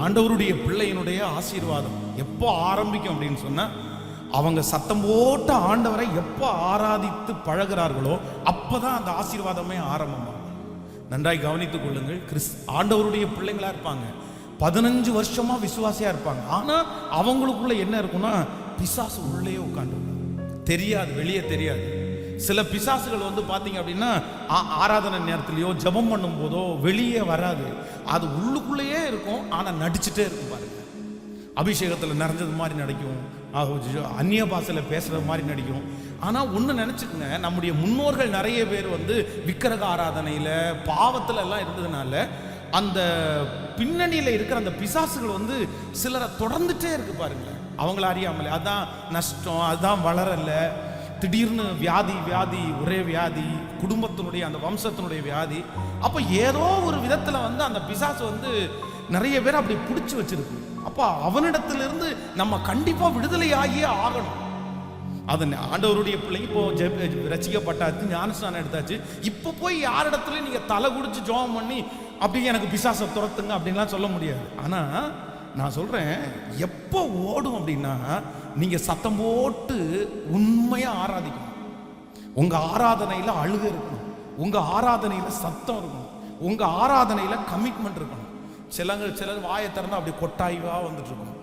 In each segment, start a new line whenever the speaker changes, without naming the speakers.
ஆண்டவருடைய பிள்ளையினுடைய ஆசீர்வாதம் எப்போ ஆரம்பிக்கும் அப்படின்னு சொன்னா, அவங்க சத்தம் போட்ட ஆண்டவரை எப்போ ஆராதித்து பழகிறார்களோ அப்பதான் அந்த ஆசீர்வாதமே ஆரம்பமாகும். நன்றாய் கவனித்துக் கொள்ளுங்கள். ஆண்டவருடைய பிள்ளைங்களா இருப்பாங்க, 15 வருஷமா விசுவாசியா இருப்பாங்க. ஆனா அவங்களுக்குள்ள என்ன இருக்கும்னா, பிசாசு உள்ளே உட்காந்து தெரியாது, வெளியே தெரியாது. சில பிசாசுகள் வந்து பாத்தீங்க அப்படின்னா ஆராதனை நேரத்திலேயோ ஜெபம் பண்ணும் போதோ வெளியே வராது, அது உள்ளுக்குள்ளேயே இருக்கும். ஆனா நடிச்சுட்டே இருக்கும் பாருங்க. அபிஷேகத்தில் நிறைஞ்சது மாதிரி நடிக்கும், அந்நிய பாஷையில பேசுறது மாதிரி நடிக்கும். ஆனா ஒண்ணு நினைச்சுக்கோங்க, நம்முடைய முன்னோர்கள் நிறைய பேர் வந்து விக்கிரக ஆராதனையில பாவத்துல எல்லாம் இருந்ததுனால அந்த பின்னணியில இருக்கிற அந்த பிசாசுகள் வந்து சிலரை தொடர்ந்துட்டே இருக்கு பாருங்க, அவங்கள அறியாமலே. அதான் நஷ்டம், அதுதான் வளரல, திடீர்னு வியாதி ஒரே வியாதி, குடும்பத்தினுடைய அந்த வம்சத்தினுடைய வியாதி. அப்ப ஏதோ ஒரு விதத்துல வந்து அந்த பிசாசு வந்து நிறைய பேர் அப்படி பிடிச்சு வச்சிருக்கு. அப்ப அவனிடத்திலிருந்து நம்ம கண்டிப்பா விடுதலை ஆகியே ஆகணும். அது ஆண்டவருடைய பிள்ளைங்க இப்போ ரசிக்கப்பட்டாச்சு, ஞானஸ்நானம் எடுத்தாச்சு. இப்போ போய் யாரிடத்துல நீங்க தலை குடிச்சு ஜெபம் பண்ணி அப்படியே எனக்கு பிசாசை துரத்துங்க அப்படின்லாம் சொல்ல முடியாது. ஆனா நான் சொல்றேன், எப்போ ஓடும் அப்படின்னா, நீங்க சத்தம் போட்டு உண்மையா ஆராதிக்கணும். உங்க ஆராதனையில அழுக இருக்கணும், உங்க ஆராதனையில சத்தம் இருக்கணும், உங்க ஆராதனையில கமிட்மெண்ட் இருக்கணும். சிலர் வாயை திறந்தா அப்படி கொட்டாய்வா வந்துட்டு இருக்கும்.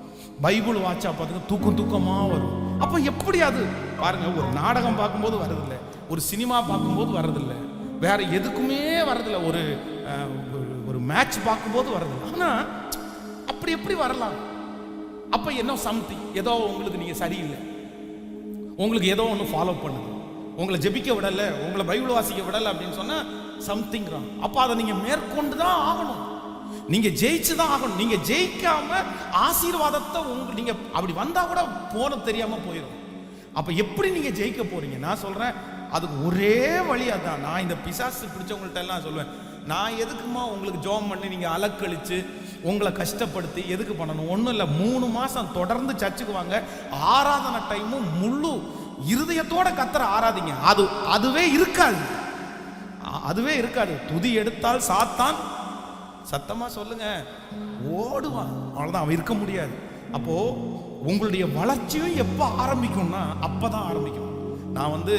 பைபிள் வாட்சா பார்த்துக்க தூக்கமா வரும். அப்ப எப்படி அது பாருங்க, ஒரு நாடகம் பார்க்கும்போது வரதில்லை, ஒரு சினிமா பார்க்கும்போது வரதில்லை, வேற எதுக்குமே வரதில்லை, ஒரு மேட்ச் பார்க்கும்போது வரதில்லை. ஆனா அப்படி எப்படி வரலாம்? அப்ப என்ன சம்திங், ஏதோ உங்களுக்கு நீங்க சரியில்லை, உங்களுக்கு ஏதோ ஒன்று ஃபாலோ பண்ணுது, உங்களை ஜெபிக்க விடல, உங்களை பைபிள் வாசிக்க விடல அப்படின்னு சொன்னா சம்திங் ராங். அப்ப அதை நீங்க மேற்கொண்டு தான் ஆகணும், நீங்க ஜெயிச்சுதான் ஆகணும். நீங்க ஜெயிக்காம ஆசீர்வாதத்தை நீங்க அப்படி வந்தா கூட போன தெரியாம போயிடும். அப்ப எப்படி நீங்க ஜெயிக்க போறீங்க? நான் சொல்றேன், அதுக்கு ஒரே வழி அதான். நான் இந்த பிசாசு பிடிச்சவங்கள்ட்ட எல்லாம் சொல்லுவேன், நான் எதுக்குமா உங்களுக்கு ஜெபம் பண்ணி நீங்க அலக்கழிச்சு உங்களை கஷ்டப்படுத்தி எதுக்கு பண்ணணும்? ஒன்றும் இல்லை, 3 மாசம் தொடர்ந்து சர்ச்சுக்கு வாங்க, ஆராதனை டைமும் முழு இருதயத்தோட கத்தர ஆராதிங்க. அதுவே இருக்காது. துதி எடுத்தால் சாத்தான், சத்தமா சொல்லுங்க, ஓடுவான். அவ்வளவுதான், அவன் இருக்க முடியாது. அப்போ உங்களுடைய வளர்ச்சியும் எப்ப ஆரம்பிக்கும்னா அப்பதான் ஆரம்பிக்கும். நான் வந்து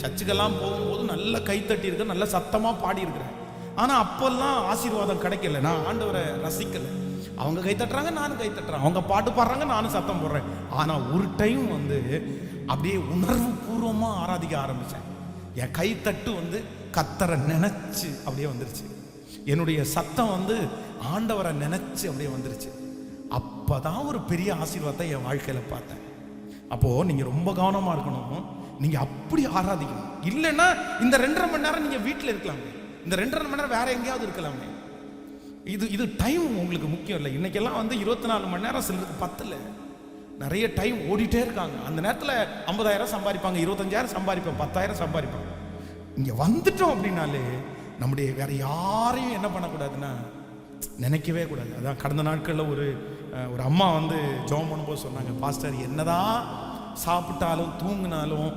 சர்ச்சுக்கெல்லாம் போகும்போது நல்ல கைத்தட்டி இருக்கேன், நல்ல சத்தமா பாடி இருக்கிறேன். ஆனா அப்பெல்லாம் ஆசீர்வாதம் கிடைக்கல, நான் ஆண்டவரை ரசிக்கல. அவங்க கை தட்டுறாங்க, நானும் கை தட்டுறேன், அவங்க பாட்டு பாடுறாங்க, நானும் சத்தம் போடுறேன். ஆனா ஒரு டைம் வந்து அப்படியே உணர்வு பூர்வமா ஆராதிக்க ஆரம்பிச்சேன். என் கை தட்டு வந்து கத்தரை நினைச்சு அப்படியே வந்துருச்சு, என்னுடைய சத்தம் வந்து ஆண்டவரை நினைச்சு அப்படியே வந்துருச்சு. அப்பதான் ஒரு பெரிய ஆசீர்வாதத்தை என் வாழ்க்கையில பார்த்தேன். அப்போ நீங்க ரொம்ப கவனமா இருக்கணும், நீங்க அப்படி ஆராதிக்கணும். இல்லைன்னா இந்த 2.5 மணி நேரம் நீங்க வீட்டில் இருக்கலாமே, இந்த 2.5 மணி நேரம் வேற எங்கேயாவது இருக்கலாமே. இது டைம் உங்களுக்கு முக்கியம் இல்லை. இன்னைக்கெல்லாம் வந்து 24 மணி நேரம் சிலருக்கு பத்தல, நிறைய டைம் ஓடிட்டே இருக்காங்க. அந்த நேரத்தில் 50,000 சம்பாதிப்பாங்க, 25,000 சம்பாதிப்பாங்க, 10,000 சம்பாதிப்பாங்க. இங்க வந்துட்டோம் அப்படின்னாலே நம்முடைய வேற யாரையும் என்ன பண்ணக்கூடாதுன்னா நினைக்கவே கூடாது. அதான் கடந்த நாட்களில் ஒரு அம்மா வந்து ஜெபம் பண்ணும்போது சொன்னாங்க, பாஸ்டர் என்னதான் சாப்பிட்டாலும் தூங்கினாலும்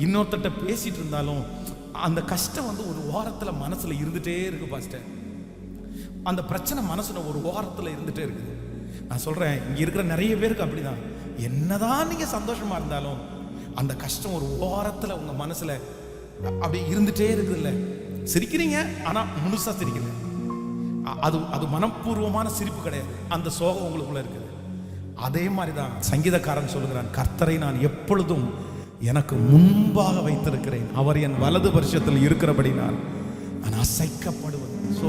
இன்னொருத்தட்ட பேசிட்டு இருந்தாலும் அந்த கஷ்டம் வந்து ஒரு வாரத்தில் மனசுல இருந்துட்டே இருக்கு பாஸ்டர், அந்த பிரச்சனை மனசுல ஒரு வாரத்தில் இருந்துட்டே இருக்குது. நான் சொல்றேன், இங்க இருக்கிற நிறைய பேருக்கு அப்படிதான். என்னதான் நீங்க சந்தோஷமா இருந்தாலும் அந்த கஷ்டம் ஒரு வாரத்தில் உங்க மனசுல அப்படியே இருந்துட்டே இருக்குது. இல்லை சிரிக்கிறீங்க, ஆனா முழுசா சிரிக்கல, அது மனப்பூர்வமான சிரிப்பு கிடையாது, அந்த சோகம் உங்களுக்குள்ள இருக்குது. அதே மாதிரிதான் சங்கீதக்காரன் சொல்லுகிறான், கர்த்தரை நான் எப்பொழுதும் எனக்கு முன்பாக வைத்திருக்கிறேன், அவர் என் வலது பரிசத்தில் இருக்கிறபடி நான் அசைக்கப்படுவது. ஸோ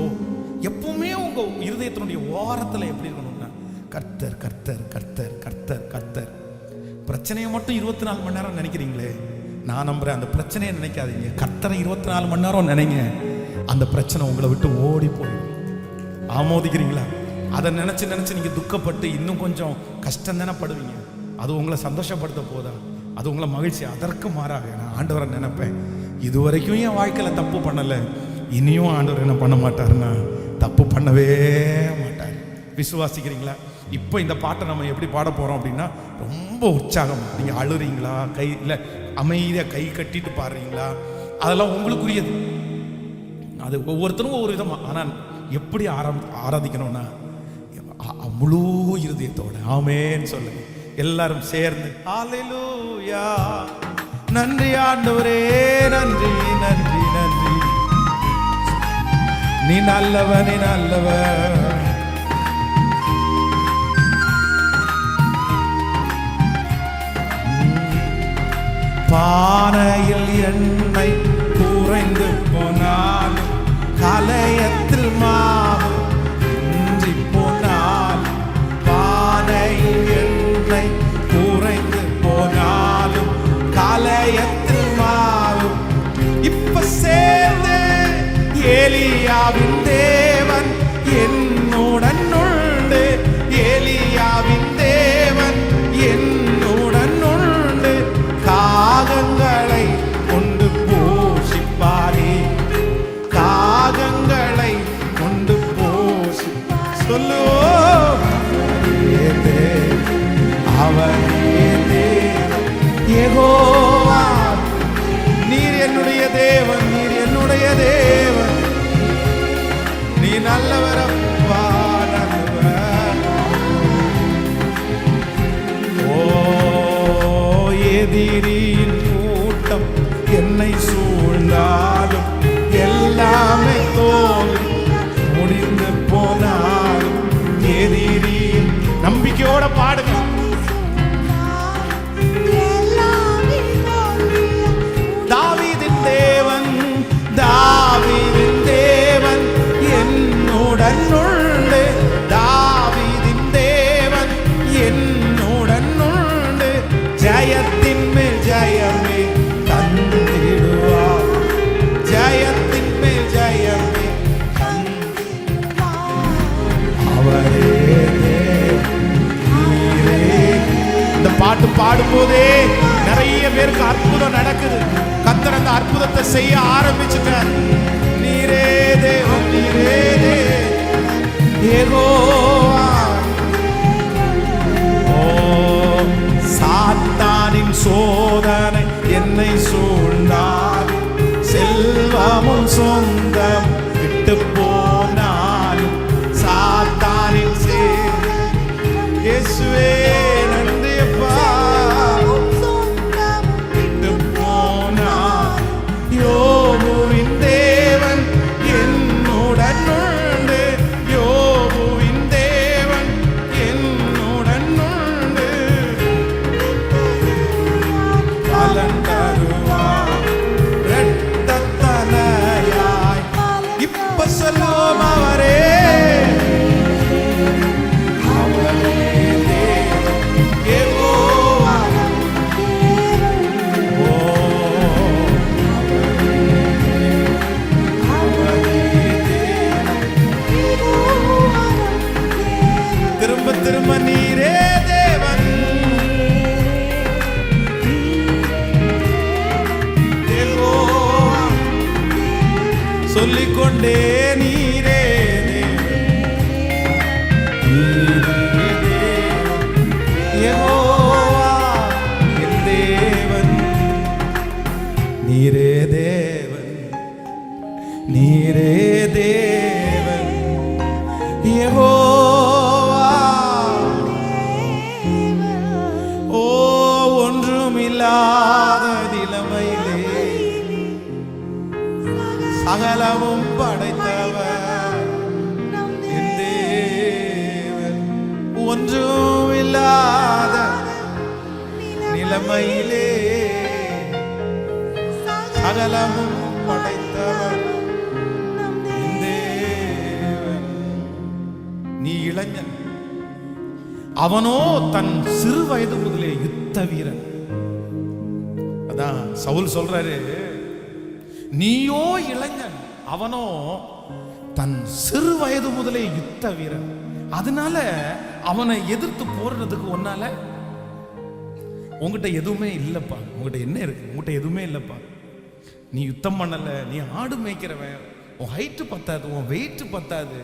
எப்பவுமே உங்க இருதயத்தினுடைய ஓரத்தில் எப்படி இருக்கணும்னா கர்த்தர் கர்த்தர் கர்த்தர் கர்த்தர் கர்த்தர். பிரச்சனையை மட்டும் 24 மணி நேரம் நினைக்கிறீங்களே, நான் நம்புறேன் அந்த பிரச்சனையை நினைக்காதீங்க, கர்த்தரை 24 மணி நேரம் நினைங்க, அந்த பிரச்சனை உங்களை விட்டு ஓடி போயிடும். ஆமோதிக்கிறீங்களா? அதை நினைச்சு நீங்க துக்கப்பட்டு இன்னும் கொஞ்சம் கஷ்டம் தானே படுவீங்க. அது உங்களை சந்தோஷப்படுத்த போதா? அது உங்களை மகிழ்ச்சி. அதற்கு மாறாக நான் ஆண்டவரை நினைப்பேன், இதுவரைக்கும் என் வாழ்க்கையில தப்பு பண்ணல, இனியும் ஆண்டவர் என்ன பண்ண மாட்டாருன்னா தப்பு பண்ணவே மாட்டார். விசுவாசிக்கிறீங்களா? இப்போ இந்த பாட்டை நம்ம எப்படி பாட போறோம் அப்படின்னா, ரொம்ப உற்சாகம். நீங்க அழுறீங்களா, கை இல்லை அமைதியா கை கட்டிட்டு பாடுறீங்களா, அதெல்லாம் உங்களுக்குரியது. அது ஒவ்வொருத்தரும் ஒவ்வொரு விதமா. ஆனால் எப்படி ஆராதிக்கணும்னா முழு இருதயத்தோட ஆமென் சொல்லுங்க எல்லாரும் சேர்ந்து. ஹல்லேலூயா. நன்றி ஆண்டவரே, நன்றி நன்றி நன்றி. நீ நல்லவர், நீ நல்லவர். பானையில் எண்ணெய் குறைந்து போனாலும், கலயத்தில் மாவு இன்றி போனால், பானையில் எண்ணெய் குறைந்து போனாலும், கலயத்தில் மாவு இப்ப சேர்ந்து எலியாவின் தேவன் என்னுடன் உண்டு, எலியாவின் தேவன் என்னுடன் உண்டு, காகங்களை கொண்டு போஷிப்பாரே, காகங்களை கொண்டு போஷி சொல்லுவோம். அவரே யெகோவா, நீர் என்னுடைய தேவன், நீர் என்னுடைய தேவன், நீ நல்லவர் அப்பா, நல்லவர். ஓ எதிரியின் கூட்டம் என்னை சூழ்ந்தாலும், எல்லாமே தோல்வி முடிந்து போனாலும், எதிரியின் நம்பிக்கையோட பாடுங்க. தாவீதின் தேவன், தாவீதின் தேவன் என்னுடன் உண்டு, தாவீதின் தேவன் என்னுடன் உண்டு, ஜெயத்தின் மேல் ஜெயமே தந்திடுவார், ஜெயத்தின் மேல் ஜெயமே அவரே நீரே. இந்த பாட்டு பாடும்போதே நிறைய பேருக்கு அற்புதம் நடக்குது. கர்த்தர் அந்த அற்புதத்தை செய்ய ஆரம்பிச்சுட்டார். நீரே தேவன், நீரே யெகோவா. ஓ சாத்தானின் சோதனை என்னை சூழ்ந்தாலும், செல்வமும் சொந்தம் விட்டு போனாலும், சாத்தானின் இயேசுவே நன்றி அப்பா, விட்டு போனா யோபுவின் தேவன் என்னுடன் உண்டு, யோபுவின் தேவன் என்னுடன் உண்டு, பலன் தருவார் இரட்டத்தலையாய். இப்ப சொல்லுவோம் அவரே, திரும்ப திரும்ப நீரே தேவன், சொல்லிக்கொண்டே நீரே யெகோவா என் தேவன், நீரே தேவன், நீரே தேவன் யெகோவா. ஓ ஒன்றுமில்லாத நிலைமையிலே சகலமும் படைத்தவர் என் தேவன், ஒன்றுமில்லாத நிலைமையிலே சகலமும் படைத்தவர் என் தேவன். நீ இளைஞன், அவனோ தன் சிறு வயது முதலே யுத்த வீரன். அதான் சவுல் சொல்றாரு, நீயோ இளைஞன், அவனோ தன் சிறு வயது முதலே யுத்த வீரன். அதனால அவனை எதிர்த்து போடுறதுக்கு ஒன்னால உங்ககிட்ட எதுவுமே இல்லப்பா. உங்ககிட்ட என்ன இருக்கு? உங்ககிட்ட எதுவுமே இல்லப்பா. நீ யுத்தம் பண்ணல, நீ ஆடு மேய்க்கிறவன், உன் ஹைட்டு பத்தாது, உன் வெயிட் பத்தாது.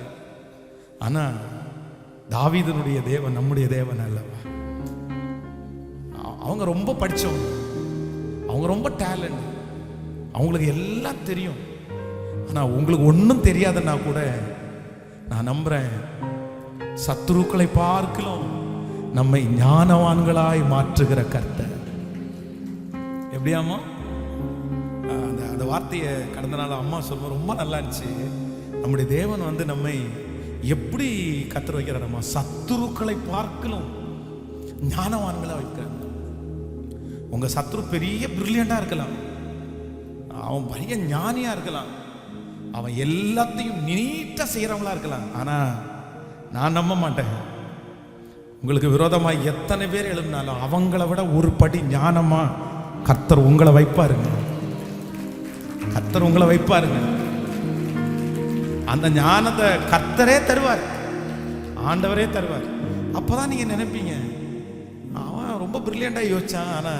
ஆனா தாவீதனுடைய தேவன் நம்முடைய தேவன் அல்லவா. அவங்க ரொம்ப படிச்சவங்க, அவங்க ரொம்ப டேலண்ட், அவங்களுக்கு எல்லாம் தெரியும். ஆனா உங்களுக்கு ஒன்றும் தெரியாதுன்னா கூட நான் நம்புறேன், சத்துருக்களை பார்க்கலாம் நம்மை ஞானவான்களாய் மாற்றுகிற கர்த்தர். எப்படியாமா அந்த வார்த்தையை கடந்த நாள் அம்மா சொல்லுவோம், ரொம்ப நல்லா இருந்துச்சு. நம்முடைய தேவன் வந்து நம்மை எப்படி கத்தர் வைக்கிறார், நம்ம சத்துருக்களை பார்க்கலாம் ஞானவான்களா வைக்கிறார். உங்க சத்துரு பெரிய பிரில்லியண்டா இருக்கலாம், அவன் பெரிய ஞானியா இருக்கலாம், அவன் எல்லாத்தையும் நீட்டா செய்யறவங்களா இருக்கலாம். ஆனா நான் நம்ப மாட்டேன், உங்களுக்கு விரோதமாக எத்தனை பேர் எழுதினாலும் அவங்கள விட ஒரு படி ஞானமா கர்த்தர் உங்களை வைப்பாருங்க. கர்த்தர் உங்களை வைப்பாருங்க. அந்த ஞானத்தை கர்த்தரே தருவார், ஆண்டவரே தருவார். அப்பதான் நீங்க நினைப்பீங்க அவன் ரொம்ப பிரில்லியண்டா யோசிச்சான், ஆனா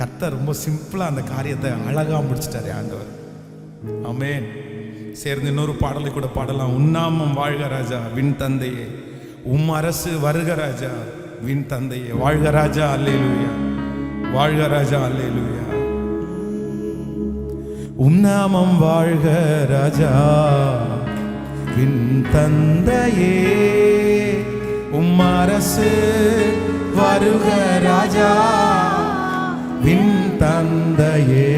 கர்த்தர் ரொம்ப சிம்பிளா அந்த காரியத்தை அழகா முடிச்சிட்டாரு ஆண்டவர். ஆமென். சேர்ந்து இன்னொரு பாடலை கூட பாடலாம். உன்னாமம் வாழ்க ராஜா விண் தந்தையே, உம் அரசு வருக ராஜா விண் தந்தையே. வாழ்க ராஜா அல்லேலூயா, வாழ்க ராஜா அல்லேலூயா. உம் நாமம் வாழ்க ராஜா விண் தந்தையே, உம் அரசு வருக ராஜா விண் தந்தையே.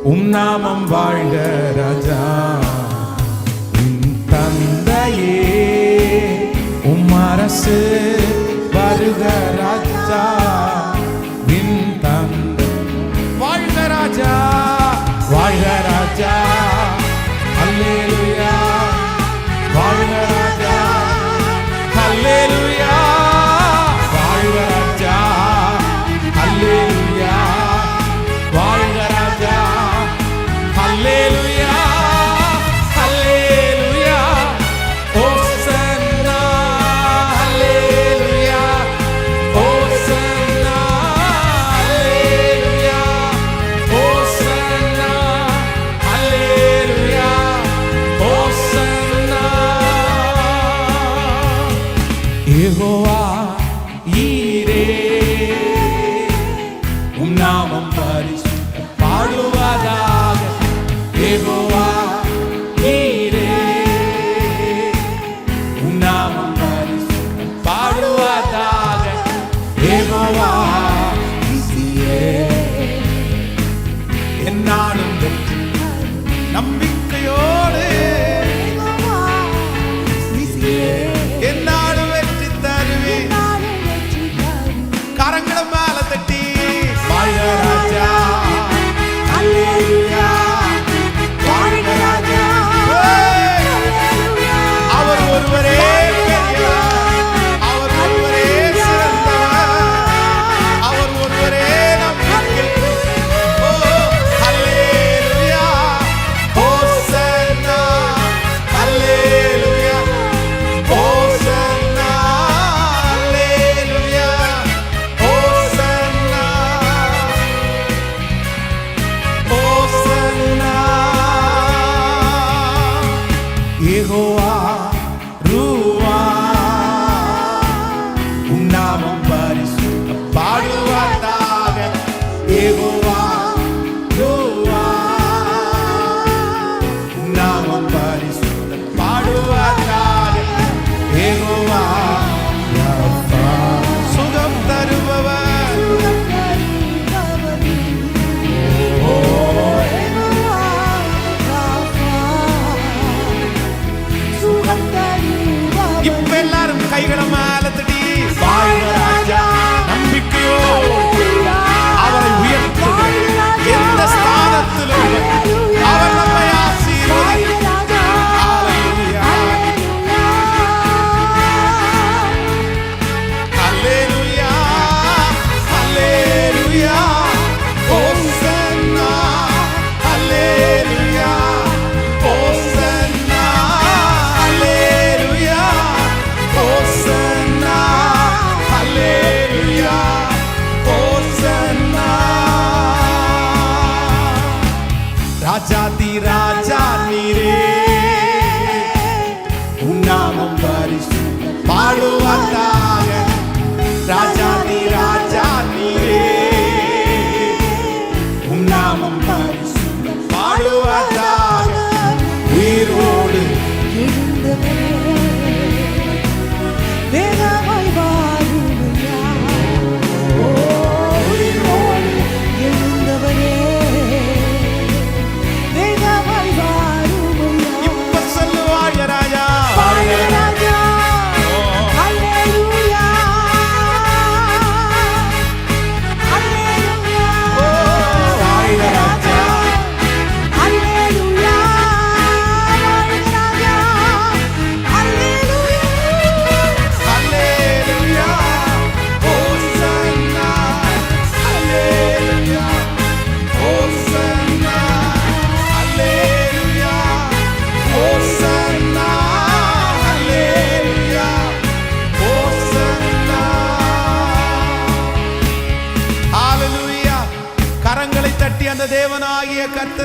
உம் நாமம் வாழ்க ராஜா விண் தந்தையே, உம் அரசு வருக ராஜா விண் தந்தை. வாழ்க ராஜா, வாழ்க ராஜா அல்லேலூயா, வாழ்க ராஜா அல்லேலூயா, வாழ்க ராஜா அல்லேலூயா, வாழ்க ராஜா அல்லேலூயா, அல்லேலூயா, ஹோசன்னா அல்லேலூயா, ஹோசன்னா அல்லேலூயா, ஹோசன்னா அல்லேலூயா, ஹோசன்னா. யெகோவா ஈரே, உம் நாமம் பரிசுத்த பாடுவதாக. யெகோவா ஈரே, உம் நாமம் பரிசுத்த பாடுவதாக. யெகோவா நீசியே, என்னாலும் வெற்றி நம்பிக்கையோடு என்னாலும் வெற்றி தருவே. கரங்களை மேல தட்டி வாழ்க ராஜா அல்லேலூயா, வாழ்க ராஜா. அவர் ஒருவரே பெரியவர், அவர் ஒருவரே சிறந்தவர், அவர் ஒருவரே நம்பிக்கை. ஓ அல்லேலூயா, ஹோசன்னா அல்லேலூயா, ஹோசன்னா அல்லேலூயா, ஹோசன்னா ஹோசன்னா. யெகோவா ரூவா, உம் நாமம் பரிசுத்த பாடுவதாக. யெகோவா ரூவா, உம் நாமம் பரிசுத்த பாடுவதாக. யெகோவா ரஃபா, சுகம் தருபவர். இப்ப எல்லாரும் கைகளை மேல தட்டி வாழ்க ராஜா நம்பிக்கையோடு அவரை உயர்த்துங்கள். எந்த ஸ்தானத்திலும் அவர் நம்மை ஆசீர்வதிக்கிறார். அல்லேலூயா, அல்லேலூயா, ஹோசன்னா அல்லேலூயா, ஹோசன்னா அல்லேலூயா, ஹோசன்னா அல்லேலூயா, ஹோசன்னா. ராஜாதி ராஜா நீரே, உம் நாமம் பரிசுத்த பாடுவதாக. ராஜாதி ராஜா நீரே, உம் நாமம் பரிசுத்த பாடுவதாக. உயிரோடு
எழுந்தவர்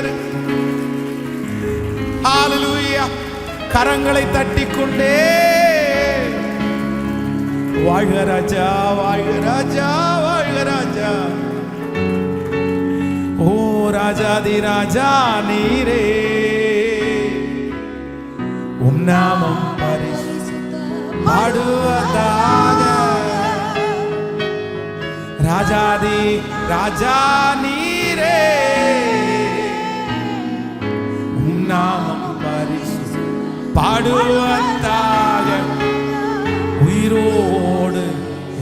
கர்த்தர். ஹalleluya. கரங்களை தட்டிக்கொண்டே வாழ்க ராஜா, வாழ்க ராஜா, வாழ்க ராஜா. ஓ ராஜாதி ராஜா நீரே, உம் நாமம் பாடுவதாக. ராஜாதி ராஜா நீரே, உம் நாமம் பாடுவதாக. உயிரோடு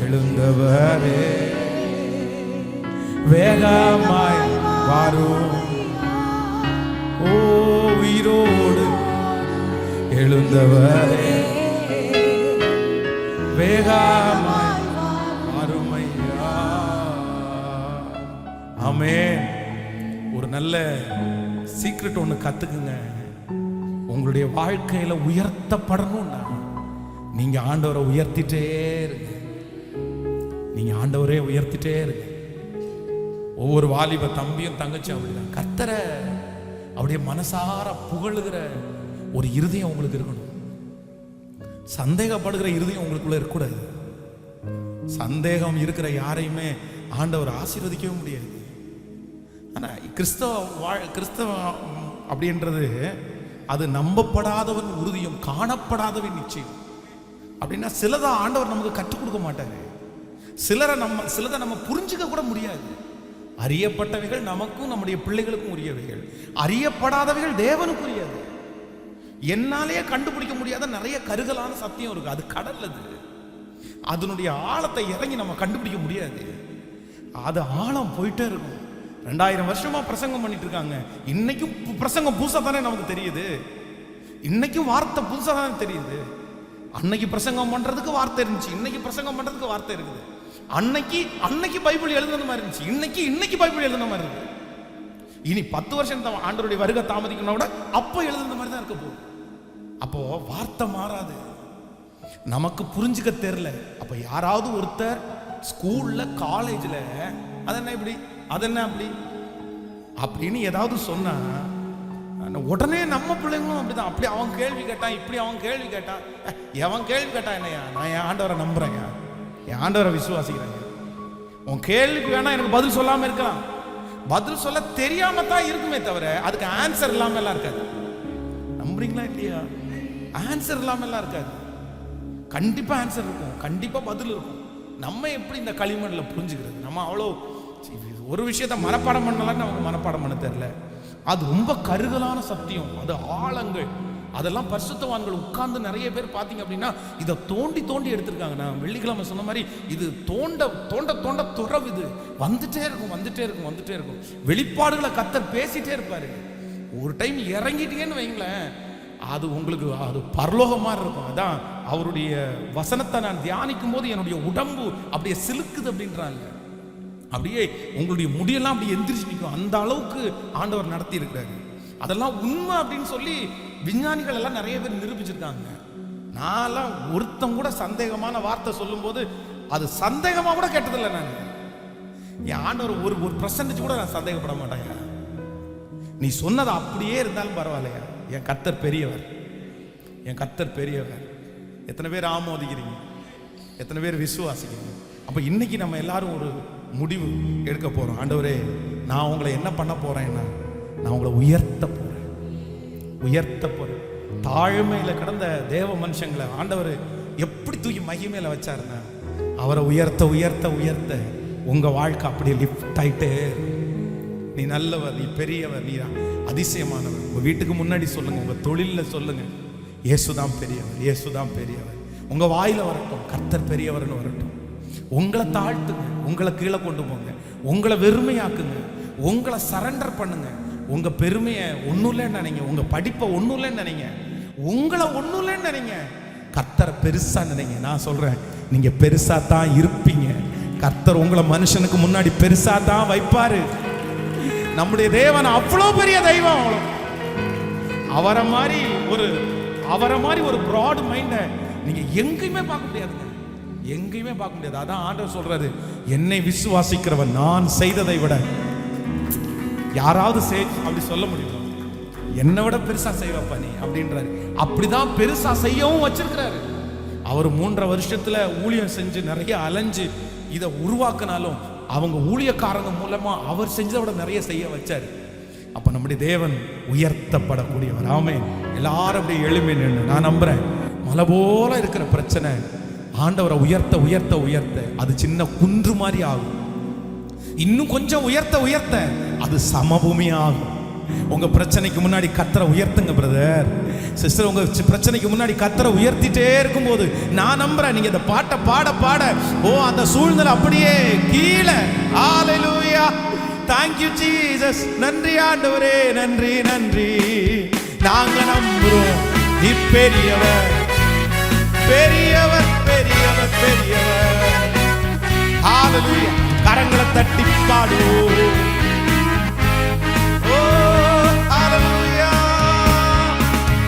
எழுந்தவரே, வேகமாய் வரும். ஓ உயிரோடு எழுந்தவரே, வேகமாய் வறுமையா. ஆமென். ஒரு நல்ல சீக்ரெட் ஒன்று கத்துக்குங்க. உங்களுடைய வாழ்க்கையில உயர்த்தப்படணும்னா நீங்க ஆண்டவரை உயர்த்திட்டே இருங்க. நீங்க ஆண்டவரே உயர்த்திட்டே இருங்க. ஒவ்வொரு வாலிப தம்பியும் தங்கச்சி அப்படிதான் கர்த்தரை அப்படியே மனசார புகழுகிற ஒரு இருதயம் உங்களுக்கு இருக்கணும். சந்தேகப்படுகிற இருதயம் உங்களுக்குள்ள இருக்கக்கூடாது. சந்தேகம் இருக்கிற யாரையுமே ஆண்டவர் ஆசீர்வதிக்கவே முடியாது. ஆனா கிறிஸ்தவ அப்படின்றது அது நம்பப்படாதவன் உறுதியும் காணப்படாதவன் நிச்சயம். அப்படின்னா சிலதை ஆண்டவர் நமக்கு கற்றுக் கொடுக்க மாட்டாரு. சிலதை நம்ம புரிஞ்சுக்க கூட முடியாது. அறியப்பட்டவைகள் நமக்கும் நம்முடைய பிள்ளைகளுக்கும் உரியவைகள், அறியப்படாதவைகள் தேவனுக்குரியது. என்னாலேயே கண்டுபிடிக்க முடியாத நிறைய கருகலான சத்தியம் இருக்கு. அது கடல். அதனுடைய ஆழத்தை இறங்கி நம்ம கண்டுபிடிக்க முடியாது. அது ஆழம் போயிட்டே இருக்கும். 2000 வருஷமா பிரசங்கம் பண்ணிட்டு இருக்காங்க. இன்னைக்கும் பிரசங்கம் புதுசா தானே நமக்கு தெரியுது. இன்னைக்கும் வார்த்தை புதுசா தானே தெரியுது. அன்னைக்கு பிரசங்கம் பண்றதுக்கு வார்த்தை இருந்துச்சு, இன்னைக்கு பிரசங்கம் பண்றதுக்கு வார்த்தை இருக்குது. அன்னைக்கு பைபிள் எழுதுன மாதிரி இருந்துச்சு, இன்னைக்கு பைபிள் எழுதுன மாதிரி இருக்கு. இனி 10 வருஷம் ஆண்டவருடைய வருகை தாமதிக்கணும் கூட அப்ப எழுதுன மாதிரி தான் இருக்க போகுது. அப்போ வார்த்தை மாறாது. நமக்கு புரிஞ்சுக்க தெரியல. அப்ப யாராவது ஒருத்தர் ஸ்கூல்ல காலேஜ்ல அதென்ன இப்படி அதென்ன அப்படி அப்படின்னு ஏதாவது சொன்னா உடனே நம்ம பிள்ளைங்களும் அப்படிதான். அப்படி அவன் கேள்வி கேட்டான், இப்படி அவன் கேள்வி கேட்டான். எவன் கேள்வி கேட்டான் என்னையா? நான் என் ஆண்டவரை நம்புறேங்க, என் ஆண்டவரை விசுவாசிக்கிறேங்க. உன் கேள்விக்கு வேணா எனக்கு பதில் சொல்லாம இருக்கலாம். பதில் சொல்ல தெரியாம தான் இருக்குமே தவிர அதுக்கு ஆன்சர் இல்லாம எல்லாம் இருக்காது. நம்புறீங்களா இல்லையா? ஆன்சர் இல்லாம எல்லாம் இருக்காது. கண்டிப்பா ஆன்சர் இருக்கும், கண்டிப்பா பதில் இருக்கும். நம்ம எப்படி இந்த களிமண்ல புரிஞ்சுக்கிறது? நம்ம அவ்வளோ ஒரு விஷயத்த மனப்பாடம் பண்ணலான்னு நமக்கு மனப்பாடம் பண்ண தெரியல. அது ரொம்ப கருகலான சத்தியம், அது ஆழங்கள். அதெல்லாம் பரிசுத்தவான்கள் உட்கார்ந்து நிறைய பேர் பார்த்தீங்க அப்படின்னா இதை தோண்டி தோண்டி எடுத்திருக்காங்க. நான் வெள்ளிக்கிழமை சொன்ன மாதிரி இது தோண்ட தோண்ட தோண்ட துறவு. இது வந்துட்டே இருக்கும், வந்துட்டே இருக்கும், வந்துட்டே இருக்கும். வெளிப்பாடுகளை கர்த்தர் பேசிட்டே இருப்பாரு. ஒரு டைம் இறங்கிட்டீங்கன்னு வைங்களேன், அது உங்களுக்கு அது பரலோகம் மாதிரி இருக்கும். அதான் அவருடைய வசனத்தை நான் தியானிக்கும் போது என்னுடைய உடம்பு அப்படியே சிலுக்குது அப்படின்றாங்க. அப்படியே உங்களுடைய முடியெல்லாம் அப்படியே எந்திரிச்சு நிற்கும். அந்த அளவுக்கு ஆண்டவர் நடத்தி இருக்கிறாரு. அதெல்லாம் உண்மை அப்படின்னு சொல்லி விஞ்ஞானிகள் எல்லாம் நிறைய பேர் நிரூபிச்சிருக்காங்க. நான்லாம் ஒருத்தம் கூட சந்தேகமான வார்த்தை சொல்லும் போது அது சந்தேகமா கூட கேட்டதில்லை. நான் என் ஆண்டவர் ஒரு % கூட நான் சந்தேகப்பட மாட்டேங்க. நீ சொன்னது அப்படியே இருந்தாலும் பரவாயில்லையா, என் கர்த்தர் பெரியவர், என் கர்த்தர் பெரியவர். எத்தனை பேர் ஆமோதிக்கிறீங்க? எத்தனை பேர் விசுவாசிக்கிறீங்க? அப்போ இன்னைக்கு நம்ம எல்லாரும் ஒரு முடிவு எடுக்க போறோம். ஆண்டவரே, நான் உங்களை என்ன பண்ண போறேன்னா, நான் உங்களை உயர்த்த போறேன், உயர்த்த போறேன். தாழ்மையில கிடந்த தேவ மனுஷங்களை ஆண்டவர் எப்படி தூக்கி மகிமையில வச்சாருன்னா, அவரை உயர்த்த உயர்த்த உயர்த்த உங்க வாழ்க்கை அப்படியே லிஃப்ட் ஆயிட்டே. நீ நல்லவர், நீ பெரியவர், நீ அதிசயமானவர். உங்க வீட்டுக்கு முன்னாடி சொல்லுங்க, உங்க தொழில சொல்லுங்க, இயேசுதான் பெரியவர், இயேசுதான் பெரியவர். உங்க வாயில வரட்டும், கர்த்தர் பெரியவர்னு வரட்டும். உங்களை தாழ்த்துங்க, உங்களை கீழே கொண்டு போங்க, உங்களை வெறுமையாக்குங்க, உங்களை சரண்டர் பண்ணுங்க. உங்க பெருமையை ஒன்றும் இல்லைன்னு நினைங்க, உங்க படிப்பை ஒன்றும் இல்லைன்னு நினைங்க, உங்களை ஒன்றும் இல்லைன்னு நினைங்க, கர்த்தரை பெருசா நினைங்க. நான் சொல்றேன், நீங்க பெருசா தான் இருப்பீங்க. கர்த்தர் உங்களை மனுஷனுக்கு முன்னாடி பெருசா தான் வைப்பாரு. நம்முடைய தேவன் அவ்வளோ பெரிய தெய்வம். அவரை மாதிரி ஒரு பிராட் மைண்டை நீங்க எங்கேயுமே பார்க்க முடியாதுங்க, எங்கேயுமே பார்க்க முடியாது. அதான் ஆண்டவர் சொல்றாரு, என்னை விசுவாசிக்கிறவன் நான் செய்ததை விட யாராவது அப்படி சொல்ல முடியுமா? என்னை விட பெருசா செய்வப்பா நீ அப்படின்றாரு. அப்படிதான் பெருசா செய்யவும் வச்சிருக்கிறாரு. அவர் 3.5 வருஷத்துல ஊழியம் செஞ்சு நிறைய அலைஞ்சு இதை உருவாக்கினாலும் அவங்க ஊழியக்காரங்க மூலமா அவர் செஞ்சதை விட நிறைய செய்ய வச்சாரு. அப்ப நம்முடைய தேவன் உயர்த்தப்படக்கூடியவர். ஆமென். எல்லாரும் அப்படியே எழுப்பி நின்று நான் நம்புறேன், மலை போல இருக்கிற பிரச்சனை ஆண்டவரை உயர்த்த உயர்த்த உயர்த்த அது சின்ன குன்று மாதிரி ஆகும். இன்னும் கொஞ்சம் உயர்த்த உயர்த்த அது சமபூமி ஆகும். உங்க பிரச்சனைக்கு முன்னாடி கர்த்தரை உயர்த்துங்க பிரதர் சிஸ்டர். உங்க பிரச்சனைக்கு முன்னாடி கர்த்தரை உயர்த்திட்டே இருக்கும்போது நான் நம்புறேன், நீங்க இந்த பாட்டை பாட பாட அந்த சூழ்நிலை அப்படியே கீழே. ஹalleluya, thank you Jesus. நன்றி ஆண்டவரே, நன்றி நன்றி. நாங்க நம்புறோம் நீ பெரியவர் பெரியவர் பெரியவர் பெரியவர். ஹalleluya, கரங்களை தட்டி பாடுவோம்.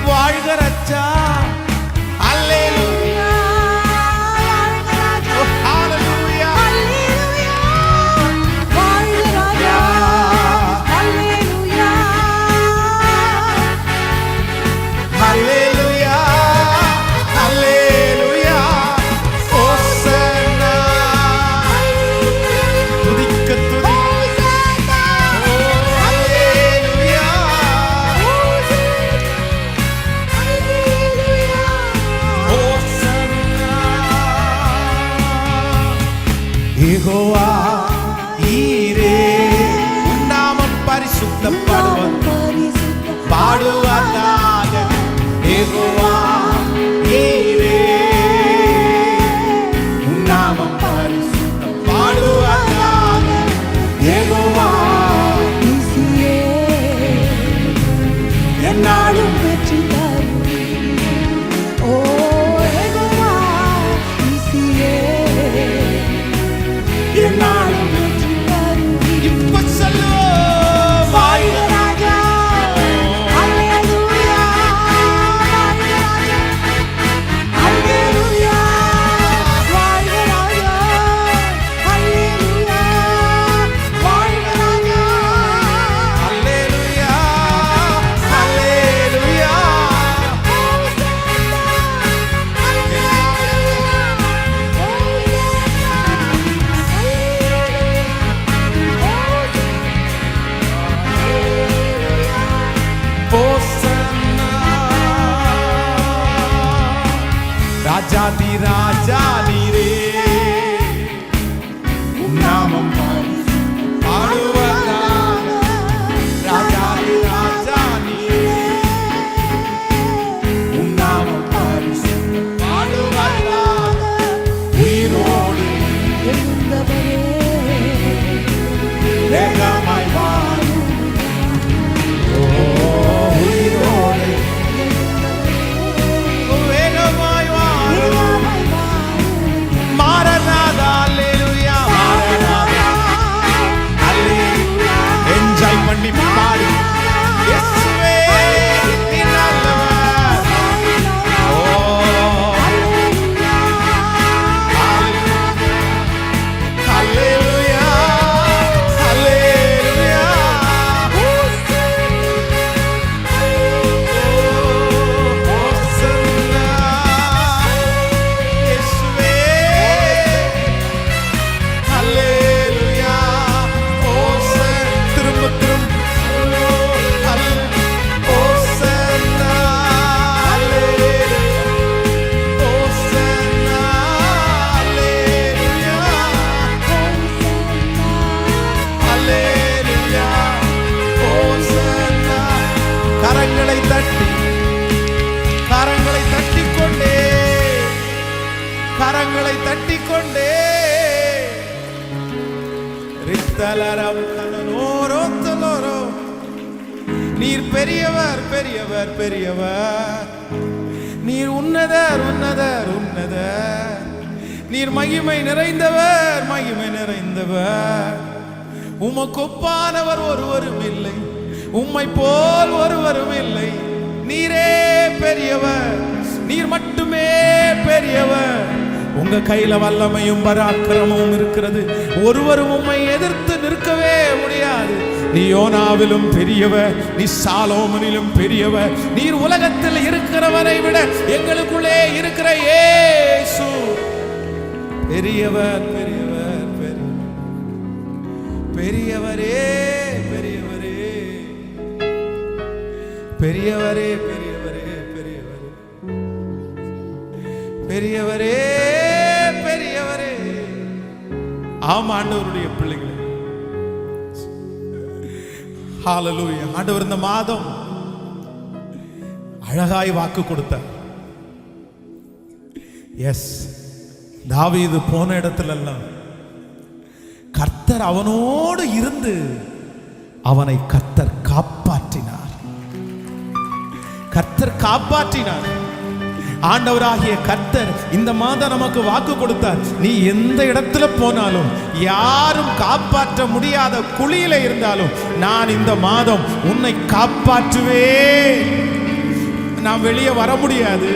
வாழ்க ராஜா, அல்லேலூயா, ஹalleluya, ஹalleluya, வாழ்க ராஜா, ஹalleluya, ஹalleluya, ஹalleluya, ஹோசன்னா, துதிக்க துதி, ஹalleluya, யெகோவா ஈரே உன் நாமம் பரிசுத்தப்படுவது பாடுவதாக. யெகோவா ஈரே உன் நாமம் பரிசுத்தப்படுவதாக. யெகோவா நீயே என்னாலும் வெற்றி தரும். ஓ யெகோவா நீயே என்னாலும் வெற்றி தரும். இப்ப சொல்லு வாழ்க ராஜா, அல்லேலூயா, வாழ்க ராஜா, அல்லேலூயா, வாழ்க ராஜா, அல்லேலூயா, வாழ்க ராஜா, அல்லேலூயா, அல்லேலூயா, ராஜாதி ராஜா நீரே உன் நாமம் பாடுவதாக. ராஜாதி ராஜா நீரே உன் நாமம் பாடுவதாக. உயிரோடு எழுந்தவரே வேகமாய் வாரும். உயிரோடு வேகமாய் வாரும். மாரநாதா, அல்லேலூயா, மாரநாதா, அல்லேலூயா. என்ஜாய் பண்ணி பாடு. இயேசுவே நீ நல்லவர். ஓ அல்லேலூயா, அல்லேலூயா, ஹோசன்னா. இயேசுவே அல்லேலூயா, ஹோசன்னா. திரும்ப திரும்ப ஹோசன்னா, அல்லேலூயா, ஹோசன்னா, அல்லேலூயா, அல்லேலூயா, ஹோசன்னா. கரங்களை தட்டி கரங்களை தட்டிக்கொண்டே கரங்களை தட்டிக்கொண்டே ரித்தலரம் தனனோரோ தலோரோ. நீர் பெரியவர் பெரியவர் பெரியவர். நீர் உன்னதர் உன்னதர் உன்னதர். நீர் மகிமை நிறைந்தவர் மகிமை நிறைந்தவர். உமக்கு ஒப்பானவர் ஒருவரும் இல்லை, உம்மை போல் ஒருவரும் இல்லை. நீரே பெரியவர், நீர் மட்டுமே பெரியவர். உங்க உங்க கையில வல்லமையும் பராக்கிரமும் இருக்கிறது. ஒருவரும் உம்மை எதிர்த்து நிற்கவே முடியாது. நீ யோனாவிலும் பெரியவர், நீ சாலோமனிலும் பெரியவர். நீர் உலகத்தில் இருக்கிறவரை விட எங்களுக்குள்ளே இருக்கிற இயேசு பெரியவர், பெரியவர், பெரியவரே, பெரியவரே, பெரியவரே, பெரியவரே, பெரியவரே, பெரியவரே. ஆம் ஆண்டவருடைய பிள்ளைகளே, ஹalleluya. ஆண்டவர் இந்த மாதம் அழகாய் வாக்கு கொடுத்தார். எஸ், தாவீது போன இடத்துல எல்லாம் கர்த்தர் அவனோடு இருந்து அவனை கர்த்தர் காப்பாற்றினார். கர்த்தர் காப்பாற்றினார். ஆண்டவராகிய கர்த்தர் இந்த மாதம் நமக்கு வாக்கு கொடுத்தார். நீ எந்த இடத்துல போனாலும், யாரும் காப்பாற்ற முடியாத குழியில இருந்தாலும், நான் இந்த மாதம் உன்னை காப்பாற்றுவேன். நான் வெளியே வர முடியாது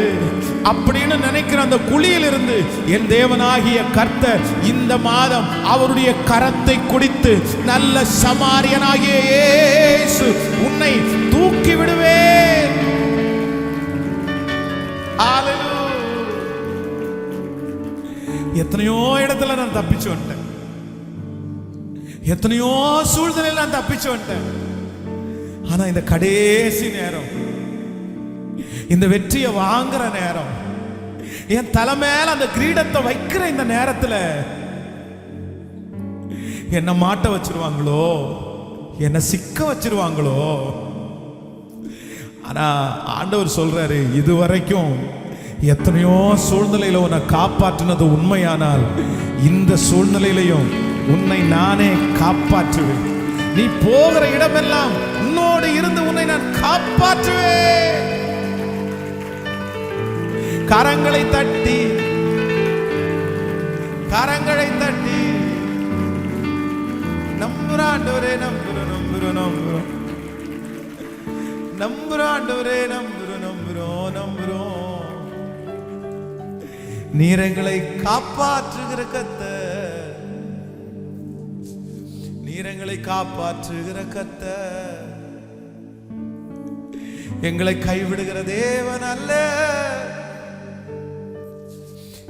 அப்படின்னு நினைக்கிற அந்த குழியிலிருந்து என் தேவனாகிய கர்த்தர் இந்த மாதம் அவருடைய கரத்தை குடித்து நல்ல சமாரியனாகிய இயேசு உன்னை தூக்கி விடுவேன். எத்தனையோ இடத்துல நான் தப்பிச்சு வந்துட்டேன். எத்தனையோ சூழ்நிலையில் நான் தப்பிச்சு வந்துட்டேன். ஆனா இந்த கடைசி நேரம், இந்த வெற்றியை வாங்குற நேரம், என் தலை மேல அந்த கிரீடத்தை வைக்கிற இந்த நேரத்துல என்ன மாட்ட வச்சிருவாங்களோ, என்ன சிக்க வச்சிருவாங்களோ. ஆனா ஆண்டவர் சொல்றாரு, இதுவரைக்கும் எத்தனையோ சூழ்நிலையில உன்னை காப்பாற்றினது உண்மையானால் இந்த சூழ்நிலையிலையும் உன்னை நானே காப்பாற்றுவேன். நீ போகிற இடமெல்லாம் உன்னோடு இருந்து உன்னை நான் காப்பாற்றுவேன். கரங்களை தட்டி, கரங்களை தட்டி நம்புறாண்டவரே, நம்புறோம், நம்புறோம், நம்புறோம், நம்புறாண்டவரே, நம்புறோம், நம்புறோம், நம்புறோம். நீர் எங்களை காப்பாற்றுகிற கர்த்தர், நீர் எங்களை காப்பாற்றுகிற கர்த்தர், எங்களை கைவிடுகிற தேவன் அல்ல.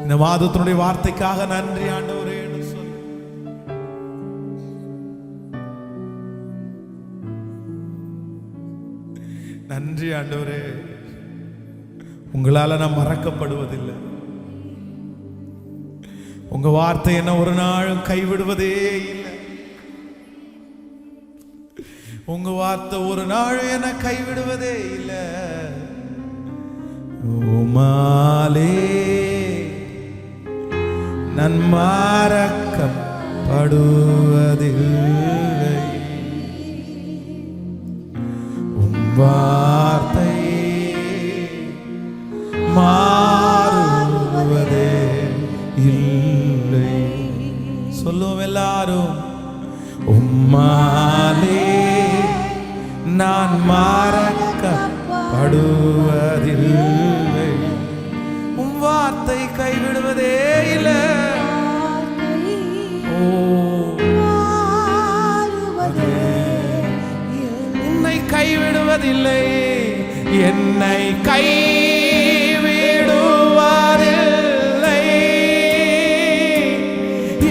இந்த மாதத்தினுடைய வார்த்தைக்காக நன்றி ஆண்டவரே. நன்றி ஆண்டவரே. உங்களால நான் மறக்கப்படுவதில்லை. உங்க வார்த்தை என்ன ஒரு நாளும் கைவிடுவதே இல்லை. உங்க வார்த்தை ஒரு நாளும் என்ன கைவிடுவதே இல்லை. உமாலே நான் மறக்கப்படுவதில்லை. வார்த்தை மாறுவதே இல்லை. சொல்லுவோம் எல்லாரும், உம்மாலே நான் மறக்கப்படுவதில்லை. உம் வார்த்தை கைவிடுவதே இல்லை. ஓ, உன்னை கைவிடுவதில்லை. என்னை கைவிடுவதில்லை.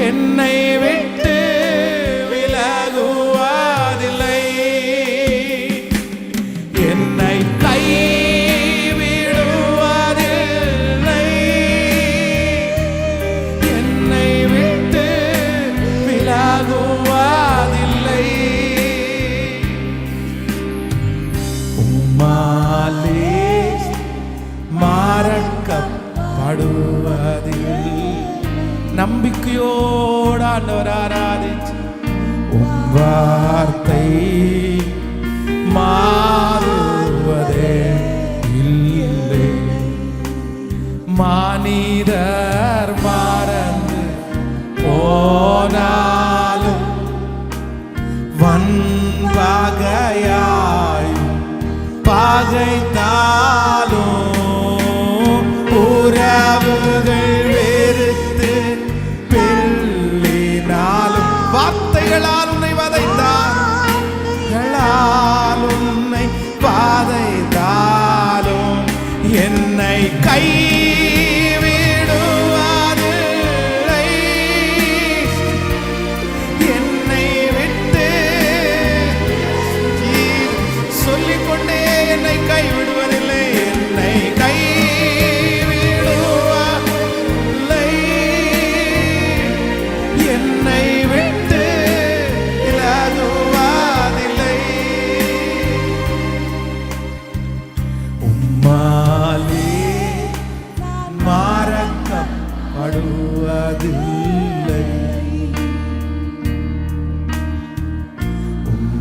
என்னை விட்டு விலகுவதில்லை. என்னை கைவிடுவதில்லை. என்னை விட்டு விலகுவதில்லை. உம்மாலே மறக்கப்படுவதில்லை. நம்பிக்கையோடு ஆண்டவர் ஆராதிச்சு, உம் வார்த்தை மாறுவதே இல்லை. மனிதர் மறந்து போனாலும் வன்பகையாய் பகைத்தாலும் உறவுகள் வேறு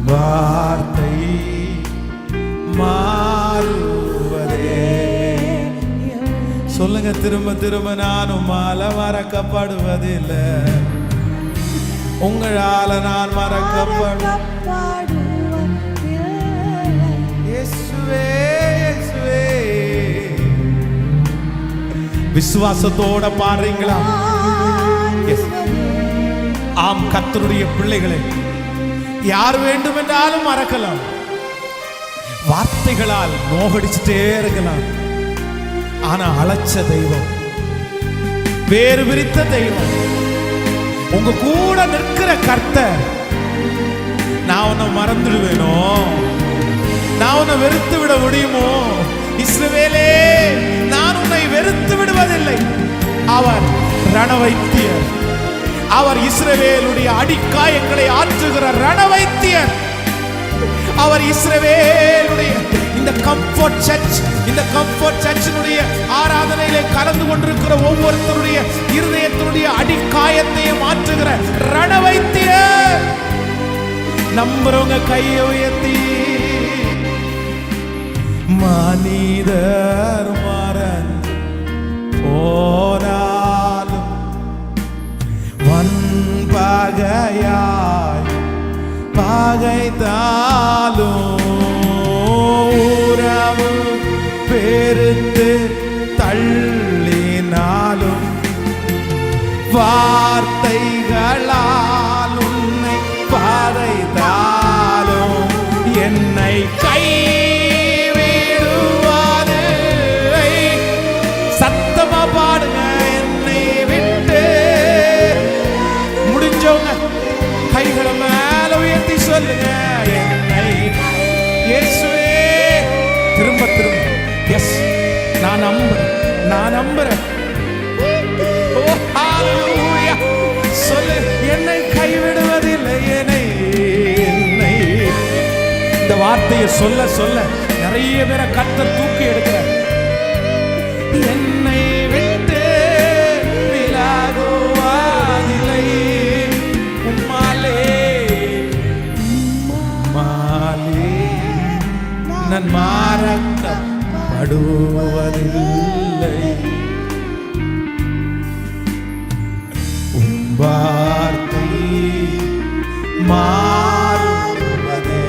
வார்த்தை மாறுவதே. சொல்லுங்க திரும்ப திரும்ப, நானும் மறக்கப்படுவதில்லை, உங்களால நான் இயேசுவே இயேசுவே. விசுவாசத்தோட பாடுறீங்களா? ஆம், கர்த்தருடைய பிள்ளைகளை யார் வேண்டும் என்றாலும் மறக்கலாம், வார்த்தைகளால் நோகடிச்சுட்டே இருக்கலாம். ஆனா அழைச்ச தெய்வம், வேறு விரித்த தெய்வம், உங்க கூட நிற்கிற கர்த்தர், நான் உன்னை மறந்துடுவேனோ, நான் உன்னை வெறுத்து விட முடியுமோ? இஸ்ரவேலே, நான் உன்னை வெறுத்து விடுவதில்லை. அவர் ரணவைத்தியர், அவர் இஸ்ரவேலுடைய அடிக்காயங்களை ஆற்றுகிற ரணவைத்தியர். அவர் இஸ்ரவேலுடைய இந்த கம்ஃபர்ட் சர்ச், இந்த கம்ஃபர்ட் சர்ச்சினுடைய ஆராதனையிலே கலந்து கொண்டிருக்கிற ஒவ்வொருத்தருடைய இருதயத்தினுடைய அடிக்காயத்தையும் மாற்றுகிற ரணவைத்தியர். நம்புறவங்க கையை உயர்த்தி, மனிதர் மறந்து போனாலும் வன்பகையாய் பகைத்தாலும் உறவு பெருத்து தள்ளினாலும் வார்த்தைகளால் உன்னை பகைத்தாலும் என்னை கைவிடுவாது. சத்தமா பாடுங்க, என்னை விட்டு. முடிஞ்சவங்க கைகளை மேல உயர்த்தி சொல்லுங்க, என்னை இயேசுவே. திரும்ப திரும்ப, எஸ், நான் நம்புறேன். ஓ ஹalleluya, சொல்லு, என்னை கைவிடுவதில்லை, என்னை. இந்த வார்த்தையை சொல்ல சொல்ல நிறைய பேரை கர்த்தர் தூக்கி எடுக்கிறார். என்னை விட்டு விலகுவதில்லை, உம்மாலே நான் மறக்கப்படுவதில்லை. உம் வார்த்தை மாறுவதே.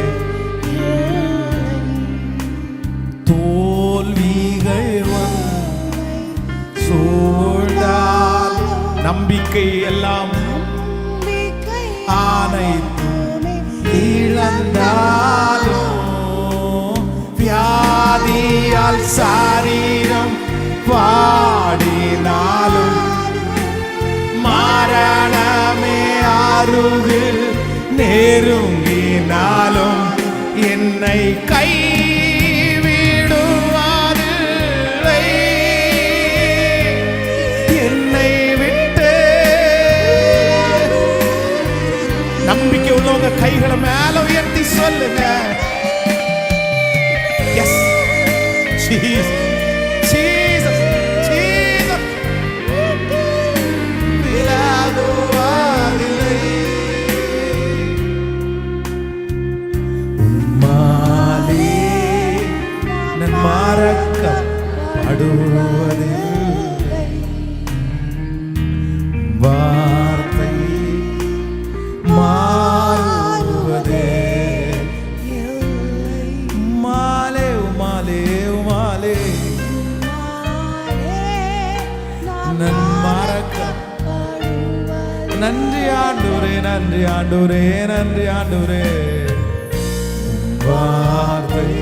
தோல்விகள் சூழ்ந்தால் நம்பிக்கை எல்லாம் அனைத்தும் இழந்தாலும், வியாதியால் சாரீரம் பாடினாலும், மரணமே அருகில் நெருங்கினாலும் என்னை கைவிடுவாதில்லை. என்னை விட்டு. நம்பிக்கை உள்ளவங்க கைகளை மேல உயர்த்தி சொல்லுங்க, எஸ் ஜீசஸ் ஜீசஸ் ஜீசஸ். விலகுவதில்லை, உம்மாலே நான் மறக்கப்படுவதில்லை. வார்த்தை மாறுவதே. உம்மாலே உம்மாலே உம்மாலே நான் மறக்க. நன்றி ஆண்டவரே, நன்றி ஆண்டவரே, நன்றி ஆண்டவரே. வார்த்தை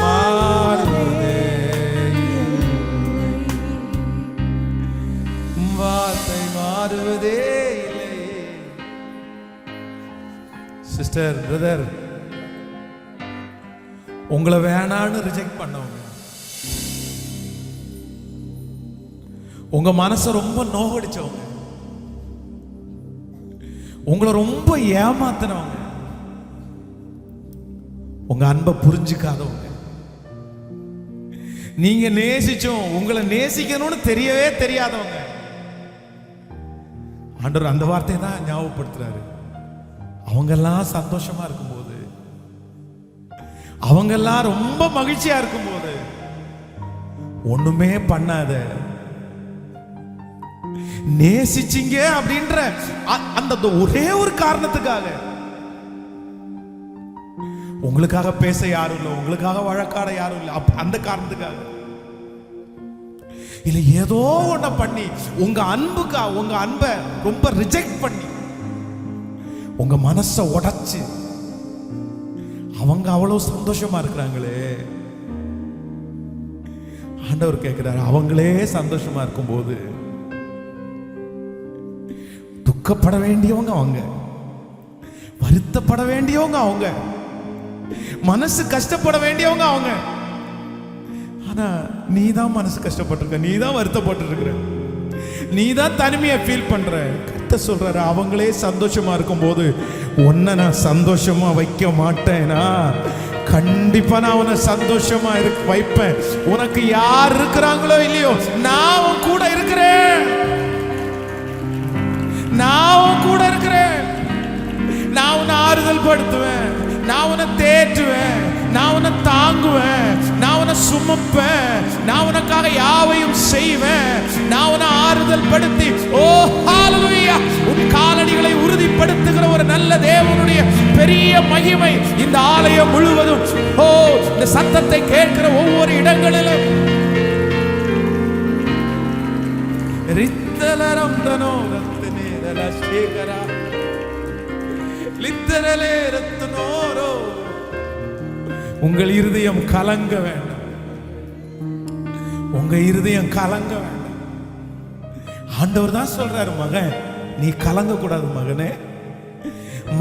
மாறுவதே, வார்த்தை மாறுவதே இல்லை. சிஸ்டர், பிரதர், உங்களை வேணான்னு ரிஜெக்ட் பண்ணவங்க, உங்க மனசை ரொம்ப நோகடிச்சவங்க, உங்களை ரொம்ப ஏமாத்தினவங்க, உங்க அன்பை புரிஞ்சுக்காதவங்க, நீங்க நேசிச்சும் உங்களை நேசிக்கணும்னு தெரியவே தெரியாதவங்க. ஆண்டவர் அந்த வார்த்தையை தான் ஞாபகப்படுத்துறாரு. அவங்கெல்லாம் சந்தோஷமா இருக்கும்போது, அவங்கெல்லாம் ரொம்ப மகிழ்ச்சியா இருக்கும்போது ஒண்ணுமே பண்ணாத, நேசிச்சிங்க அப்படின்ற அந்த ஒரே ஒரு காரணத்துக்காக, உங்களுக்காக பேச யாரும் இல்லை, உங்களுக்காக வழக்காட யாரும் இல்லை, அந்த காரணத்துக்காக இல்ல, ஏதோ ஒண்ண பண்ணி உங்க அன்பை ரொம்ப ரிஜெக்ட் பண்ணி உங்க மனசை உடைச்சு அவங்க அவ்வளவு சந்தோஷமா இருக்கிறாங்களே. ஆண்டவர் கேட்கிறாரு, அவங்களே சந்தோஷமா இருக்கும்போது துக்கப்பட வேண்டியவங்க அவங்க, வருத்தப்பட வேண்டியவங்க அவங்க, மனசு கஷ்டப்பட வேண்டியவங்க அவங்க. ஆனா நீ தான் மனசு கஷ்டப்பட்டிருக்க, நீ தான் வருத்தப்பட்டு இருக்கிற, நீ தான் தனிமையை ஃபீல் பண்ற. கர்த்தர் சொல்றாரு, அவங்களே சந்தோஷமா இருக்கும்போது உன்னை நான் சந்தோஷமா வைக்க மாட்டேனா? கண்டிப்பா நான் உன்னை சந்தோஷமா வைப்பேன். உனக்கு யார் இருக்கிறாங்களோ இல்லையோ, நான் உன் கூட இருக்கிறேன், நான் உன் கூட இருக்கிறேன். நான் உன்னை ஆறுதல் படுத்துவேன், நான் உன்னை தேற்றுவேன், நான் உன்னை தாங்குவேன், நான் உன்னை சுமப்பேன், நான் உனக்காக யாவையும் செய்வேன், நான் உன்னை ஆறுதல் படுத்தி, ஓ ஹalleluya, உன் காலடிகளை உறுதிப்படுத்துகிற ஒரு நல்ல தேவனுடைய பெரிய மகிமை இந்த ஆலயம் முழுவதும், ஓ இந்த சத்தத்தை கேட்கிற ஒவ்வொரு இடங்களிலும் ரித்தலரம் தனோ ரத்தனே ரலசேகரா லித்தரலே ரத்னோரோ. உங்கள் இருதயம் கலங்க வேண்டாம், உங்க இருதயம் கலங்க வேண்டாம். ஆண்டவர் தான் சொல்றாரு, மகன் நீ கலங்க கூடாது, மகனே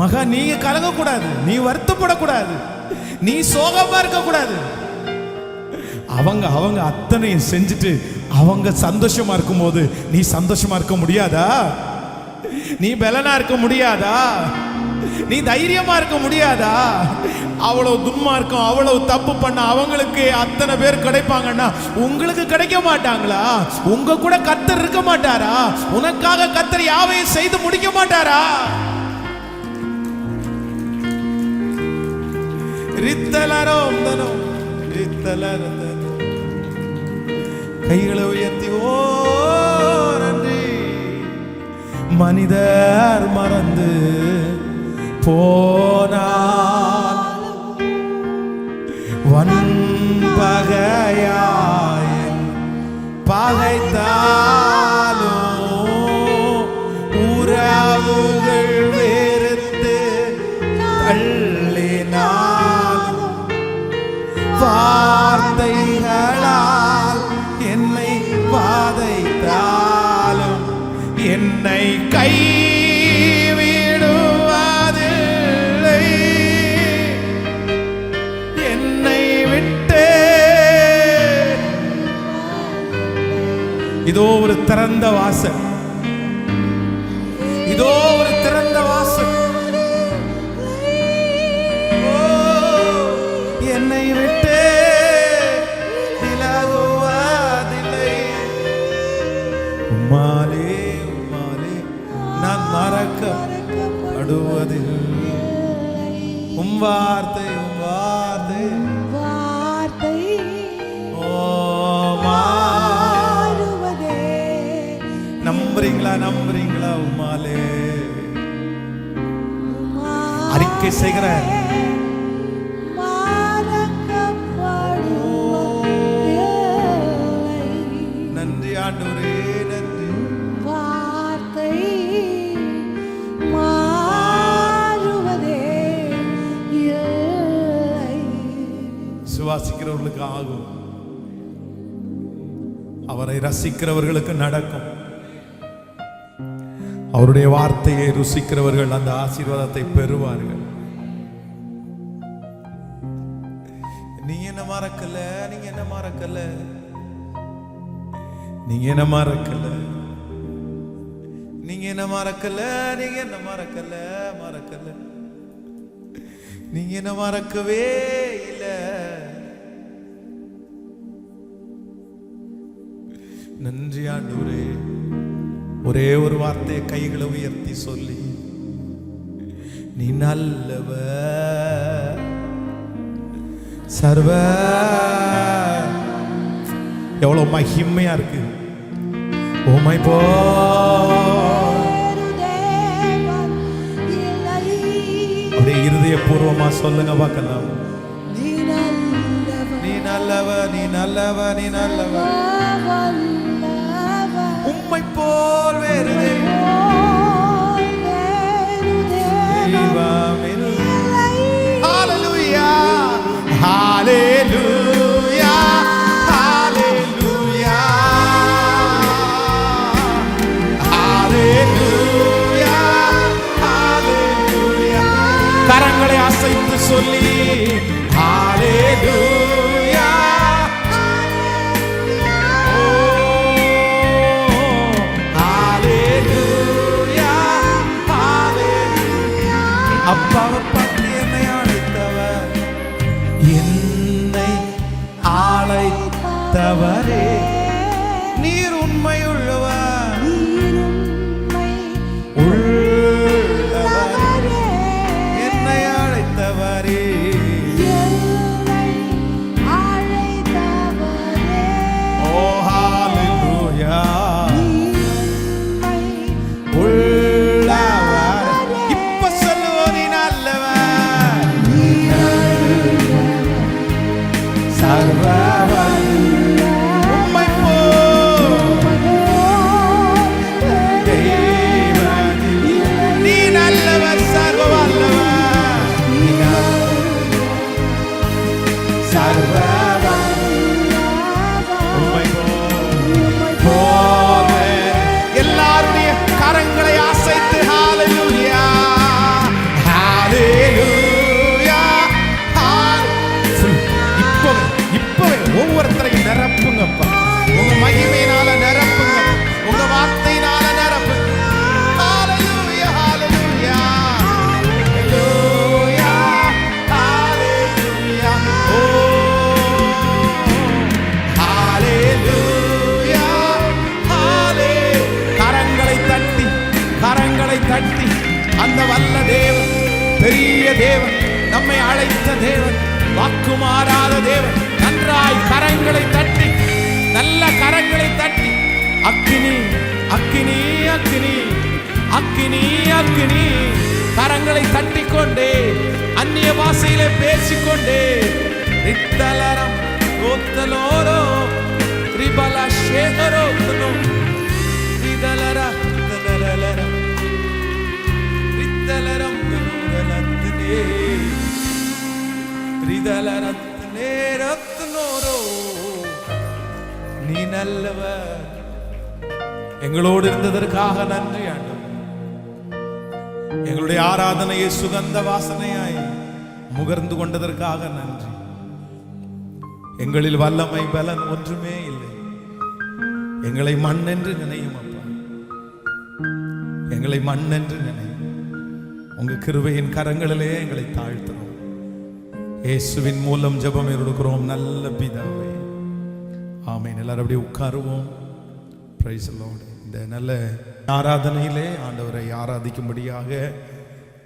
மகன் நீங்க கலங்க கூடாது, நீ வருத்தப்படக்கூடாது, நீ சோகமா இருக்க கூடாது. அவங்க அத்தனையும் செஞ்சுட்டு அவங்க சந்தோஷமா இருக்கும்போது நீ சந்தோஷமா இருக்க முடியாதா? நீ பலனா இருக்க முடியாதா? நீ தைரியமா இருக்க முடியாதா? அவ்வளவு துன்மார்க்கம், அவ்வளவு தப்பு பண்ண அவங்களுக்கு அத்தனை பேர் கிடைப்பாங்கன்னா உங்களுக்கு கிடைக்க மாட்டாங்களா? உங்க கூட கர்த்தர் இருக்க மாட்டாரா? உனக்காக கர்த்தர் யாவையும் செய்து முடிக்க மாட்டாரா? கைகளை உயர்த்தி, ஓ நன்றி. மனிதர் மறந்து போனால் வன்பகையாய் பகைத்தாலும் உறவுகள் வெறுத்து தள்ளினாலும் வார்த்தைகளால் என்னை வாதைத்தாலும் என்னை கைவிடுவதில்லை, என்னை விட்டு. இதோ ஒரு திறந்த வாசல், இதோ ஒரு திறந்த வாசல். என்னை விட்டு விலகுவதில்லை. உம்மாலே நான் மறக்கப்படுவதில்லை. உம் வார்த்தை ஓ நம்புறீங்களா? உம்மாலே அறிக்கை செய்கிற நன்றி ஆண்டவரே, நன்றி. வார்த்தை மாறுவதே இல்லை. சுவாசிக்கிறவர்களுக்கு ஆகும், அவரை ரசிக்கிறவர்களுக்கு நடக்கும். அவருடைய வார்த்தையை ருசிக்கிறவர்கள் அந்த ஆசீர்வாதத்தை பெறுவார்கள். நீங்க என்ன மறக்கல, நீங்க என்ன மறக்கல, நீங்க என்ன மறக்கல, நீங்க என்ன மறக்கல, நீங்க என்ன மறக்கல, நீங்க என்ன மறக்கவே இல்லை. நன்றி ஆண்டவரே. ஒரே ஒரு வார்த்தையை கைகளை உயர்த்தி சொல்லி, நீ நல்லவர் சர்வ. எவ்வளவு மகிமையா இருக்கு. உம்மை அப்படியே இருதயபூர்வமா சொல்லுங்க பார்க்கலாம். நீ நல்லவர், நீ நல்லவர், நீ நல்லவர். உம்மை போல் வேறு ஹalleluya, ஹalleluya, ஹalleluya, ஹalleluya, ஹalleluya. கரங்களை அசைத்து சொல்லி ஹalleluya, ஹalleluya, ஹalleluya. அப்பாவை பார்த்து என்னை அழைத்தவர், என்னை அழைத்தவரே நீர் உண்மை உள்ளவர், உள்ளவரே என்னை அழைத்தவரே. ஓ ஹalleluya, உள்ளவர். இப்ப சொல்லுவோம், நீ நல்லவர் சர்வவல்லவர். உம்மை போல் தேவன் நீ நல்லவர் சர்வவல்லவர், நீ சர்வவல்லவர். உம்மை போல் எல்லாருடைய கரங்களை அசைத்து ஹalleluya, ஹalleluya, இப்பவே ஒவ்வொருத்தரையும் நிரப்புங்கப்பா. உங்க மகிமையினால நிரப்புங்க, உங்க வார்த்தையினால நிரப்புங்க. ஹalleluya, ஹalleluya, ஹalleluya, ஹalleluya. ஓ ஹalleluya, ஹalleluya. கரங்களை தட்டி, கரங்களை தட்டி அந்த வல்ல தேவன், பெரிய தேவன், நம்மை அழைத்த தேவன், வாக்கு மாறாத தேவன், நன்றாய் கரங்களை தட்டி, நல்ல கரங்களை தட்டி, அக்கினி அக்கினி அக்கினி அக்கினி அக்கினி கரங்களை தட்டிக்கொண்டே அந்நிய பாஷையிலே பேசிக்கொண்டே ரித்தலரம் ஓத்தலோரோ ரிபல ஷேகரோ ரிதலர தலலர ரித்தலரம் குருலத்தனே ரிதலரத்னே ரத்னோரோ. நீ நல்லவர். எங்களோடு இருந்ததற்காக நன்றி ஆண்டவரே. எங்களுடைய ஆராதனையை சுகந்த வாசனையாய் முகர்ந்து கொண்டதற்காக நன்றி. எங்களில் வல்லமை பலன் ஒன்றுமே இல்லை. எங்களை மண் என்று நினையும் அப்பா, எங்களை மண் என்று நினையும். உங்க கிருபையின் கரங்களிலே எங்களை தாழ்த்துறோம். இயேசுவின் மூலம் ஜெபம் எடுக்கிறோம் நல்ல பிதாவே, ஆமென். எல்லாரும் அப்படியே உட்காருவோம். Praise the Lord. இந்த நல்ல ஆராதனையிலே ஆண்டவரை ஆராதிக்கும்படியாக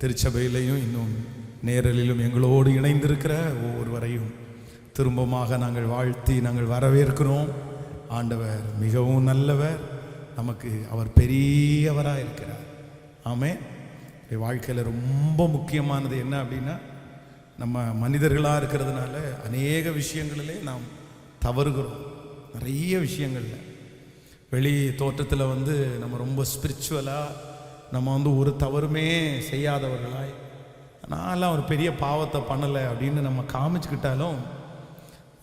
திருச்சபையிலையும் இன்னும் நேரலிலும் எங்களோடு இணைந்திருக்கிற ஒவ்வொருவரையும் திரும்பமாக நாங்கள் வாழ்த்தி நாங்கள் வரவேற்கிறோம். ஆண்டவர் மிகவும் நல்லவர், நமக்கு அவர் பெரியவராக இருக்கிறார். ஆமென். வாழ்க்கையில் ரொம்ப முக்கியமானது என்ன அப்படின்னா, நம்ம மனிதர்களாக இருக்கிறதுனால அநேக விஷயங்களிலே நாம் தவறுகிறோம். நிறைய விஷயங்களில் வெளி தோற்றத்தில் நம்ம ரொம்ப ஸ்பிரிச்சுவலாக நம்ம ஒரு தவறுமே செய்யாதவர்களாய், நான்லாம் ஒரு பெரிய பாவத்தை பண்ணலை அப்படின்னு நம்ம காமிச்சுக்கிட்டாலும்,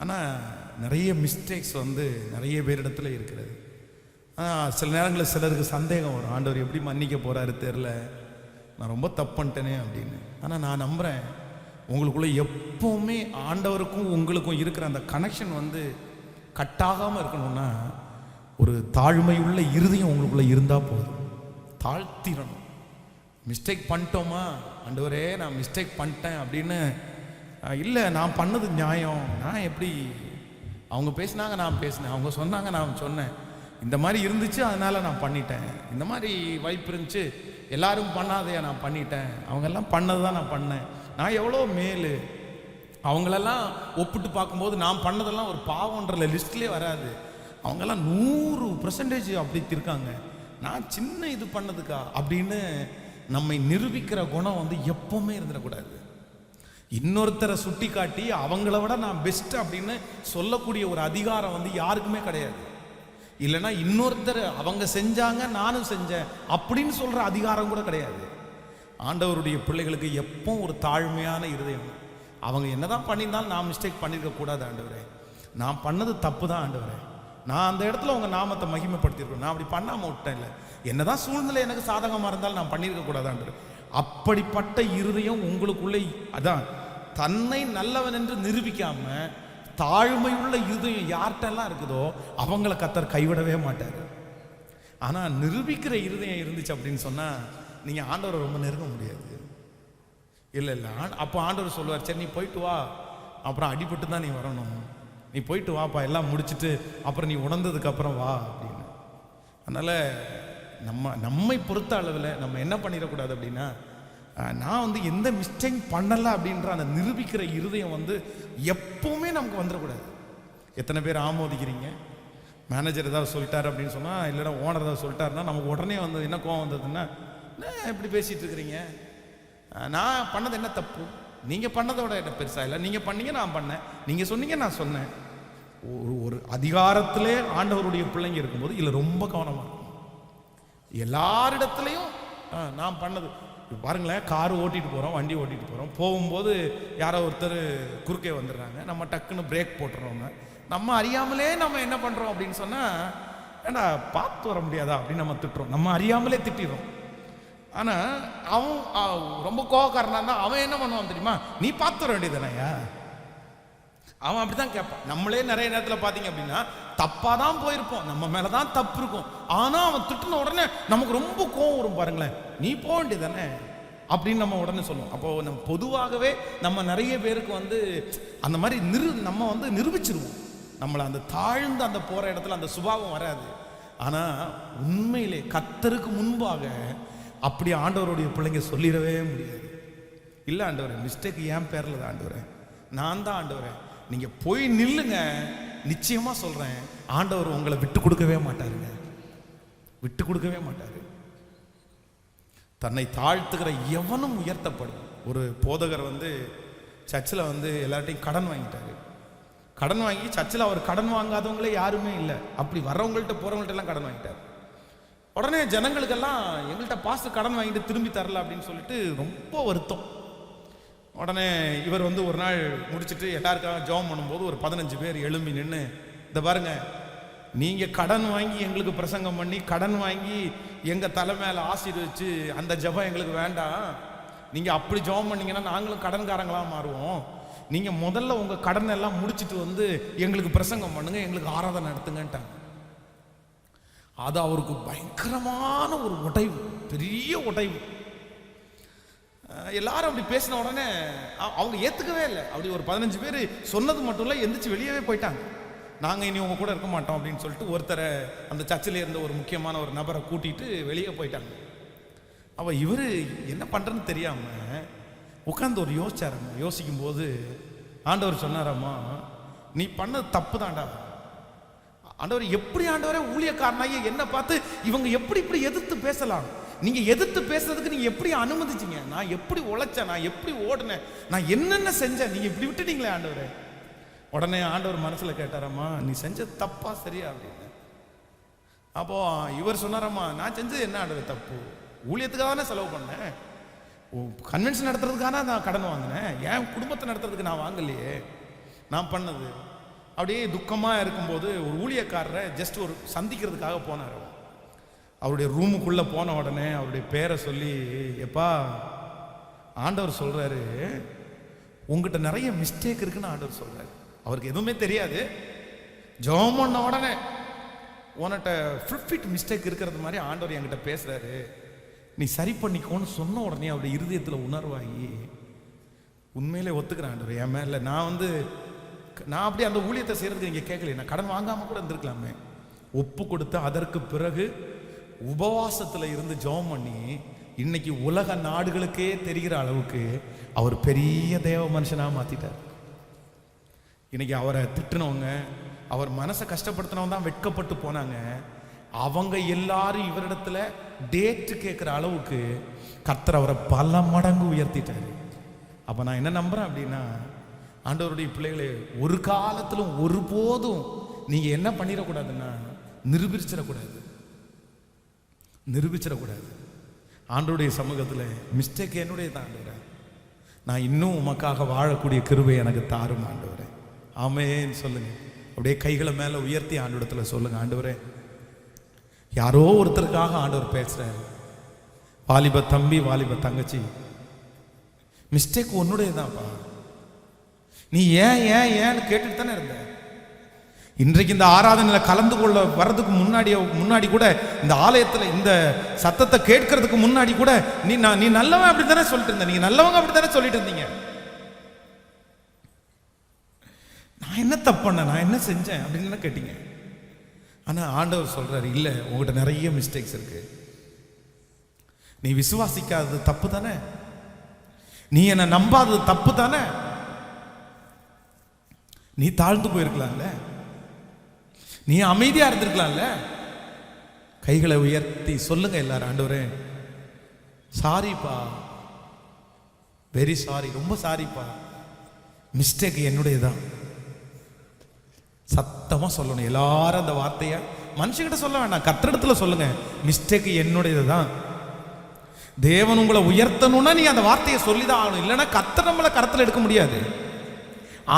ஆனால் நிறைய மிஸ்டேக்ஸ் நிறைய பேரிடத்துல இருக்கிறது. சில நேரங்களில் சிலருக்கு சந்தேகம் வரும், ஆண்டவர் எப்படி மன்னிக்க போகிறாரு தெரில, நான் ரொம்ப தப்பு பண்ணிட்டேனே அப்படின்னு. ஆனால் நான் நம்புகிறேன், உங்களுக்குள்ளே எப்போவுமே ஆண்டவருக்கும் உங்களுக்கும் இருக்கிற அந்த கனெக்ஷன் கட்டாகாமல் இருக்கணும்னா ஒரு தாழ்மையுள்ள இருதயம் உங்களுக்குள்ளே இருந்தால் போதும். தாழ்த்திடணும். மிஸ்டேக் பண்ணிட்டோமா, ஆண்டவரே நான் மிஸ்டேக் பண்ணிட்டேன் அப்படின்னு இல்லை, நான் பண்ணது நியாயம், நான் எப்படி, அவங்க பேசினாங்க நான் பேசினேன், அவங்க சொன்னாங்க நான் சொன்னேன், இந்த மாதிரி இருந்துச்சு, அதனால நான் பண்ணிட்டேன். இந்த மாதிரி வாய்ப்பு இருந்துச்சு, எல்லாரும் பண்ணாதையா நான் பண்ணிட்டேன். அவங்கெல்லாம் பண்ணது தான் நான் பண்ணேன். நான் எவ்வளோ மேலு. அவங்களெல்லாம் ஒப்பிட்டு பார்க்கும்போது நான் பண்ணதெல்லாம் ஒரு பாவன்ற லிஸ்ட்லேயே வராது. அவங்கெல்லாம் 100% அப்படி இருக்காங்க. நான் சின்ன இது பண்ணதுக்கா அப்படின்னு நம்மை நிரூபிக்கிற குணம் வந்து எப்பவுமே இருந்துடக்கூடாது. இன்னொருத்தரை சுட்டி காட்டி அவங்கள விட நான் பெஸ்ட் அப்படின்னு சொல்லக்கூடிய ஒரு அதிகாரம் வந்து யாருக்குமே கிடையாது. இல்லைன்னா இன்னொருத்தர் அவங்க செஞ்சாங்க நானும் செஞ்சேன் அப்படின்னு சொல்ற அதிகாரம் கூட கிடையாது. ஆண்டவருடைய பிள்ளைகளுக்கு எப்போ ஒரு தாழ்மையான இருதயம். அவங்க என்னதான் பண்ணியிருந்தாலும் நான் மிஸ்டேக் பண்ணியிருக்க கூடாது ஆண்டவரே, நான் பண்ணது தப்பு தான் ஆண்டவரே, நான் அந்த இடத்துல உங்க நாமத்தை மகிமைப்படுத்தியிருக்கேன், நான் அப்படி பண்ணாம விட்டேன், இல்லை என்னதான் சூழ்நிலை எனக்கு சாதகமாக இருந்தாலும் நான் பண்ணியிருக்க கூடாது ஆண்டவரே. அப்படிப்பட்ட இருதயம் உங்களுக்குள்ளே, அதான் தன்னை நல்லவன் என்று நிரூபிக்காம தாழ்மையுள்ள இருதயம் யார்கிட்டெல்லாம் இருக்குதோ அவங்கள கர்த்தர் கைவிடவே மாட்டார். ஆனால் நிரூபிக்கிற இருதயம் இருந்துச்சு அப்படின்னு சொன்னால் நீங்கள் ஆண்டவரை ரொம்ப நெருங்க முடியாது. இல்லை இல்லை, அப்போ ஆண்டவர் சொல்லுவார், சரி நீ போயிட்டு வா, அப்புறம் அடிபட்டு தான் நீ வரணும், நீ போயிட்டு வாப்பா, எல்லாம் முடிச்சுட்டு அப்புறம் நீ உணர்ந்ததுக்கு அப்புறம் வா அப்படின்னு. அதனால் நம்மை பொறுத்த அளவில் நம்ம என்ன பண்ணிடக்கூடாது அப்படின்னா, நான் வந்து எந்த மிஸ்டேக் பண்ணலை அப்படின்ற அந்த நிரூபிக்கிற இருதயம் வந்து எப்பவுமே நமக்கு வந்துடக்கூடாது. எத்தனை பேர் ஆமோதிக்கிறீங்க? மேனேஜர் ஏதாவது சொல்லிட்டார் அப்படின்னு சொன்னால், இல்லைன்னா ஓனர் ஏதாவது சொல்லிட்டாருன்னா நமக்கு உடனே வந்து என்ன கோவம் வந்ததுன்னா, எப்படி பேசிகிட்டு இருக்கிறீங்க, நான் பண்ணது என்ன தப்பு, நீங்கள் பண்ணதோட என்ன பெருசா இல்லை, நீங்கள் பண்ணீங்க நான் பண்ணேன், நீங்கள் சொன்னீங்க நான் சொன்னேன். ஒரு அதிகாரத்திலே ஆண்டவருடைய பிள்ளைங்க இருக்கும்போது இல்லை ரொம்ப கவனமாக இருக்கும். எல்லாரிடத்துலையும் நான் பண்ணது பாருங்களேன், கார் ஓட்டிட்டு போகிறோம், வண்டி ஓட்டிட்டு போகிறோம், போகும்போது யாரோ ஒருத்தர் குறுக்கே வந்துடுறாங்க, நம்ம டக்குன்னு பிரேக் போட்டுறோங்க. நம்ம அறியாமலே நம்ம என்ன பண்ணுறோம் அப்படின்னு சொன்னால், ஏன்னா பார்த்து வர முடியாதா அப்படின்னு நம்ம திட்டுறோம், நம்ம அறியாமலே திட்டிடுறோம். ஆனால் அவன் ரொம்ப கோவக்காரனா இருந்தால் அவன் என்ன பண்ணுவான் தெரியுமா, நீ பார்த்து வர வேண்டியதுதானயா, அவன் அப்படி தான் கேட்பான். நம்மளே நிறைய நேரத்தில் பார்த்தீங்க அப்படின்னா தப்பாக தான் போயிருப்போம், நம்ம மேலே தான் தப்பு இருக்கும், ஆனால் அவன் திட்டுன உடனே நமக்கு ரொம்ப கோவம் வரும் பாருங்களேன், நீ போக வேண்டியதானே அப்படின்னு நம்ம உடனே சொல்லுவோம். அப்போது நம்ம பொதுவாகவே நம்ம நிறைய பேருக்கு வந்து அந்த மாதிரி நம்ம வந்து நிரூபிச்சிருவோம், நம்மளை அந்த தாழ்ந்து அந்த போகிற இடத்துல அந்த சுபாவம் வராது. ஆனால் உண்மையிலே கர்த்தருக்கு முன்பாக அப்படி ஆண்டவருடைய பிள்ளைங்க சொல்லிடவே முடியாது. இல்லை ஆண்டவரே, மிஸ்டேக் ஏன் பேரில் தான் ஆண்டவரே, நான் தான் ஆண்டவரே, நீங்கள் போய் நில்லுங்க, நிச்சயமாக சொல்கிறேன் ஆண்டவர் உங்களை விட்டு கொடுக்கவே மாட்டாருங்க, விட்டு கொடுக்கவே மாட்டார். தன்னை தாழ்த்துக்கிற எவனும் உயர்த்தப்படும். ஒரு போதகர் வந்து சர்ச்சில் வந்து எல்லார்ட்டையும் கடன் வாங்கிட்டாரு. கடன் வாங்கி சர்ச்சில் அவர் கடன் வாங்காதவங்களே யாருமே இல்லை, அப்படி வர்றவங்கள்ட்ட போகிறவங்கள்ட்ட எல்லாம் கடன் வாங்கிட்டார். உடனே ஜனங்களுக்கெல்லாம் எங்கள்கிட்ட பாஸ்டர் கடன் வாங்கிட்டு திரும்பி தரல அப்படின்னு சொல்லிட்டு ரொம்ப வருத்தம். உடனே இவர் வந்து ஒரு நாள் முடிச்சுட்டு எல்லாருக்காக ஜெபம் பண்ணும்போது ஒரு 15 பேர் எழும்பி நின்று, இதை பாருங்க, நீங்கள் கடன் வாங்கி எங்களுக்கு பிரசங்கம் பண்ணி கடன் வாங்கி எங்கள் தலை மேலே ஆசீர்வதிச்சு அந்த ஜெபம் எங்களுக்கு வேண்டாம், நீங்கள் அப்படி ஜெபம் பண்ணீங்கன்னா நாங்களும் கடன்காரங்களாக மாறுவோம், நீங்கள் முதல்ல உங்கள் கடனை எல்லாம் முடிச்சுட்டு வந்து எங்களுக்கு பிரசங்கம் பண்ணுங்க, எங்களுக்கு ஆராதனை நடத்துங்கன்ட்டாங்க. அது அவருக்கு பயங்கரமான ஒரு உடைவு, பெரிய உடைவு. எல்லாரும் அப்படி பேசின உடனே அவங்க ஏற்றுக்கவே இல்லை. அப்படி ஒரு 15 பேர் சொன்னது மட்டும் இல்லை, எந்திரிச்சு வெளியவே போயிட்டாங்க. நாங்கள் இனி உங்க கூட இருக்க மாட்டோம் அப்படின்னு சொல்லிட்டு ஒருத்தரை, அந்த சர்ச்சில் இருந்த ஒரு முக்கியமான ஒரு நபரை கூட்டிட்டு வெளியே போயிட்டாங்க. அவள் இவர் என்ன பண்ணுறதுன்னு தெரியாமல் உட்காந்து ஒரு யோசிச்சாரம்மா. யோசிக்கும் போது ஆண்டவர் சொன்னாரம்மா, நீ பண்ணது தப்பு தான்டா. ஆண்டவர் எப்படி ஆண்டவரே ஊழியக்காரனாகி என்ன பார்த்து இவங்க எப்படி இப்படி எதிர்த்து பேசலாம், நீங்க எதிர்த்து பேசுறதுக்கு நீங்க எப்படி அனுமதிச்சீங்க, நான் எப்படி உழைச்சேன், நான் எப்படி ஓடினேன், நான் என்னென்ன செஞ்சேன், நீங்க இப்படி விட்டுட்டீங்களே ஆண்டவரே. உடனே ஆண்டவர் மனசுல கேட்டாரம்மா, நீ செஞ்ச தப்பா சரியா அப்படின்னு. அப்போ இவர் சொன்னாரம்மா, நான் செஞ்சது என்ன ஆண்டவர் தப்பு, ஊழியத்துக்காக தானே செலவு பண்ணேன், கன்வென்ஷன் நடத்துறதுக்கான நான் கடன் வாங்கினேன், என் குடும்பத்தை நடத்துறதுக்கு நான் வாங்கலையே, நான் பண்ணது. அப்படியே துக்கமாக இருக்கும்போது ஒரு ஊழியக்காரரை ஜஸ்ட் ஒரு சந்திக்கிறதுக்காக போனார். அவருடைய ரூமுக்குள்ளே போன உடனே அவருடைய பேரை சொல்லி, எப்பா ஆண்டவர் சொல்கிறாரு உங்ககிட்ட நிறைய மிஸ்டேக் இருக்குன்னு ஆண்டவர் சொல்கிறாரு. அவருக்கு எதுவுமே தெரியாது. ஜெபம் பண்ண உடனே உன்கிட்ட ஃபிட் மிஸ்டேக் இருக்கிறது மாதிரி ஆண்டவர் என்கிட்ட பேசுகிறாரு, நீ சரி பண்ணிக்கோன்னு சொன்ன உடனே அவருடைய இருதயத்தில் உணர்வாகி உண்மையிலே ஒத்துக்கிறேன் ஆண்டவர் என் மேலே, நான் அப்படியே அந்த ஊழியத்தை செய்கிறதுக்கு நீங்கள் கேட்கல, நான் கடன் வாங்காமல் கூட இருந்திருக்கலாமே, ஒப்பு கொடுத்து அதற்கு பிறகு உபவாசத்தில் இருந்து ஜெபம் பண்ணி இன்னைக்கு உலக நாடுகளுக்கே தெரிகிற அளவுக்கு அவர் பெரிய தேவ மனுஷனாக மாற்றிட்டார். இன்னைக்கு அவரை திட்டினவங்க, அவர் மனசை கஷ்டப்படுத்தினவங்க தான் வெட்கப்பட்டு போனாங்க. அவங்க எல்லாரும் இவரிடத்துல டேட்டு கேட்குற அளவுக்கு கர்த்தர் அவரை பல மடங்கு உயர்த்திட்டாரு. அப்போ நான் என்ன நம்புறேன் அப்படின்னா, ஆண்டவருடைய பிள்ளைகளே, ஒரு காலத்திலும் ஒருபோதும் நீங்கள் என்ன பண்ணிடக்கூடாதுன்னா நிரூபிச்சிடக்கூடாது. ஆண்டவருடைய சமூகத்தில் மிஸ்டேக் என்னுடைய தான் ஆண்டவரே, நான் இன்னும் உமக்காக வாழக்கூடிய கிருபை எனக்கு தாரும் ஆண்டவரே. ஆமென் சொல்லுங்க. அப்படியே கைகளை மேலே உயர்த்தி ஆண்டவரத்துல சொல்லுங்க, ஆண்டவரே யாரோ ஒருத்தருக்காக ஆண்டவர் பேசுறாரு. வாலிப தம்பி, வாலிப தங்கச்சி, மிஸ்டேக் உன்னுடையதான்ப்பா. நீ ஏன்னு கேட்டுட்டு தானே இருந்த. இன்றைக்கு இந்த ஆராதனையில் கலந்து கொள்ள வர்றதுக்கு முன்னாடி கூட, இந்த ஆலயத்தில் இந்த சத்தத்தை கேட்கறதுக்கு முன்னாடி கூட நீ நல்லவன் அப்படி தானே சொல்லிட்டு இருந்த, நீங்க நல்லவங்க அப்படி தானே சொல்லிட்டு இருந்தீங்க. நான் என்ன தப்பண்ண, நான் என்ன செஞ்சேன் அப்படின்னு கேட்டீங்க. ஆனா ஆண்டவர் சொல்றாரு, இல்லை, உங்ககிட்ட நிறைய மிஸ்டேக்ஸ் இருக்கு. நீ விசுவாசிக்காதது தப்பு தானே, நீ என்ன நம்பாதது தப்பு தானே, நீ தாழ்ந்து போயிருக்கலாம்ல, நீ அமைதியா இருந்திருக்கலாம்ல. கைகளை உயர்த்தி சொல்லுங்க எல்லாரும், ஆண்டவரே சாரிப்பா, வெரி சாரி, ரொம்ப சாரிப்பா, மிஸ்டேக் என்னுடையதான். சத்தமா சொல்லணும் எல்லாரும் அந்த வார்த்தைய. மனுஷங்கிட்ட சொல்ல வேண்டாம், கர்த்தரிடத்துல சொல்லுங்க, மிஸ்டேக் என்னுடையதுதான். தேவன் உங்களை உயர்த்தணும்னா நீ அந்த வார்த்தையை சொல்லிதான் ஆகணும். இல்லைன்னா கர்த்தர் நம்மளை கரத்தில் எடுக்க முடியாது,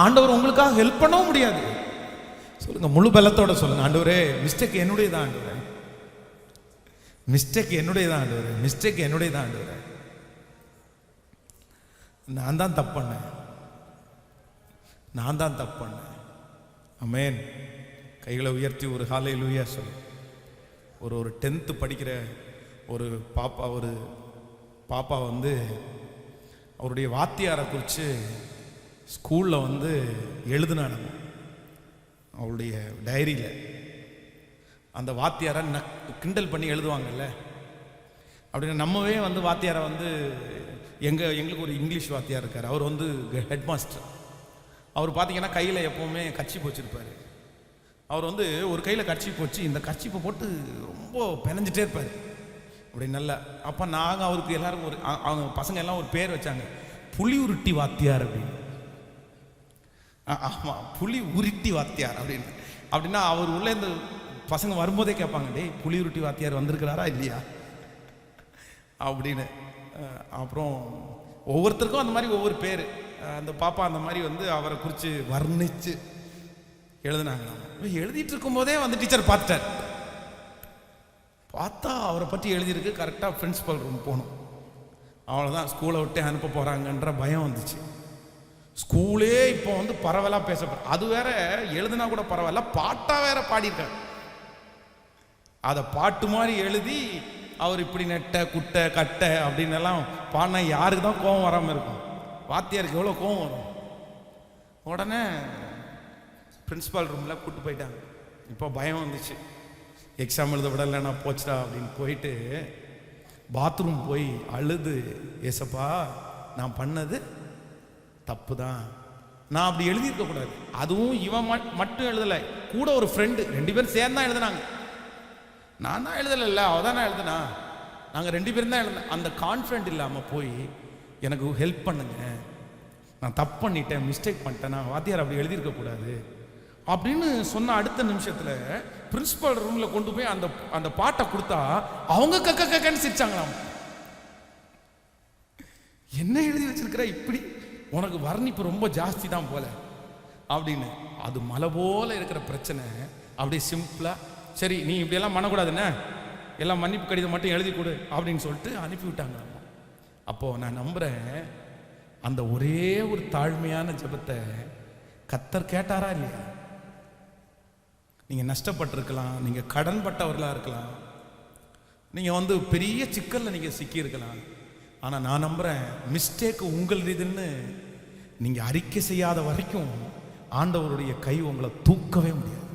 ஆண்டவர் உங்களுக்காக ஹெல்ப் பண்ணவும் முடியாது. சொல்லுங்க, முழு பலத்தோட சொல்லுங்க, ஆண்டவரே மிஸ்டேக் என்னுடையதான் ஆண்டவரே, மிஸ்டேக் என்னுடையதான் ஆண்டவரே, மிஸ்டேக் என்னுடையதான் ஆண்டவரே, நான் தான் தப்பு பண்ணேன், நான் தான் தப்பு பண்ணேன். ஆமென். கைகளை உயர்த்தி ஒரு ஹல்லேலூயா சொல்லு. ஒரு 10th படிக்கிற ஒரு பாப்பா வந்து அவருடைய வாத்தியாரை குறித்து ஸ்கூலில் வந்து எழுதுனாங்க. அவளுடைய டைரியில் அந்த வாத்தியாரை கிண்டல் பண்ணி எழுதுவாங்கல்ல. அப்படின்னு நம்மவே வந்து வாத்தியாரை வந்து எங்களுக்கு ஒரு இங்கிலீஷ் வாத்தியார் இருக்கார், அவர் வந்து ஹெட் மாஸ்டர். அவர் பார்த்தீங்கன்னா கையில் எப்போவுமே கர்ச்சீப் வச்சுருப்பார். அவர் வந்து ஒரு கையில் கர்ச்சீப் வச்சு இந்த கர்ச்சீப்பை போட்டு ரொம்ப பிணைஞ்சிட்டே இருப்பார் அப்படி நல்லா. அப்போ நாங்கள் அவருக்கு எல்லாரும் அவங்க பசங்க எல்லாம் ஒரு பேர் வச்சாங்க, புலி உருட்டி வாத்தியார் அப்படின்னு. ஆமாம், புலி உருட்டி வாத்தியார் அப்படின்னு. அப்படின்னா அவர் உள்ளே இந்த பசங்க வரும்போதே கேட்பாங்க, டேய் புலி உருட்டி வாத்தியார் வந்திருக்கிறாரா இல்லையா அப்படின்னு. அப்புறம் ஒவ்வொருத்தருக்கும் அந்த மாதிரி ஒவ்வொரு பேர். அந்த பாப்பா அந்த மாதிரி வந்து அவரை குறித்து வர்ணித்து எழுதினாங்க. எழுதிட்டு இருக்கும்போதே வந்து டீச்சர் பார்த்துட்டார். பார்த்தா அவரை பற்றி எழுதியிருக்கு. கரெக்டாக பிரின்சிபல் ரூம் போகணும், அவ்வளோதான், ஸ்கூலை விட்டு அனுப்ப போகிறாங்கன்ற பயம் வந்துச்சு. ஸ்கூலே இப்போ வந்து பரவலாக பேசப்படுற, அது வேற எழுதுனா கூட பரவாயில்ல, பாட்டாக வேற பாடியிருக்காங்க. அதை பாட்டு மாதிரி எழுதி அவர் இப்படி நெட்டை குட்டை கட்டை அப்படின்னு எல்லாம் பாடினா யாருக்கு தான் கோபம் வராமல் இருக்கும்? வாத்தியாருக்கு எவ்வளோ கோபம் வரும். உடனே பிரின்சிபால் ரூமில் கூப்பிட்டு போயிட்டாங்க. இப்போ பயம் வந்துச்சு, எக்ஸாம் எழுத விடலைன்னா போச்சுடா அப்படின்னு போயிட்டு பாத்ரூம் போய் அழுது, ஏசப்பா நான் பண்ணது தப்பு தான், நான் அப்படி எழுதியிருக்க கூடாது. அதுவும் இவன் மட்டும் எழுதலை, கூட ஒரு ஃப்ரெண்டு, 2 பேரும் சேர்ந்து தான் எழுதினாங்க. நான் தான் எழுதலைல்ல, அவள் தான் எழுதுனா, நாங்கள் 2 பேரும் தான் எழுதினேன். அந்த கான்ஃபிடென்ட் இல்லாமல் போய் எனக்கு ஹெல்ப் பண்ணுங்க, நான் தப்பு பண்ணிட்டேன், மிஸ்டேக் பண்ணிட்டேன், நான் வாத்தியார் அப்படி எழுதியிருக்கக்கூடாது அப்படின்னு சொன்ன அடுத்த நிமிஷத்தில் பிரின்சிபல் ரூமில் கொண்டு போய் அந்த பாட்டை கொடுத்தா அவங்க கக்கன்னு சிரிச்சாங்களாம். என்ன எழுதி வச்சிருக்கிற, இப்படி உனக்கு வர்ணிப்பு ரொம்ப ஜாஸ்தி தான் போல அப்படின்னு. அது மலை போல இருக்கிற பிரச்சனை அப்படியே சிம்பிளா, சரி நீ இப்படியெல்லாம் பண்ணக்கூடாதுன்னு எல்லாம் மன்னிப்பு கடிதம் மட்டும் எழுதி கொடு அப்படின்னு சொல்லிட்டு அனுப்பி விட்டாங்க. அப்போ நான் நம்புறேன், அந்த ஒரே ஒரு தாழ்மையான ஜெபத்தை கர்த்தர் கேட்டாரா இல்லையா? நீங்க நஷ்டப்பட்டிருக்கலாம், நீங்க கடன் பட்டவர்களா இருக்கலாம், நீங்க வந்து பெரிய சிக்கல்ல நீங்க சிக்கி இருக்கலாம். ஆனா நான் நம்புறேன், மிஸ்டேக் உங்களுதுன்னு நீங்க அறிக்கை செய்யாத வரைக்கும் ஆண்டவருடைய கை உங்களை தூக்கவே முடியாது.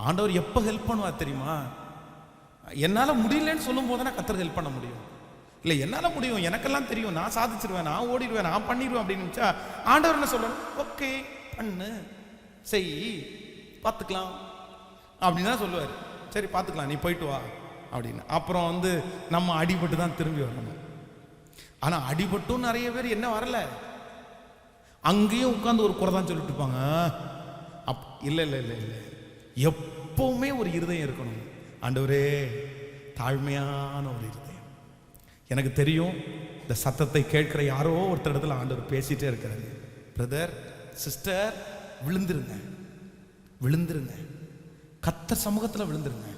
ஆண்டவர் எப்போ ஹெல்ப் பண்ணுவார் தெரியுமா? என்னால் முடியலன்னு சொல்லும் போது தான் கர்த்தர் ஹெல்ப் பண்ண முடியும். இல்லை என்னால் முடியும், எனக்கெல்லாம் தெரியும், நான் சாதிச்சிருவேன், நான் ஓடிடுவேன், நான் பண்ணிடுவேன் அப்படின்னு ஆண்டவர் என்ன சொல்லணும்? ஓகே பண்ணு, செய், பார்த்துக்கலாம் அப்படின்னு தான் சொல்லுவார். சரி பார்த்துக்கலாம், நீ போயிட்டு வா அப்படின்னு. அப்புறம் நம்ம அடிபட்டு தான் திரும்பி வரணும். ஆனால் அடிபட்டும் நிறைய பேர் என்ன வரல, அங்கேயும் உட்காந்து ஒரு குறை தான் சொல்லிட்டு இருப்பாங்க. இல்லை இல்லை இல்லை இல்லை, எப்பவுமே ஒரு இருதயம் இருக்கணும். ஆண்டவரே, தாழ்மையான ஒரு இருதயம். எனக்கு தெரியும் இந்த சத்தத்தை கேட்கிற யாரோ ஒருத்தர் இடத்துல ஆண்டவர் பேசிட்டே இருக்கிறாரு. பிரதர் சிஸ்டர், விழுந்துருங்க, விழுந்துருங்க, கர்த்தர் சமூகத்தில் விழுந்துருங்க,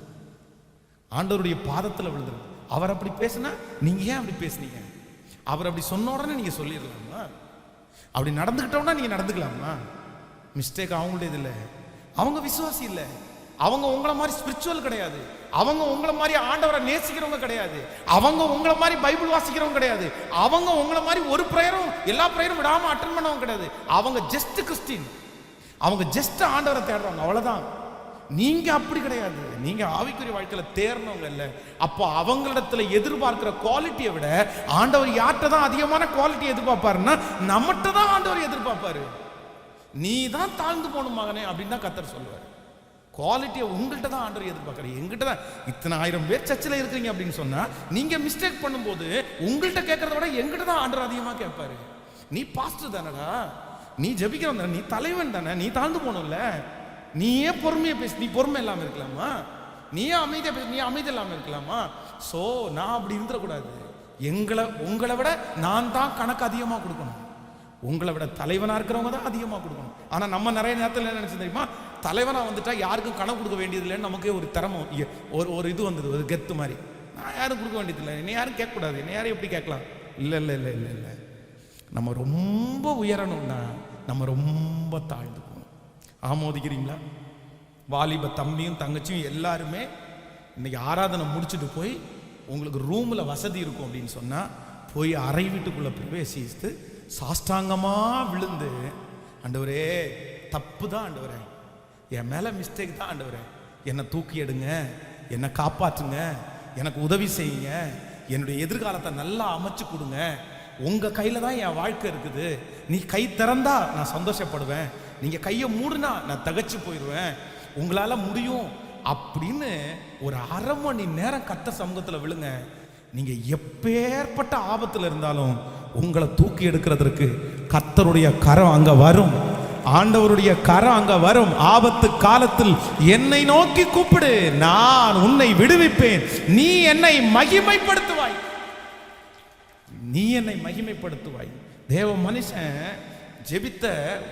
ஆண்டவருடைய பாதத்தில் விழுந்துருங்க. அவர் அப்படி பேசினா நீங்க ஏன் அப்படி பேசுனீங்க? அவர் அப்படி சொன்ன உடனே நீங்க சொல்லிடலாமா? அப்படி நடந்துக்கிட்டோம்னா நீங்க நடந்துக்கலாமா? மிஸ்டேக் அவங்களுடைய இல்லை, அவங்க விசுவாசி இல்லை, அவங்க உங்களை மாதிரி ஸ்பிரிச்சுவல் கிடையாது, அவங்க உங்களை மாதிரி ஆண்டவரை நேசிக்கிறவங்க கிடையாது, அவங்க உங்களை மாதிரி பைபிள் வாசிக்கிறவங்க கிடையாது, அவங்க உங்களை மாதிரி ஒரு பிரேயரும் எல்லா பிரேயரும் விடாம அட்டெண்ட் பண்ணவங்க கிடையாது. அவங்க ஜஸ்ட் கிறிஸ்டின், அவங்க ஜஸ்ட் ஆண்டவரை தேடுறவங்க, அவ்வளவுதான். நீங்க அப்படி கிடையாது, நீங்க ஆவிக்குரிய வாழ்க்கையில தேர்னவங்க இல்லை. அப்போ அவங்களிடத்துல எதிர்பார்க்கிற குவாலிட்டியை விட ஆண்டவர் யார்கிட்ட தான் அதிகமான குவாலிட்டி எதிர்பார்ப்பாருன்னா நம்மகிட்ட தான் ஆண்டவர் எதிர்பார்ப்பாரு. நீ தான் தாழ்ந்து போகணும் மகனே அப்படின்னு தான் கர்த்தர் சொல்லுவார். குவாலிட்டியை உங்கள்கிட்ட தான் ஆண்டவர் எதிர்பார்க்குறாரு. எங்கிட்ட தான் இத்தனை 1000 பேர் சர்ச்சில் இருக்கிறீங்க அப்படின்னு சொன்னா நீங்க மிஸ்டேக் பண்ணும்போது உங்கள்கிட்ட கேட்கறத விட எங்கிட்ட தான் ஆண்டவர் அதிகமாக கேட்பாரு. நீ பாஸ்டர் தானடா, நீ ஜெபிக்கிறவன் தானே, நீ தலைவன் தானே, நீ தாழ்ந்து போகணும்ல, நீயே பொறுமையை பேசு, நீ பொறுமை இல்லாமல் இருக்கலாமா? நீயே அமைதியாக பேச, நீ அமைதி இல்லாமல் இருக்கலாமா? ஸோ நான் அப்படி இருந்துடக்கூடாது. உங்களை விட நான் தான் கணக்கு அதிகமாக கொடுக்கணும், உங்களை விட தலைவனாக இருக்கிறவங்க தான் அதிகமாக கொடுக்கணும். ஆனால் நம்ம நிறைய நேரத்தில் என்ன நினச்சி தெரியுமா? தலைவனாக வந்துட்டா யாருக்கும் கணக்கு கொடுக்க வேண்டியது இல்லைன்னு நமக்கே ஒரு திறமை, ஒரு இது வந்தது, ஒரு கெத்து மாதிரி. நான் யாரும் கொடுக்க வேண்டியதில்லை, என்னை யாரும் கேட்கக்கூடாது, என்னை யாரும் எப்படி கேட்கலாம்? இல்லை இல்லை இல்லை இல்லை இல்லை, நம்ம ரொம்ப உயரணும்னா நம்ம ரொம்ப தாழ்ந்து போகணும். ஆமோதிக்கிறீங்களா? வாலிப தம்பியும் தங்கச்சியும் எல்லாருமே இன்னைக்கு ஆராதனை முடிச்சுட்டு போய் உங்களுக்கு ரூமில் வசதி இருக்கும் அப்படின்னு சொன்னால் போய் அறை வீட்டுக்குள்ளே பிரவேசித்து சாஷ்டாங்கமா விழுந்து, ஆண்டவரே தப்பு தான் ஆண்டவரே, என் மேலே மிஸ்டேக் தான் ஆண்டவரே, என்னை தூக்கி எடுங்க, என்னை காப்பாற்றுங்க, எனக்கு உதவி செய்யுங்க, என்னுடைய எதிர்காலத்தை நல்லா அமைச்சு கொடுங்க, உங்கள் கையில் தான் என் வாழ்க்கை இருக்குது, நீ கை திறந்தா நான் சந்தோஷப்படுவேன், நீங்கள் கையை மூடுனா நான் தகச்சு போயிடுவேன், உங்களால் முடியும் அப்படின்னு ஒரு அரை மணி நேரம் கர்த்தர் சமூகத்தில் விழுங்க. நீங்கள் எப்பேற்பட்ட ஆபத்தில் இருந்தாலும் உங்களை தூக்கி எடுக்கிறதுக்கு கர்த்தருடைய கரம் அங்கே வரும், ஆண்டவருடைய கரம் அங்கே வரும். ஆபத்து காலத்தில் என்னை நோக்கி கூப்பிடு, நான் உன்னை விடுவிப்பேன், நீ என்னை மகிமைப்படுத்துவாய், நீ என்னை மகிமைப்படுத்துவாய். தேவ மனுஷன் ஜெபித்த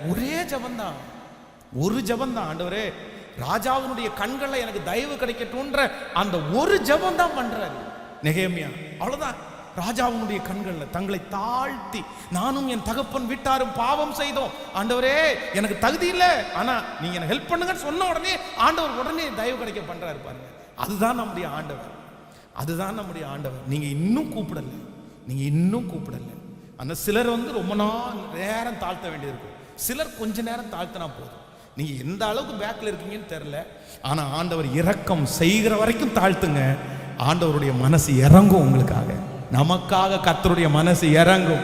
ஒரே ஜபந்தான், ஒரு ஜபந்தான். ஆண்டவரே, ராஜாவினுடைய கண்களில் எனக்கு தயவு கிடைக்கட்டும்ன்ற அந்த ஒரு ஜபம் தான் பண்றாரு நெகேமியா. அவ்வளவுதான். ராஜாவினுடைய கண்களில் தங்களை தாழ்த்தி, நானும் என் தகப்பன் வீட்டாரும் பாவம் செய்தோம், ஆண்டவரே எனக்கு தகுதி இல்லை, ஆனா நீங்க எனக்கு ஹெல்ப் பண்ணுங்கன்னு சொன்ன உடனே ஆண்டவர் உடனே தயவு கிடைக்க பண்றாரு பாருங்க. அதுதான் நம்முடைய ஆண்டவர், அதுதான் நம்முடைய ஆண்டவர். நீங்க இன்னும் கூப்பிடல, நீங்க இன்னும் கூப்பிடல. அந்த சிலர் ரொம்ப நேரம் தாழ்த்த வேண்டியிருக்கும், சிலர் கொஞ்ச நேரம் தாழ்த்தினா போதும். நீங்க எந்த அளவுக்கு பேக்ல இருக்கீங்கன்னு தெரியல, ஆனா ஆண்டவர் இரக்கம் செய்கிற வரைக்கும் தாழ்த்துங்க, ஆண்டவருடைய மனசு இறங்கும் உங்களுக்காக, நமக்காக கர்த்தருடைய மனசு இறங்கும்.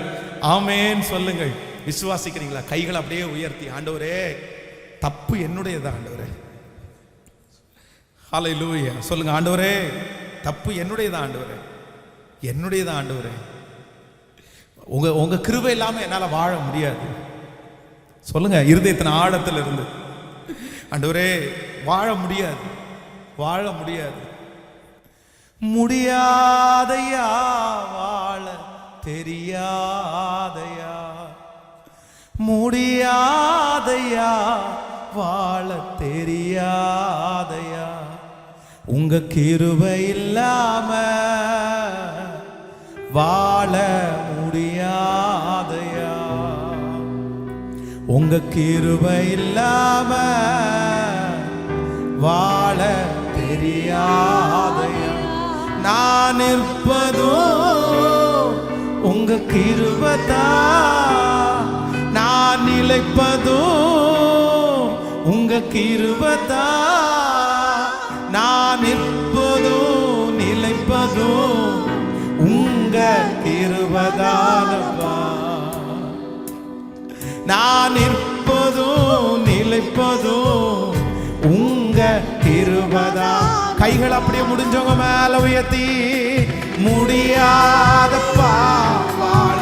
ஆமென் சொல்லுங்கள். விசுவாசிக்கிறீங்களா? கைகளை அப்படியே உயர்த்தி, ஆண்டவரே தப்பு என்னுடையதா ஆண்டவரே, ஹல்லேலூயா சொல்லுங்க. ஆண்டவரே தப்பு என்னுடையதா ஆண்டவரே, என்னுடையதா ஆண்டவரே, உங்க கிருபை இல்லாம என்னால வாழ முடியாது. சொல்லுங்க இருதயத்தின் ஆழத்தில் இருந்து, ஆண்டவரே வாழ முடியாது, வாழ முடியாது, முடியாதையா, வாழ தெரியாதையா, முடியாதையா, வாழ தெரியாதையா, உங்க கிருபை இல்லாம வாழ முடியாதையா, உங்க கிருபை இல்லாம வாழ தெரியாதையா, நான் இருப்பதும் உங்க கிருபைதான், நான் நிலைப்பதும் உங்க கிருபைதான், நான் நிற்பதும் நிலைப்பதும் உங்க கிருபைதானப்பா. நான் நிற்பதும் நிலைப்பதும் உங்க கிருபைதா. கைகள் அப்படியே முடிஞ்சவங்க மேல உயர்த்தி, முடியாதப்பா வாழ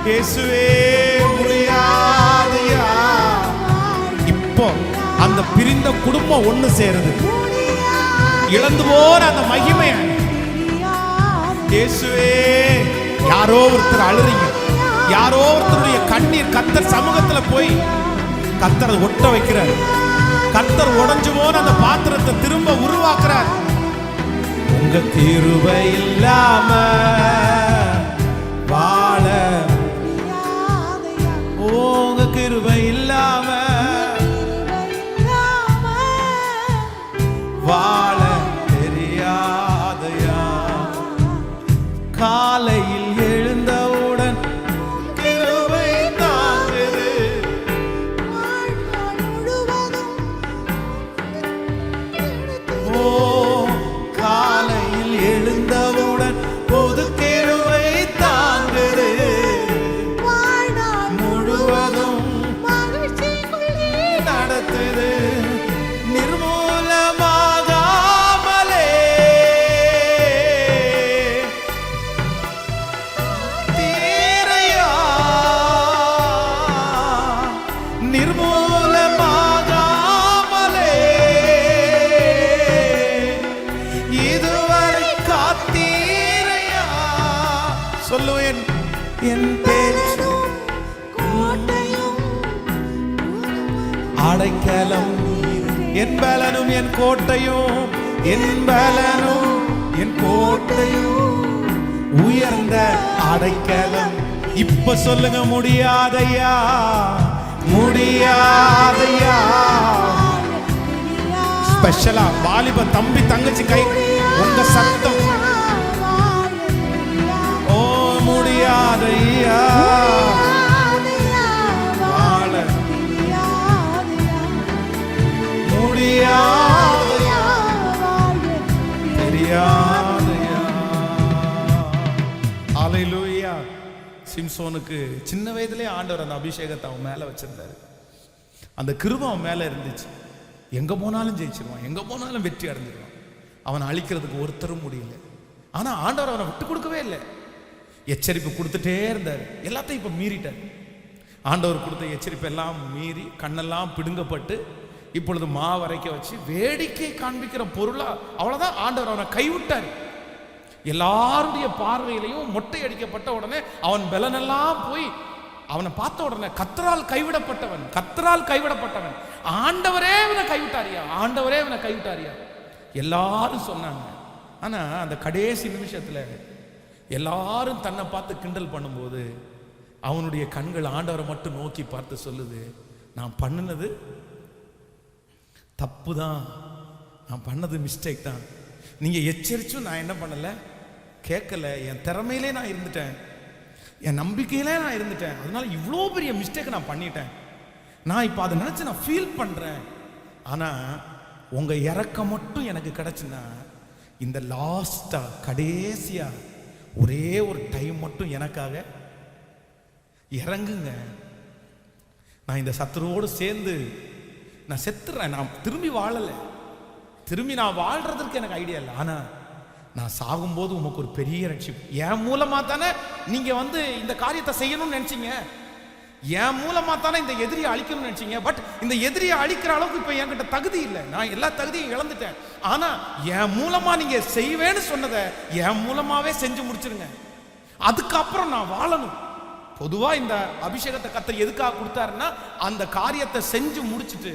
இயேசுவே முடியாதையா. இப்போ அந்த பிரிந்த குடும்பம் ஒண்ணு சேருது, இழந்து போற அந்த மகிமை. இயேசுவே, யாரோ ஒருத்தர் அழுறீங்க, யாரோ ஒருத்தருடைய கண்ணீர் கர்த்தர் சமூகத்துல போய் கர்த்தர் ஒட்ட வைக்கிறார். கர்த்தர் உடைஞ்சு போன அந்த பாத்திரத்தை திரும்ப உருவாக்குறார். உங்க கிருபை இல்லாம வாழ, உங்க கிருபை இல்லாம வாழ தெரியாதையா. காலையில் எழுந்தவுடன் கிருபை தாங்குது. ஓ, காலையில் எழுந்தவுடன் பொது கிருபை தாங்குது. முழுவதும் நடத்துது. நிர்மூலமாகாமலே தீரையா, நிர்மூலமாகாமலே இதுவரை காத்தீரையா. சொல்லுவேன் என் பேச்சு அடைக்கலம், என் பலனும் என் கோட்டையும், என் பலனும் என் கோட்டையும் உயர்ந்த அடைக்கலம். இப்ப சொல்லுங்க, முடியாதையா முடியாதையா. ஸ்பெஷலா வாலிப தம்பி தங்கச்சி கை உங்க சத்தம். ஓ முடியாதையா தெரியாதையா. ஹல்லேலூயா. சிம்சோனுக்கு சின்ன வயதிலே ஆண்டவர் அந்த அபிஷேகத்தை அவன் மேல வச்சிருந்தாரு. அந்த கிருபை அவன் மேல இருந்துச்சு. எங்க போனாலும் ஜெயிச்சிருவான், எங்க போனாலும் வெற்றி அடைஞ்சிருவான். அவனை அழிக்கிறதுக்கு ஒருத்தரும் முடியல. ஆனா ஆண்டவர் அவனை விட்டு கொடுக்கவே இல்லை. எச்சரிப்பு கொடுத்துட்டே இருந்தார். எல்லாத்தையும் இப்ப மீறிட்டார். ஆண்டவர் கொடுத்த எச்சரிப்பு எல்லாம் மீறி கண்ணெல்லாம் பிடுங்கப்பட்டு இப்பொழுது மாவரைக்க வச்சு வேடிக்கை காண்பிக்கிற பொருளா அவ்வளவுதான் ஆண்டவர் அவனை கைவிட்டார். எல்லாருடைய பார்வையிலையும் மொட்டை அடிக்கப்பட்ட உடனே அவன் பலனெல்லாம் போய் அவனை பார்த்த உடனே கர்த்தரால் கைவிடப்பட்டவன், கர்த்தரால் கைவிடப்பட்டவன். ஆண்டவரே இவனை கைவிட்டாரியா, ஆண்டவரே இவனை கைவிட்டாரியா எல்லாரும் சொன்னாங்க. ஆனா அந்த கடைசி நிமிஷத்துல எல்லாரும் தன்னை பார்த்து கிண்டல் பண்ணும்போது அவனுடைய கண்கள் ஆண்டவரை மட்டும் நோக்கி பார்த்து சொல்லுது, நான் பண்ணினது தப்பு தான், நான் பண்ணது மிஸ்டேக் தான். நீங்க எச்சரிச்சும் நான் என்ன பண்ணல, கேட்கல. என் திறமையிலே நான் இருந்துட்டேன், என் நம்பிக்கையிலே நான் இருந்துட்டேன். அதனால இவ்வளோ பெரிய மிஸ்டேக் நான் பண்ணிட்டேன். நான் இப்போ அதை நினைச்சு நான் ஃபீல் பண்றேன். ஆனா உங்க இறக்கம் மட்டும் எனக்கு கிடைச்சுன்னா, இந்த லாஸ்டா கடைசியா ஒரே ஒரு டைம் மட்டும் எனக்காக இறங்குங்க. நான் இந்த சத்துருவோடு சேர்ந்து நான் செத்துறேன். நான் திரும்பி வாழலை, திரும்பி நான் வாழ்றதுக்கு எனக்கு ஐடியா இல்லை. ஆனா நான் சாகும்போது உமக்கு ஒரு பெரிய ரட்சிப்பு. என் மூலமா தானே நீங்க இந்த காரியத்தை செய்யணும்னு நினைச்சீங்க, என் மூலமா தானே இந்த எதிரியை அழிக்கணும்னு நினைச்சீங்க. பட் இந்த எதிரியை அழிக்கிற அளவுக்கு இப்ப என்கிட்ட தகுதி இல்லை, நான் எல்லா தகுதியும் இழந்துட்டேன். ஆனா என் மூலமா நீங்க செய்வேன்னு சொன்னதை என் மூலமாவே செஞ்சு முடிச்சிருங்க, அதுக்கப்புறம் நான் வாழணும். பொதுவா இந்த அபிஷேகத்தை கர்த்தர் எதுக்காக கொடுத்தாருன்னா, அந்த காரியத்தை செஞ்சு முடிச்சுட்டு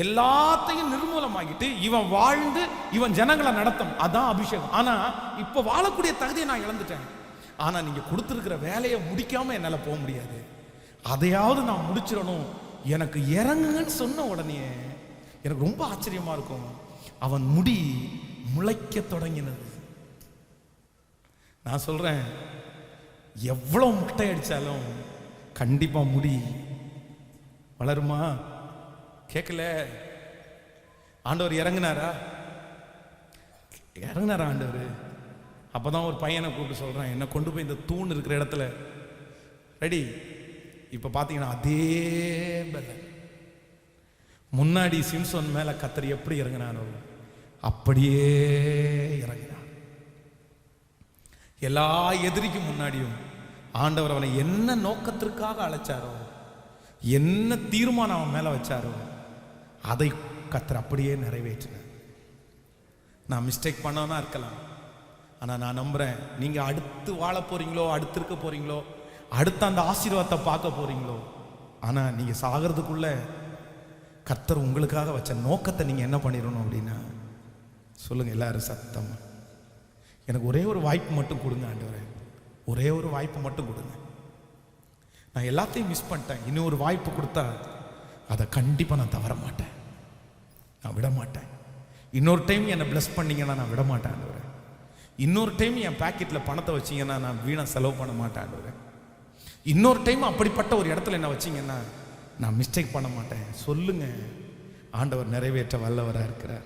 எல்லாத்தையும் நிர்மூலமாகிட்டு இவன் வாழ்ந்து இவன் ஜனங்களை நடத்தும், அதான் அபிஷேகம். ஆனா இப்ப வாழக்கூடிய தகுதியை நான் இழந்துட்டேன். ஆனா நீங்க கொடுத்திருக்கிற வேலையை முடிக்காம என்னால போக முடியாது, அதையாவது நான் முடிச்சிடணும், எனக்கு இறங்குங்கன்னு சொன்ன உடனே எனக்கு ரொம்ப ஆச்சரியமா இருக்கும். அவன் முடி முளைக்க தொடங்கினது. நான் சொல்றேன், எவ்வளவு முட்டை அடிச்சாலும் கண்டிப்பா முடி வளருமா? கேட்கல. ஆண்டவர் இறங்குனாரா ஆண்டவர்? அப்பதான் ஒரு பையனை கூப்பிட்டு சொல்றான், என்னை கொண்டு போய் இந்த தூண் இருக்கிற இடத்துல ரெடி. இப்ப பாத்தீங்கன்னா அதே பலன் முன்னாடி சிம்சோன் மேல கர்த்தர் எப்படி இறங்கினாரோ அப்படியே இறங்கினார். எல்லா எதிரிக்கும் முன்னாடியும் ஆண்டவர் அவனை என்ன நோக்கத்திற்காக அழைச்சாரோ, என்ன தீர்மானம் அவன் மேல வச்சாரோ, அதை கர்த்தர் அப்படியே நிறைவேற்றினார். நான் மிஸ்டேக் பண்ணவனா இருக்கலாம், ஆனா நான் நம்புறேன் நீங்க அடுத்து வாழ போறீங்களோ, அடுத்து இருக்க போறீங்களோ, அடுத்த அந்த ஆசீர்வாதத்தை பார்க்க போறீங்களோ, ஆனா நீங்க சாகிறதுக்குள்ள கர்த்தர் உங்களுக்காக வச்ச நோக்கத்தை நீங்க என்ன பண்ணிடணும் அப்படின்னா, சொல்லுங்க எல்லாரும் சத்தம், எனக்கு ஒரே ஒரு வாய்ப்பு மட்டும் கொடுங்க ஆண்டவரே, ஒரே ஒரு வாய்ப்பு மட்டும் கொடுங்க. நான் எல்லாத்தையும் மிஸ் பண்ணிட்டேன், இன்னும் ஒரு வாய்ப்பு கொடுத்தா அதை கண்டிப்பா நான் தவற மாட்டேன், நான் விட மாட்டேன். இன்னொரு டைம் என்னை பிளஸ் பண்ணீங்கன்னா நான் விட மாட்டேன் ஆண்டவரே. இன்னொரு டைம் என் பாக்கெட்ல பணத்தை வச்சீங்கன்னா நான் வீணா செலவு பண்ண மாட்டேன் ஆண்டவரே. இன்னொரு டைம் அப்படிப்பட்ட ஒரு இடத்துல என்ன வச்சீங்கன்னா நான் மிஸ்டேக் பண்ண மாட்டேன். சொல்லுங்க, ஆண்டவர் நிறைவேற்ற வல்லவராக இருக்கிறார்.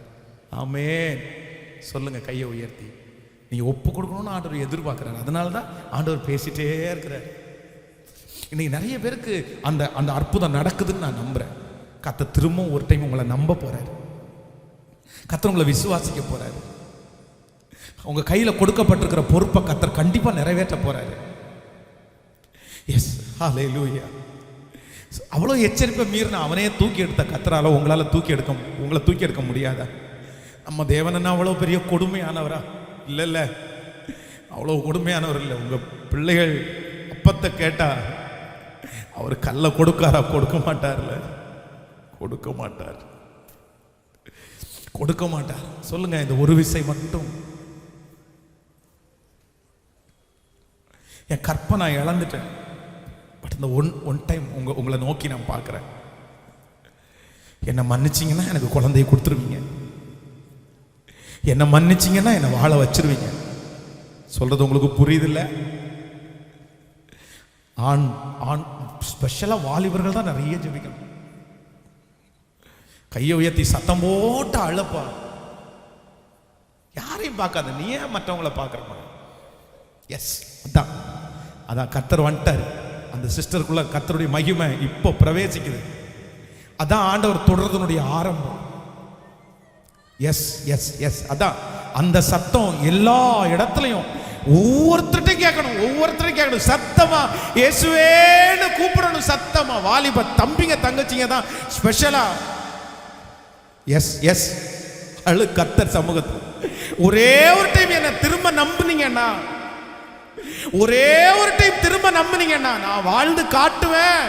ஆமென். சொல்லுங்க கையை உயர்த்தி. நீங்க ஒப்பு கொடுக்கணும்னு ஆண்டவர் எதிர்பார்க்கிறார். அதனால தான் ஆண்டவர் பேசிட்டே இருக்கிறார். இன்னைக்கு நிறைய பேருக்கு அந்த அந்த அற்புதம் நடக்குதுன்னு நான் நம்புறேன். கர்த்தர் திரும்ப ஒரு டைம் உங்களை நம்ப போறாரு, கர்த்தர் உங்களை விசுவாசிக்க போறாரு. உங்க கையில கொடுக்கப்பட்டிருக்கிற பொறுப்பை கர்த்தர் கண்டிப்பா நிறைவேற்ற போறாரு. எஸ், ஹல்லேலூயா. அவ்வளோ எச்சரிப்பை மீறின அவனே தூக்கி எடுத்த கர்த்தரால உங்களை தூக்கி எடுக்க முடியாதா? நம்ம தேவன் அவ்வளோ பெரிய கொடுமையானவரா? இல்லை இல்லை, அவ்வளோ கொடுமையானவர் இல்லை. உங்க பிள்ளைகள் அப்பத்தை கேட்டா அவர் கல்லை கொடுக்காரா? கொடுக்க மாட்டார்ல, கொடுக்க மாட்டார், கொடுக்க மாட்டார். சொல்லுங்க, இந்த ஒரு விசை மட்டும் என் கற்பனை நான் இழந்துட்டேன். பட் இந்த ஒன் டைம் உங்களை நோக்கி நான் பார்க்குறேன். என்னை மன்னிச்சிங்கன்னா எனக்கு குழந்தைய கொடுத்துருவீங்க, என்னை மன்னிச்சிங்கன்னா என்னை வாழ வச்சிருவீங்க. சொல்றது உங்களுக்கு புரியுதில்ல? ஆண் ஆண் ஸ்பெஷலாக வாலிபர்கள் தான் நிறைய ஜெபிக்கணும். கையை உயர்த்தி சத்தம் போட்டு அழப்பா. யாரையும் பார்க்காத, நீ ஏன் மற்றவங்களை பார்க்குற? எஸ், அதான் அதான் கர்த்தர் வந்துட்டார். அந்த சிஸ்டருக்குள்ள கர்த்தருடைய மகிமை இப்போ பிரவேசிக்குது. அதான் ஆண்டவர் தொடர்றதுனுடைய ஆரம்பம். எஸ் எஸ் எஸ், அதான் அந்த சத்தம் எல்லா இடத்துலையும் ஒவ்வொருத்தரையும் கேட்கணும். சத்தமா இயேசுவேன்னு கூப்பிடணும், சத்தமா. வாலிப தம்பிங்க தங்கச்சிங்க தான் ஸ்பெஷலா. எஸ் எஸ், அழு கர்த்தர் சமூகத்தில். ஒரே ஒரு டைம் என்ன திரும்ப நம்புனீங்கன்னா, ஒரே ஒரு டைம் திரும்ப நம்புனீங்கன்னா நான் வாழ்ந்து காட்டுவேன்.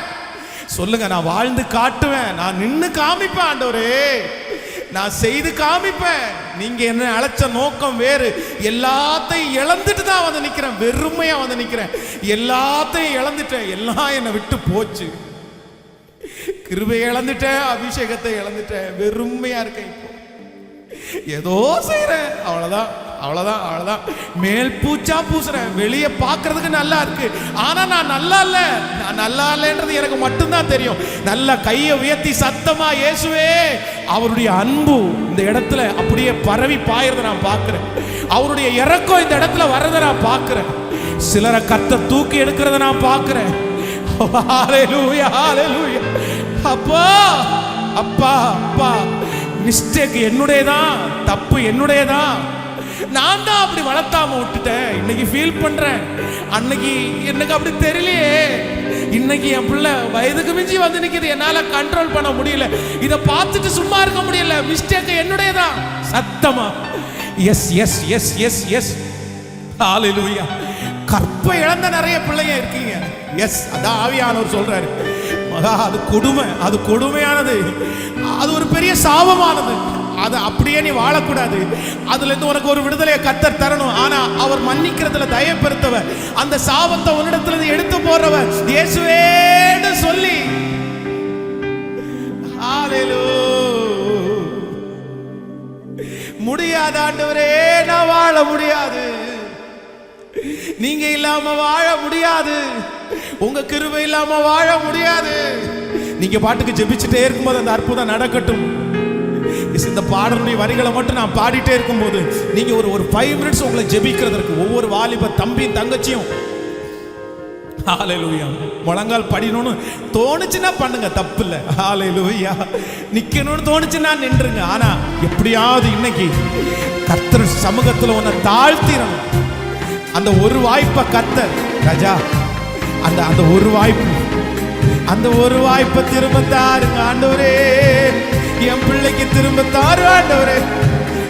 சொல்லுங்க, நான் வாழ்ந்து காட்டுவேன். நான் நின்னு காமிப்பேன் ஆண்டவரே, நான் செய்து காமிப்பேன். நீங்க என்ன அழைச்ச நோக்கம் வேறு. எல்லாத்தையும் இழந்துட்டு தான் வந்து நிக்கிறேன், வெறுமையா வந்து நிக்கிறேன். எல்லாத்தையும் இழந்துட்டேன், எல்லாம் என்னை விட்டு போச்சு. கிருபை இழந்துட்டேன், அபிஷேகத்தை இழந்துட்டேன், வெறுமையா இருக்கேன். இப்போ ஏதோ செய்யறேன், அவ்வளவுதான் அவ்வளவுதான் அவ்வளவுதான். மேல் பூச்சா பூசுறேன், வெளியே பார்க்கறதுக்கு நல்லா இருக்கு, ஆனா நான் நல்லா இல்ல. நான் நல்லா இல்லைன்றது எனக்கு மட்டும்தான் தெரியும். நல்ல கையை உயர்த்தி சத்தமா இயேசுவே, அவருடைய அன்பு இந்த இடத்துல அப்படியே பரவி பாயறத நான் பார்க்கிறேன். அவருடைய இரக்கம் இந்த இடத்துல வர்றதை நான் பார்க்கிறேன். சிலரை கர்த்தர் தூக்கி எடுக்கிறத நான் பார்க்கிறேன். ஹல்லேலூயா ஹல்லேலூயா. அப்பா அப்பா அப்பா, மிஸ்டேக் என்னுடையதான், தப்பு என்னுடையதான். நான் தான் அப்படி வளர்த்தாம விட்டுட்டேன். இன்னைக்கு ஃபீல் பண்றேன், அன்னைக்கு எனக்கு அப்படி தெரியலையே. இன்னைக்கு என் பிள்ளை வயதுக்கு மிஞ்சி வந்து நிக்குது, என்னால கண்ட்ரோல் பண்ண முடியல. இதை பார்த்துட்டு சும்மா இருக்க முடியல. மிஸ்டேக் என்னுடையதான், சத்தமா. Yes yes yes yes yes, hallelujah. கற்பை இழந்த நிறைய பிள்ளைங்க இருக்கீங்க. எஸ், அதான் ஆவியானவர் சொல்றாரு, மகா அது கொடுமை, அது கொடுமையானது, அது ஒரு பெரிய சாபமானது. அதை அப்படியே நீ வாழக்கூடாது. அதுல இருந்து உனக்கு ஒரு விடுதலையை கர்த்தர் தரணும். ஆனா அவர் மன்னிக்கிறதுல தயவு பெருத்தவர், அந்த சாபத்தை உன்னிடத்துல இருந்து எடுத்து போறவர் இயேசுவேன்னு சொல்லி. ஹல்லேலூயா. முடியாது ஆண்டவரே, நான் வாழ முடியாது, நீங்க இல்லாம வாழ முடியாது, உங்க கிருபை இல்லாம வாழ முடியாது. நீங்க பாட்டுக்கு ஜெபிச்சுட்டே இருக்கும்போது அந்த அற்புதம் நடக்கட்டும். இந்த பாடலுடைய வரிகளை மட்டும் நான் பாடிட்டே இருக்கும்போது நீங்க ஒரு 5 மினிட்ஸ் உங்களை ஜெபிக்கிறதற்கு ஒவ்வொரு வாலிப தம்பியும் தங்கச்சியும் ஹalleluya முழங்கால் படிக்கணும்னு தோணுச்சுன்னா பண்ணுங்க, தப்பு இல்லை. ஹalleluya நிக்கணும்னு தோணுச்சுன்னா நின்றுங்க. ஆனா எப்படியாவது இன்னைக்கு கர்த்தர் சமூகத்துல உன்னை தாழ்த்திடணும். அந்த ஒரு வாய்ப்பை கர்த்தர் ராஜா, அந்த ஒரு வாய்ப்பை திரும்ப தாருங்க ஆண்டவரே, என் பிள்ளைக்கு திரும்ப தாரு ஆண்டவரே.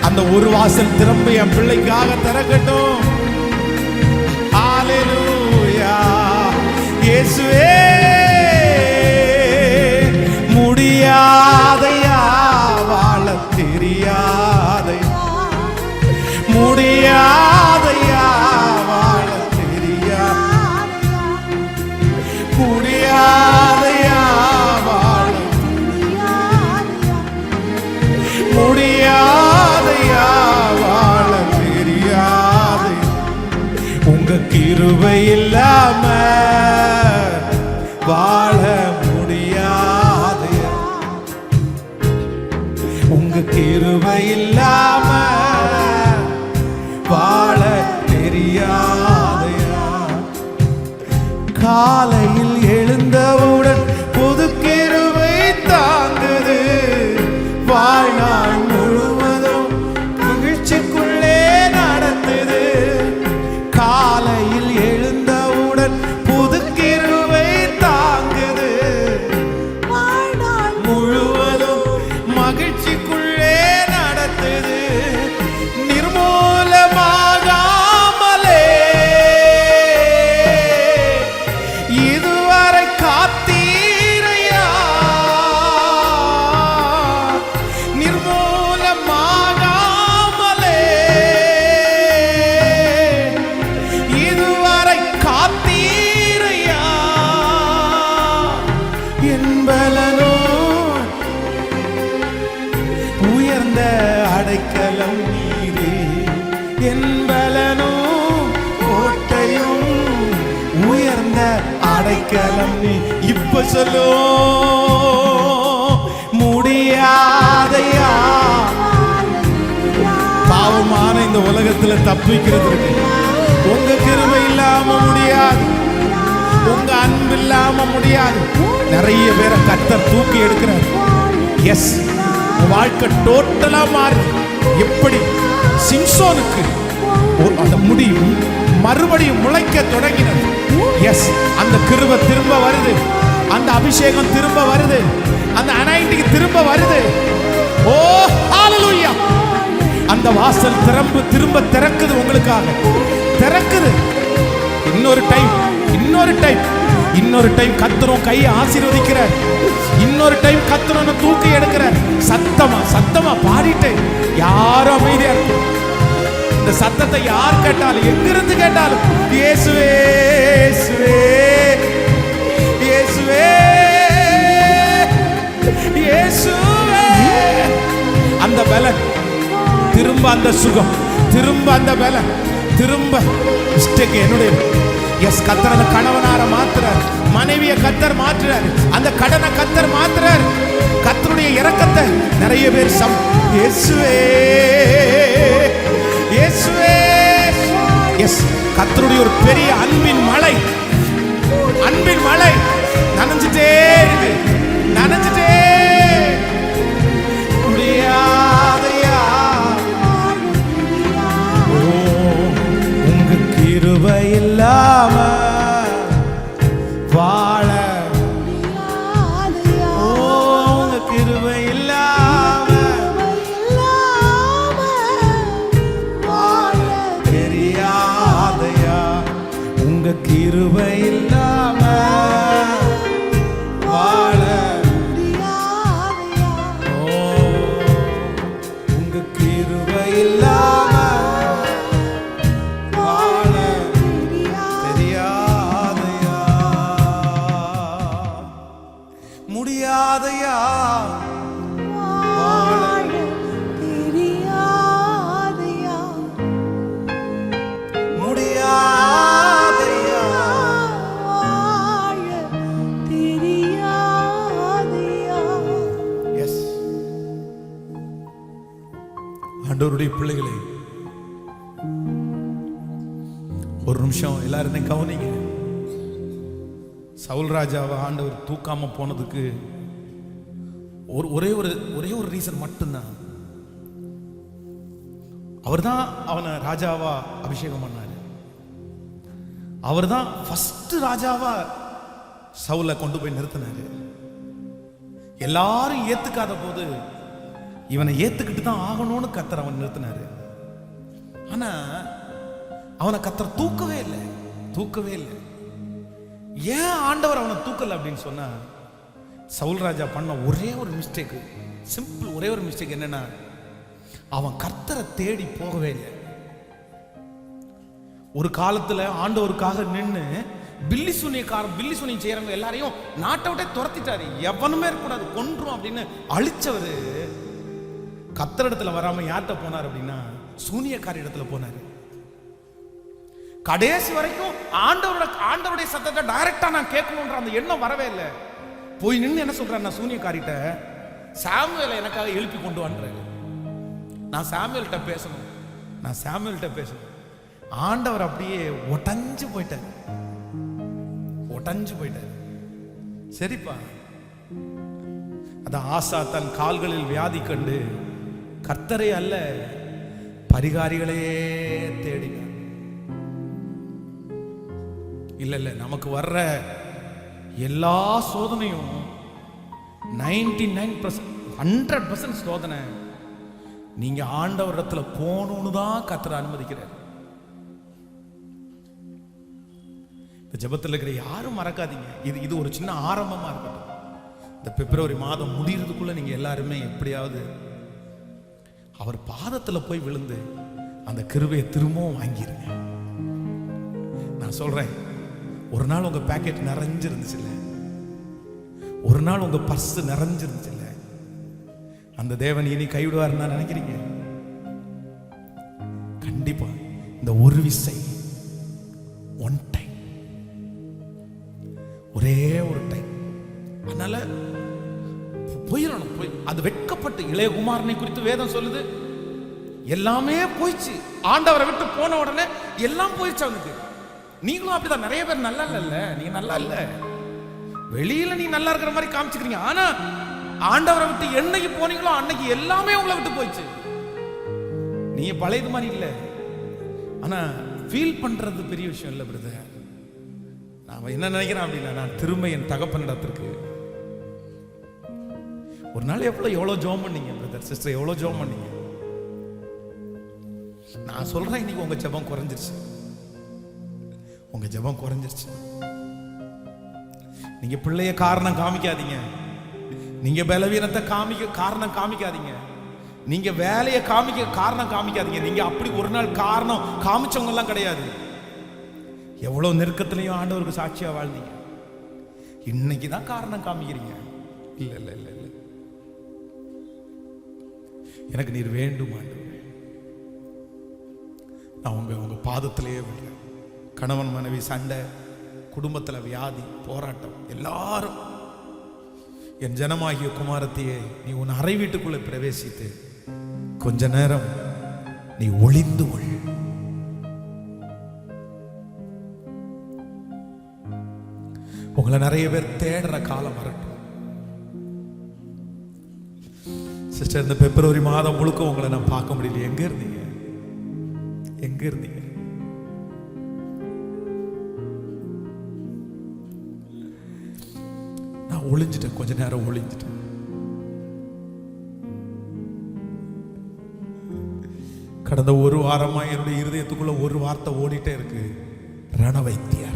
அந்த ஒரு வாசல் திரும்ப என் பிள்ளைக்காக திறக்கட்டும். ஹalleluya இயேசுவே. முடியாதையா வாழ தெரியாதையா, முடியாதையா வாழ தெரியாதையா, முடியாதையா வாழ முடியாதையா வாழ தெரியாது. உங்க கிருபை இல்லாம வாழ முடியாதையா, உங்க கிருபை இல்லாம வாழ தெரியாதையா. காலையில் எழுந்தவுடன் புது கிருபை தாங்குது, வாழ்நாள் முழுவதும் மகிழ்ச்சிக்குள்ளே நடத்துது. காலையில் எழுந்தவுடன் புது கிருபை தாங்குது, வாழ்நாள் முழுவதும் மகிழ்ச்சிக்குள்ளே நடத்துது. நிர்மூலமாகாமலே இதுவரை காத்தீரையா, நிர்மூலமாகாமலே இதுவரை காத்தீரையா. என்பலனோ உயர்ந்த அடைக்கலம் நீரே, என்பலனோ கோட்டையும் உயர்ந்த அடைக்கலம் நீ. இப்ப சொல்லோ முடியாதையா, பாவமான இந்த உலகத்துல தப்பிக்கிறதுக்கு உங்க கிருபை இல்லாம முடியாது, உங்க அன்பு இல்லாம முடியாது. நிறைய பேரை கர்த்தர் தூக்கி எடுக்கிறார். எஸ், வாழ்க்கை டோட்டலா மாறி. எப்படி சிம்சோனுக்கு அந்த முடி மறுபடியும் முளைக்க தொடங்கினது. எஸ், அந்த கிருபை திரும்ப வருது, அந்த அபிஷேகம் திரும்ப வருது, அந்த அனாயிண்டிங் திரும்ப வருது. ஓ ஹalleluya. அந்த வாசல் திரும்ப திறக்குது, உங்களுக்காக திறக்குது. இன்னொரு டைம் கர்த்தரும் கையை ஆசீர்வதிக்கிறார். இன்னொரு டைம் கர்த்தரும் தூக்கி எடுக்கிறார். சத்தமா பாடிட்டு யாரும் அமைதியா இருக்கும். இந்த சத்தத்தை யார் கேட்டாலும், எங்கிருந்து கேட்டாலும் இயேசுவே இயேசுவே இயேசுவே இயேசுவே. அந்த பலன் திரும்ப, அந்த சுகம் திரும்ப, அந்த பலன் திரும்ப. மிஸ்டேக் என்னுடைய. எஸ், கர்த்தர் அந்த கணவனார மாத்துறார், மனைவியை கர்த்தர் மாற்றுறார், அந்த கடனை கர்த்தர் மாற்றுறார். கர்த்தருடைய இரக்கத்தை நிறைய பேர் இயேசுவே இயேசுவே. எஸ், கர்த்தருடைய ஒரு பெரிய அன்பின் மழை நனைஞ்சிட்டே இருக்கு, நனைஞ்சிட்டே. முடியாதையா, ஓ உங்க கிருபை இல்லாம வாழ, ஓ உங்க கிருபை இல்லாம வாழ தெரியாதையா, உங்க கிருபை இல்லாம வாழ. ஓ உங்க கிருபை இல்லாம வாழ தெரியாதையா. ஆண்டவருடைய பிள்ளைகளே, ஒரு நிமிஷம் எல்லாருமே கவனிங்க. சவுல் ராஜாவை ஆண்டவர் தூக்காம போனதுக்கு ஒரே ஒரு ரீசன் மட்டும்தான். அவர்தான் அவனை ராஜாவா அபிஷேகம் பண்ணாரு. அவர்தான் ஃபர்ஸ்ட் ராஜாவா சவுலை கொண்டு போய் நிறுத்தினாரு. எல்லாரும் ஏத்துக்காத போது இவனை ஏத்துக்கிட்டு தான் ஆகணும்னு கர்த்தர் அவன் நிறுத்தினாரு. ஆனா அவனை கர்த்தர் தூக்கவே இல்லை. ஏன் ஆண்டவர் அவனை தூக்கல அப்படின்னு சொன்னா, சவுல் ராஜா பண்ண ஒரே ஒரு மிஸ்டேக், சிம்பிள் ஒரே ஒரு மிஸ்டேக் என்னன்னா, அவன் கர்த்தரை தேடி போகவே இல்லை. ஒரு காலத்துல ஆண்டவருக்காக நின்று பில்லி சூனியம் செய்யறவங்க எல்லாரையும் நாட்டை விட்டே துரத்திட்டாரு. எவனுமே இருக்கக்கூடாது, கொன்றும் அப்படின்னு அழிச்சவரு கர்த்தரிடத்துல வராம யார்கிட்ட போனார் அப்படின்னா, சூனியக்காரி இடத்துல போனாரு. கடைசி வரைக்கும் ஆண்டவருடைய சத்தத்தை டைரக்டா நான் கேட்கணும்ன்ற அந்த எண்ணம் வரவே இல்லை. போய் நின்று என்ன சொல்றேன், நான் சூனியக்காரிட்ட சாமுவேலை எனக்காக எழுப்பி கொண்டு வந்தேன், நான் சாமுவேல்கிட்ட பேசணும். ஆண்டவர் அப்படியே ஒட்டஞ்சு போயிட்டார். சரிப்பா. அதான் ஆசா தன் கால்களில் வியாதி கண்டு கர்த்தரை அல்ல பரிகாரிகளே தேடினார். இல்ல நமக்கு வர்ற எல்லா சோதனையும் 99% 100% சோதனை நீங்க ஆண்டவரிடத்துல போகணும்னு தான் கர்த்தர் அனுமதிக்கிறார். இந்த ஜெபத்தில் இருக்கிற யாரும் மறக்காதீங்க. இது ஒரு சின்ன ஆரம்பமா இருக்கட்டும். இந்த பிப்ரவரி மாதம் முடிகிறதுக்குள்ள நீங்க எல்லாருமே எப்படியாவது அவர் பாதத்துல போய் விழுந்து அந்த கிருபையை திரும்பவும் வாங்கிருங்க. நான் சொல்றேன், ஒரு நாள் உங்க பேக்கெட் நிறைஞ்சிருந்துச்சு இல்ல, ஒரு நாள் உங்க பர்ஸ் நிறைஞ்சிருந்துச்சு இல்ல, அந்த தேவன் இனி கைவிடுவாருன்னு நினைக்கிறீங்க? கண்டிப்பா இந்த ஒரு விசை, ஒன் டைம், ஒரே ஒரு டைம். அதனால போயிடணும். அது வெட்கப்பட்டு இளைய குமாரனை குறித்து வேதம் சொல்லுது, எல்லாமே போயிடுச்சு. ஆண்டவரை விட்டு போன உடனே எல்லாம் போயிடுச்சு அவனுக்கு. நீங்களும் அப்படிதான். நிறைய பேர் நல்லா இல்ல, நீங்க நல்லா இல்ல, வெளியில நீ நல்லா இருக்கிற மாதிரி காமிச்சுக்கிறீங்க. ஆனா ஆண்டவரை விட்டு என்னைக்கு போனீங்களோ அன்னைக்கு எல்லாமே உங்களை விட்டு போயிடுச்சு. நீங்க பழையது மாதிரி இல்ல. ஆனா ஃபீல் பண்றது பெரிய விஷயம் இல்ல பிரதர். நான் என்ன நினைக்கிறேன் அப்படின்னா, நான் திரும்ப என் தகப்பனிடத்திற்கு ஒரு நாள் எவ்வளவு ஜெபம் பண்ணீங்க பிரதர் சிஸ்டர், எவ்வளவு ஜெபம் பண்ணீங்க. நான் சொல்றேன், இன்னைக்கு உங்க ஜெபம் குறைஞ்சிருச்சு. நீங்க பிள்ளைய காரணம் காமிக்காதீங்க, நீங்க பலவீனத்தை காரணம் காமிக்காதீங்க, நீங்க வேலையை காரணம் காமிக்காதீங்க. நீங்க அப்படி ஒரு நாள் காரணம் காமிச்சவங்க எல்லாம் கிடையாது. எவ்வளவு நெருக்கத்திலையும் ஆண்டவருக்கு சாட்சியா வாழ்ந்தீங்க. இன்னைக்கு தான் காரணம் காமிக்கிறீங்க. இல்ல இல்ல இல்ல இல்ல, எனக்கு நீர் வேண்டும் ஆண்டவரே. நான் உங்க பாதத்திலேயே விடுறேன். கணவன் மனைவி சண்டை, குடும்பத்தில் வியாதி, போராட்டம், எல்லாரும் என் ஜனமாகிய குமாரத்தையே, நீ உன் அறை வீட்டுக்குள்ளே பிரவேசித்து கொஞ்ச நேரம் நீ ஒளிந்து கொள். உங்களை நிறைய பேர் தேடுற காலம் வரட்டும் சிஸ்டர். இந்த பிப்ரவரி மாதம் முழுக்க உங்களை நான் பார்க்க முடியல. எங்க இருந்தீங்க? நான் ஒளிஞ்சிட்டேன், கொஞ்ச நேரம் ஒளிஞ்சிட்டேன். கடந்த ஒரு வாரமா என்னுடைய இருதயத்துக்குள்ள ஒரு வார்த்தை ஓடிட்டே இருக்கு, ரணவைத்தியர்.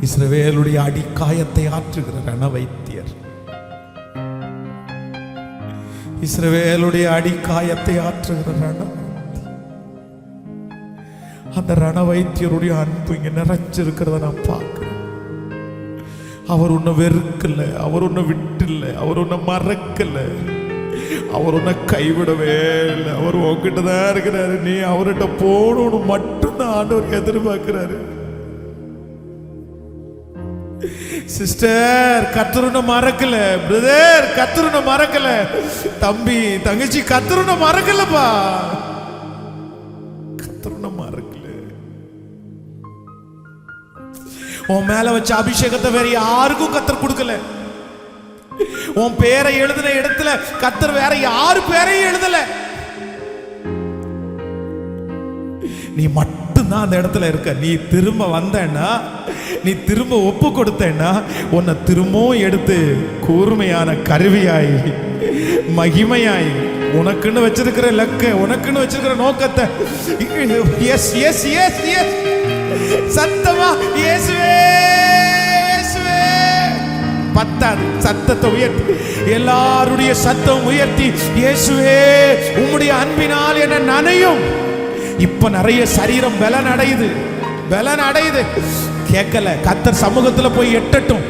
இஸ்ரவேலுடைய அடிக்காயத்தை ஆற்றுகிற ரணவைத்தியர். இஸ்ரவேலுடைய அடிக்காயத்தை ஆற்றுகிற அந்த ரணவைத்தியருடைய அன்பு இங்க நிறைஞ்சிருக்கிறத நான் பார்க்கிறேன். அவர் உன்னை வெறுக்கல, அவர் உன்னை விட்டுல, அவர் உன்னை மறக்கல, அவர் உன்னை கைவிடவே இல்லை. அவர் உங்ககிட்ட தான் இருக்கிறாரு. நீ அவர்கிட்ட போகணும்னு மட்டும்தான் ஆண்டவர் எதிர்பார்க்கிறாரு. சிஸ்டர் கர்த்தருன மறக்கல, பிரதர் கர்த்தருன மறக்கல, தம்பி தங்கச்சி கர்த்தருன மறக்கலப்பா, கர்த்தருன மறக்கல. உன் மேல வச்ச அபிஷேகத்தை வேற யாருக்கும் கர்த்தர் கொடுக்கல. உன் பேரை எழுதின இடத்துல கர்த்தர் வேற யாரு பேரையும் எழுதல. நீ மட்டும்தான் அந்த இடத்துல இருக்க. நீ திரும்ப வந்தேன்னா, நீ திரும்ப ஒப்பு கொடுத்தேன்னா, உன்னை திரும்பவும் எடுத்து கூர்மையான கருவியாய் மகிமையாய் உனக்குன்னு வச்சிருக்கிற லக்க, உனக்குன்னு வச்சிருக்கிற நோக்கத்தை எஸ் எஸ் எஸ் எஸ் சத்தமா இயேசுவே இயேசுவே பத்தாது. சத்தத்தை உயர்த்தி, எல்லாருடைய சத்தம் உயர்த்தி, இயேசுவே உம்முடைய அன்பினால் என்ன நனையும். இப்ப நிறைய சரீரம் பலன் அடையுது, பலன் அடையுது. கேட்கல, கர்த்தர் சமூகத்துல போய் எட்டட்டும்.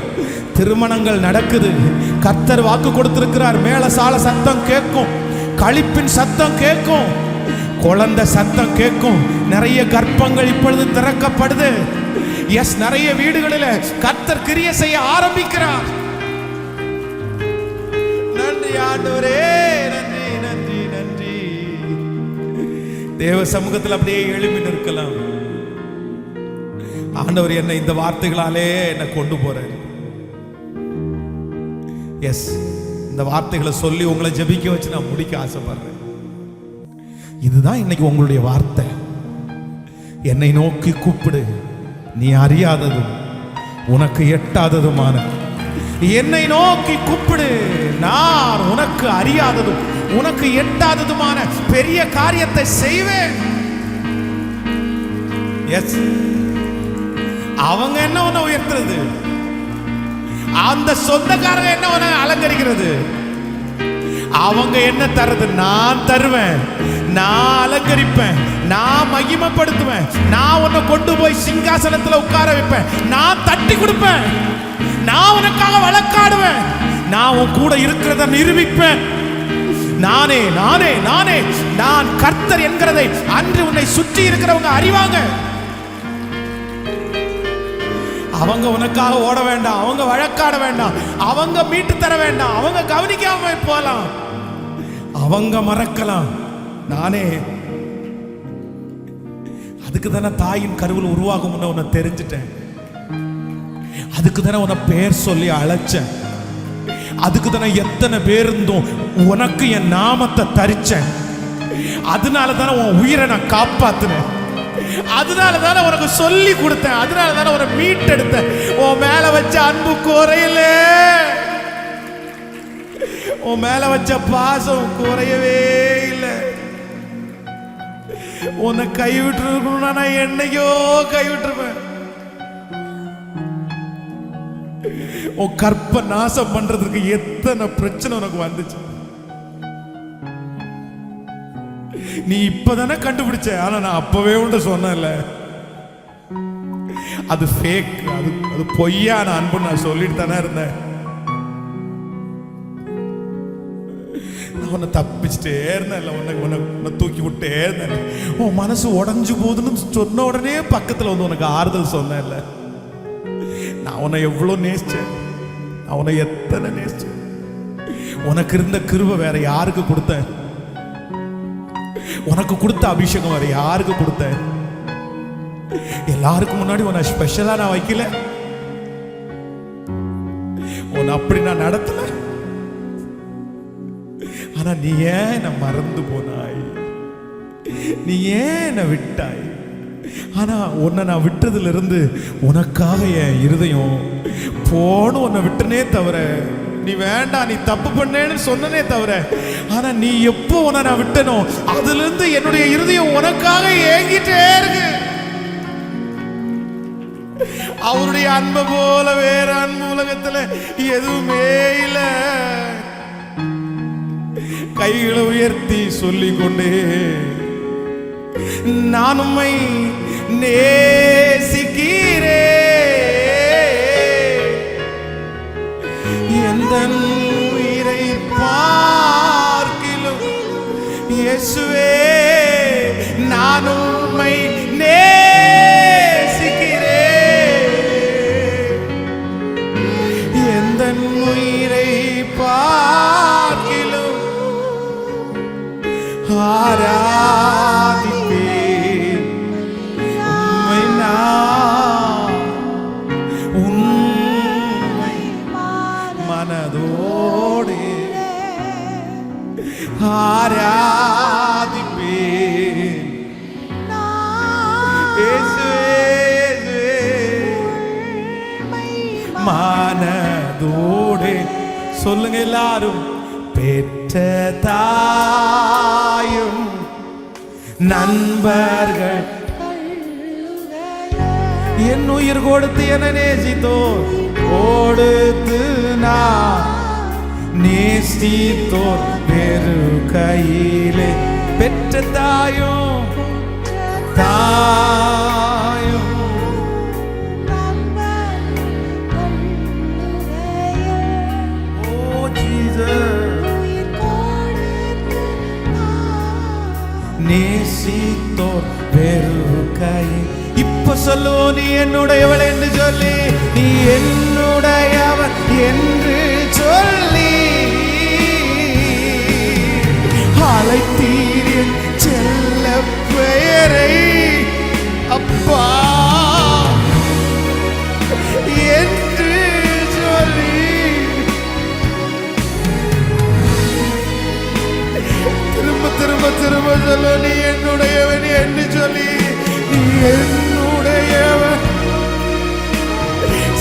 திருமணங்கள் நடக்குது. கர்த்தர் வாக்கு கொடுத்திருக்கிறார். மேளசால சத்தம் கேட்கும், களிப்பின் சத்தம் கேட்கும், குழந்தை சத்தம் கேட்கும். நிறைய கர்ப்பங்கள் இப்பொழுது திறக்கப்படுது. எஸ், நிறைய வீடுகளில் கர்த்தர் கிரியை செய்ய ஆரம்பிக்கிறார். நன்றி ஆண்டவரே, நன்றி நன்றி நன்றி. தேவ சமூகத்தில் அப்படியே எழுப்பி நிற்கலாம். ஆண்டவர் என்ன இந்த வார்த்தைகளாலே என்ன கொண்டு போறார். எஸ், இந்த வார்த்தைகளை சொல்லி உங்களை ஜெபிக்க வச்சு நான் முடிக்க ஆசைப்படுறேன். இதுதான் இன்னைக்கு உங்களுடைய வார்த்தை. என்னை நோக்கி கூப்பிடு, நீ அறியாததும் உனக்கு எட்டாததுமான என்னை நோக்கி கூப்பிடு, நான் உனக்கு அறியாததும் உனக்கு எட்டாததுமான பெரிய காரியத்தை செய்வேன். எஸ், அவங்க என்ன உன்னை உயர்த்துறது, அந்த சொந்தக்காரங்க என்ன உன்னை அலங்கரிக்கிறது, அவங்க என்ன தர்றது, நான் தருவேன், நான் அலங்கரிப்பேன், நான் மகிமைப்படுத்துவேன், நான் உன்னை கொண்டு போய் சிங்காசனத்துல உட்கார வைப்பேன், நான் தட்டி கொடுப்பேன், நான் உனக்காக வழக்காடுவேன், நான் உன் கூட இருக்கிறத நிரூபிப்பேன். நானே நானே நானே நான் கர்த்தர் என்கிறதை அன்று உன்னை சுற்றி இருக்கிறவங்க அறிவாங்க. அவங்க உனக்காக ஓட வேண்டாம், அவங்க வழக்காட வேண்டாம், அவங்க மீட்டு தர வேண்டாம், அவங்க கவனிக்காம போலாம், அவங்க மறக்கலாம். நானே அதுக்கு தானே தாயின் கருவில் உருவாகும் முன்ன உன்னை தெரிஞ்சிட்டேன். அதுக்கு தானே உன்னை பேர் சொல்லி அழைச்சேன். அதுக்கு தானே எத்தனை பேர் இருந்தும் உனக்கு என் நாமத்தை தரிச்சேன். அதனால தானே உன் உயிரை நான் காப்பாத்தினேன். அதனால தானே உனக்கு சொல்லி கொடுத்தேன். அதனால தானே உன்னை மீட்டெடுத்தேன். உன் மேல வச்ச அன்பு குறையல, உன் மேல வச்ச பாசம் குறையவே இல்லை. உன்னை கைவிட்டு இருக்கணும்னா நான் என்னையோ கைவிட்டுருப்பேன். உன் கற்ப நாசம் பண்றதுக்கு எத்தனை பிரச்சனை உனக்கு வந்துச்சு. நீ இப்பதானே கண்டுபிடிச்ச. ஆனா நான் அப்பவே உன்ட சொன்னேன்ல, அது ஃபேக், அது பொய்யான அன்பு நான் சொல்லிட்டு தானே இருந்தேன். உன்னை தப்பிச்சுட்டே இருந்தேன்ல, உன்னை தூக்கி விட்டே இருந்தேன். உன் மனசு உடஞ்சு போகுதுன்னு சொன்ன உடனே பக்கத்துல வந்து உனக்கு ஆறுதல் சொன்னேன்ல. நான் உன்னை எவ்வளவு நேசிச்சேன், நான் உன்னை எத்தனை நேசிச்சேன். உனக்கு இருந்த கிருபை வேற யாருக்கு கொடுத்தேன்? உனக்கு கொடுத்த அபிஷேகம் வேற யாருக்கு கொடுத்தேன்? எல்லாருக்கும் முன்னாடி உன்னை ஸ்பெஷலா நான் வைக்கல, உன்னை அப்படி நான் நடத்தல. ஆனா நீ ஏன் என்னை மறந்து போனாய்? நீ ஏன் என்னை விட்டாய்? ஆனா உன்னை நான் விட்டதுல இருந்து உனக்காக என் இருதயம் போன்னு உன்னை விட்டனே தவிர, நீ வேண்டாம், நீ தப்பு பண்ணேன்னு சொன்னனே தவிர, ஆனா நீ எப்போ உன்னை நான் விட்டனோ அதுல இருந்து என்னுடைய இருதயம் உனக்காக ஏங்கிட்டே இருக்கு. அவருடைய அன்பு போல வேற அன்பு உலகத்துல எதுவுமே இல்ல. கைகளை உயர்த்தி சொல்லிக் கொண்டே, நான் உம்மை நேசிக்கிறேன், எந்தன் உயிரை பார்க்கிலும் இயேசுவே நான் உம்மை நேசிக்கிறேன். ஆராதிப்பேன் உம்மை நான் உம்மை மனதோடு ஆராதிப்பேன் மனதோடு. சொல்லுங்க எல்லாரும். பெற்ற தாயும் நண்பர்கள் என் உயிர் கொடுத்து என நேசித்தோர் கொடுத்து நான் நேசித்தோர் வேறு கையிலே. பெற்ற தாயும் தாயும் ஓ ஜீசஸ் நேசித்தோர் வேறு கை. இப்ப சொல்லு, நீ என்னுடையவள் என்று சொல்லி, நீ என்னுடையவன் என்று சொல்லி அழைத்தீர் என் செல்ல பெயரை. அப்பா என்று சொல்லி திரும்ப திரும்ப திரும்ப சொல்ல, நீ என்னுடையவன் என்று சொல்லி, நீ என்னுடையவன்.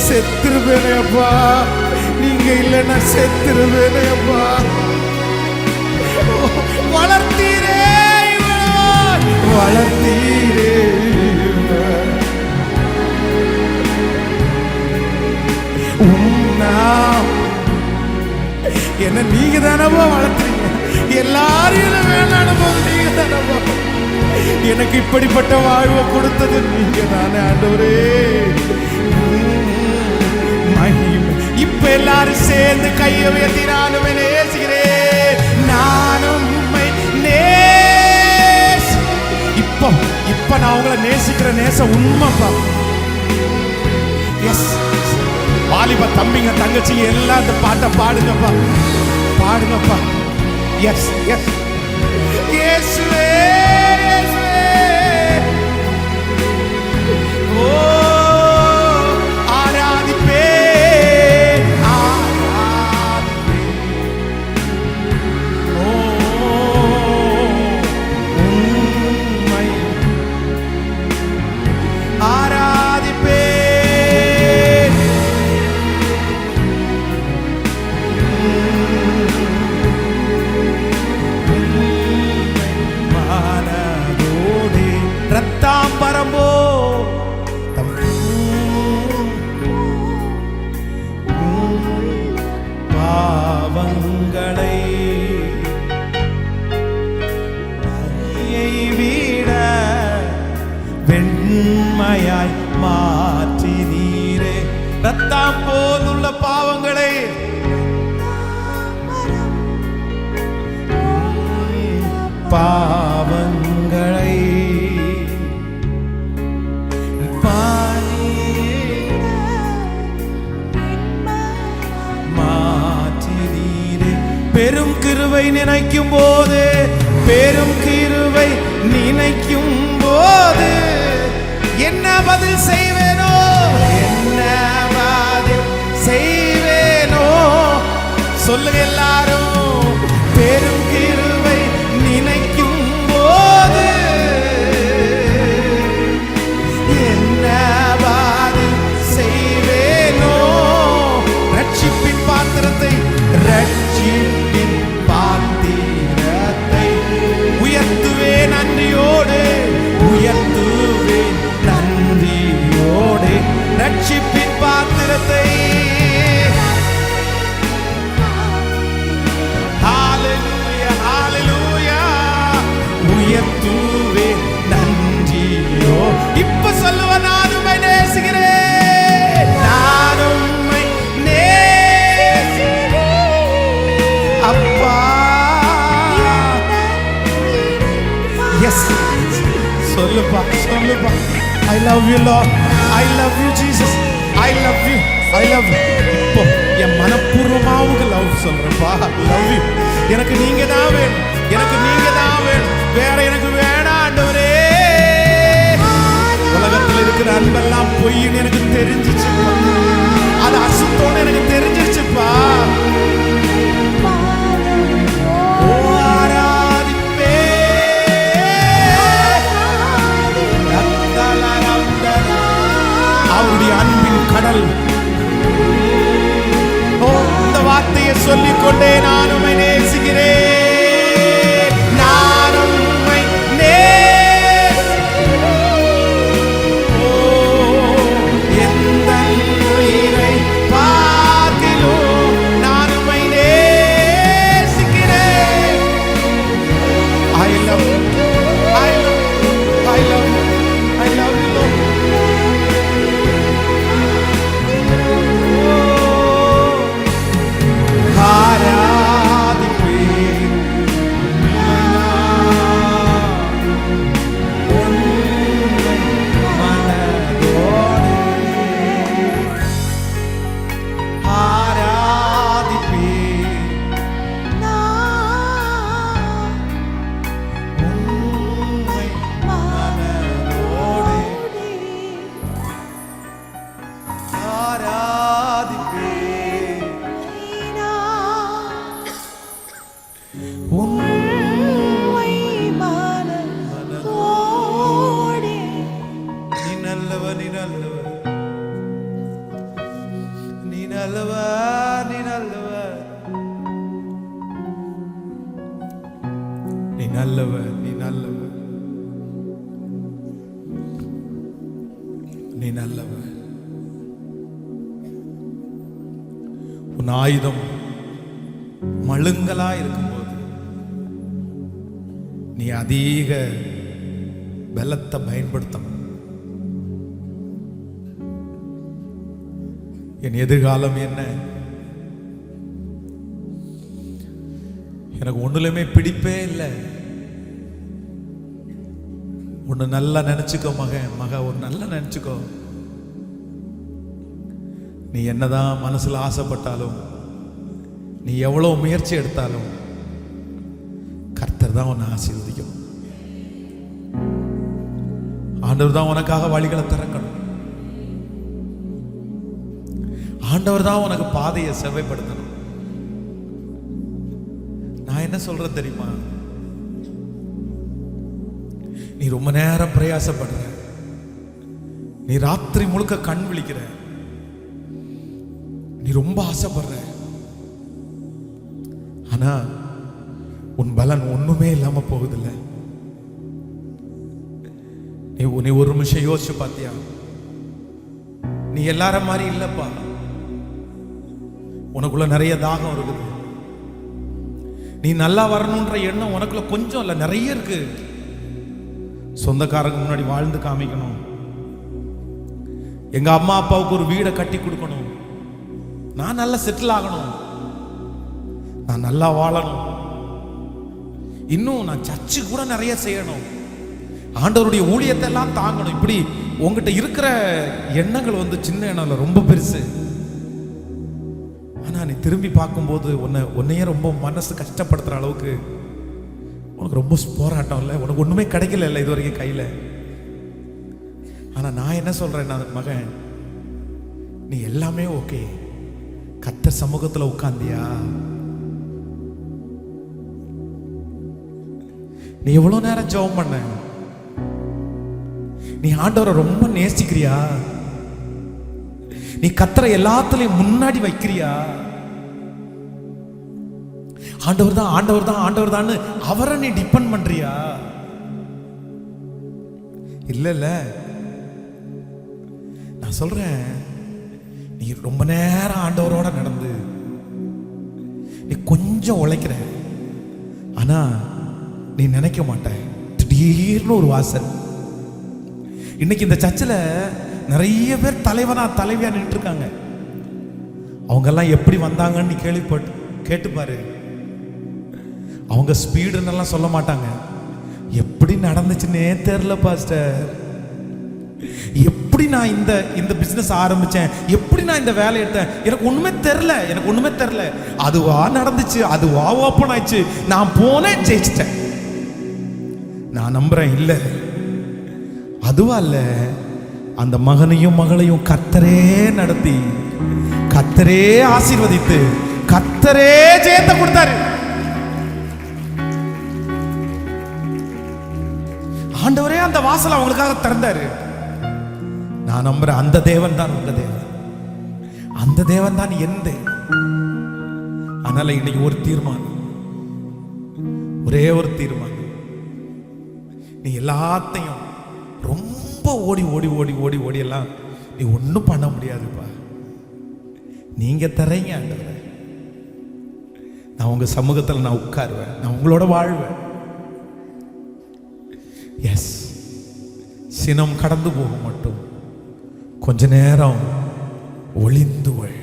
செத்துருவேனே அப்பா, நீங்க இல்லைன்னா செத்துருவேனே அப்பா. வளர்த்தீரே வளர்த்தீரே என்ன நீங்க தானப்பா வளர்த்தீங்க. எல்லாரையும் வேணாம் போது நீங்க தானப்பா. எனக்கு இப்படிப்பட்ட வாழ்வை கொடுத்தது நீங்க தானே ஆண்டவரே. இப்ப எல்லாரும் சேர்ந்து கையை உயர்த்தி நானும் நேசிக்கிறேன், நானும் இப்ப நான் உங்களை நேசிக்கிற நேசம் உண்மைப்பா. எஸ், வாலிப தம்பிங்க தங்கச்சி எல்லாம் இந்த பாட்டை பாடுங்கப்பா, பாடுங்கப்பா. எஸ் எஸ் இயேசுவே ஓ ஆராதிப்பேன் ஆராதிப்பேன் ஓ உம்மை ஆராதிப்பேன். மனதோடு ரத்தாம்பரம்போ பாவங்களை விட வெண்மையாய் மாற்றி நீரே. ரத்தம் போலுள்ள பாவங்களை பாவங்களை மாற்றி நீரே. பெரும் கிருபை நினைக்கும் போது, பெரும் கிருபை நினைக்கும் போது என்ன பதில் செய்வேனோ, என்ன பதில் செய்வேனோ. சொல்லுங்க எல்லாரும். பெரும் கிருபை நினைக்கும் போது என்ன பதில் செய்வேனோ. ரட்சிப்பின் பாத்திரத்தை ரட்சிப்பின் பாத்திரத்தை உயர்த்துவேன் நன்றியோடு, உயர்த்துவேன் நன்றியோடு. ரட்சிப்பின் பாத்திரத்தை ஹalleluya ஹalleluya உயர்த்துவேன் நன்றியோ. இப்ப சொல்லுவேன், நான் உம்மை நேசிக்கிறேன், நான் உம்மை நேசிக்கிறேன் அப்பா. எஸ், சொல்லுப்பா சொல்லுப்பா. I love you Lord, I love you Jesus, I love you, I love you. இப்போ என் மனப்பூர்வமாக லவ் சொல்றேன்ப்பா, love you. எனக்கு நீங்க தான் வேணும், எனக்கு நீங்க தான் வேணும். நீ நல்லவர், நீ நல்லவர், நீ நல்லவர். உன் ஆயுதம் மழுங்கலா இருக்கும்போது நீ அதிக பலத்தை பயன்படுத்தணும். என் எதிர்காலம் என்ன? எனக்கு ஒண்ணுலயுமே பிடிப்பே இல்லை. ஒண்ணு நல்லா நினைச்சுக்கோ மக, ஒரு நல்லா நினைச்சுக்கோ. நீ என்னதான் மனசுல ஆசைப்பட்டாலும், நீ எவ்வளவு முயற்சி எடுத்தாலும் கர்த்தர் தான் உன்னை ஆசீர்வதிக்கணும். ஆண்டவர் தான் உனக்காக வழிகளை திறக்கணும். ஆண்டவர் தான் உனக்கு பாதையை செவ்வாய்ப்படுத்தணும். நான் என்ன சொல்றேன் தெரியுமா? நீ ரொம்ப நேரம் பிரயாசப்படுற, நீ ராத்திரி முழுக்க கண் விழிக்கிற, நீ ரொம்ப ஆசைப்படுற, ஆனா உன் பலன் ஒண்ணுமே இல்லாம போகுதில்ல. நீ ஒரு நிமிஷம் யோசிச்சு பார்த்தியா? நீ எல்லார மாதிரி இல்லப்பா. உனக்குள்ள நிறைய தாகம் இருக்குது. நீ நல்லா வரணும்ன்ற எண்ணம் உனக்குள்ள கொஞ்சம் இல்ல, நிறைய இருக்கு. சொந்தக்காரங்க முன்னாடி வாழ்ந்து காமிக்கணும், எங்க அம்மா அப்பாவுக்கு ஒரு வீடை கட்டி கொடுக்கணும், நான் நல்லா செட்டில் ஆகணும், நான் நல்லா வாழணும், இன்னும் நான் சர்ச்சு கூட நிறைய செய்யணும், ஆண்டவருடைய ஊழியத்தை எல்லாம் தாங்கணும். இப்படி உங்ககிட்ட இருக்கிற எண்ணங்கள் சின்ன எண்ணம், ரொம்ப பெருசு. ஆனா நீ திரும்பி பார்க்கும்போது உன்னையே ரொம்ப மனசு கஷ்டப்படுத்துற அளவுக்கு உனக்கு ரொம்ப போராட்டம் இல்லை, உனக்கு ஒண்ணுமே கிடைக்கல இல்லை இது வரைக்கும் கையில. ஆனா நான் என்ன சொல்றேன் மகன், நீ எல்லாமே ஓகே. கர்த்தர் சமூகத்துல உட்கார்ந்தியா? நீ எவ்வளவு நேரம் ஜெபம் பண்ண? நீ ஆண்டவரை ரொம்ப நேசிக்கிறியா? நீ கர்த்தரை எல்லாத்துலயும் முன்னாடி வைக்கிறியா? ஆண்டவர் தான் ஆண்டவர் தான் ஆண்டவர் தான் அவரை நீ டிபெண்ட் பண்றியா? இல்ல, நான் சொல்றேன், நீ ரொம்ப நேரம் ஆண்டவரோட நடந்து நீ கொஞ்சம் உழைக்கிற, ஆனா நீ நினைக்க மாட்ட, திடீர்னு ஒரு வாசல். இன்னைக்கு இந்த சர்ச்சில் நிறைய பேர் தலைவியா நின்று இருக்காங்க. அவங்க எல்லாம் எப்படி வந்தாங்கன்னு நீ கேட்டு பாரு. அவங்க ஸ்பீடுன்னெல்லாம் சொல்ல மாட்டாங்க. எப்படி நடந்துச்சுன்னே தெரியல பாஸ்டர், எப்படி நான் இந்த பிசினஸ் ஆரம்பிச்சேன், எப்படி நான் இந்த வேலை எடுத்தேன், எனக்கு ஒண்ணுமே தெரியல. அதுவா நடந்துச்சு, அதுவா ஓப்பன் ஆயிடுச்சு, நான் போனேன், ஜெயிச்சிட்டேன். நான் நம்புறேன், இல்ல அதுவா இல்ல, அந்த மகனையும் மகளையும் கர்த்தரே நடத்தி, கர்த்தரே ஆசீர்வதித்து, கர்த்தரே ஜெயத்தை கொடுத்தாரு. ஆண்டவரே அந்த வாசல் அவங்களுக்காக திறந்தாரு. நான் நம்புறேன், அந்த தேவன் தான் உங்க தேவன், அந்த தேவன் தான் என் தேவன். அதனால இன்னைக்கு ஒரு தீர்மானம், ஒரே ஒரு தீர்மானம். நீ எல்லாத்தையும் ரொம்ப ஓடி எல்லாம் நீ ஒன்றும் பண்ண முடியாதுப்பா. நீங்க தரீங்க ஆண்டவரே, நான் உங்க சமூகத்தில் நான் உட்காருவேன், நான் உங்களோட வாழ்வேன். எஸ், சினம் கடந்து போக மட்டும் கொஞ்ச நேரம் ஒளிந்துவள்.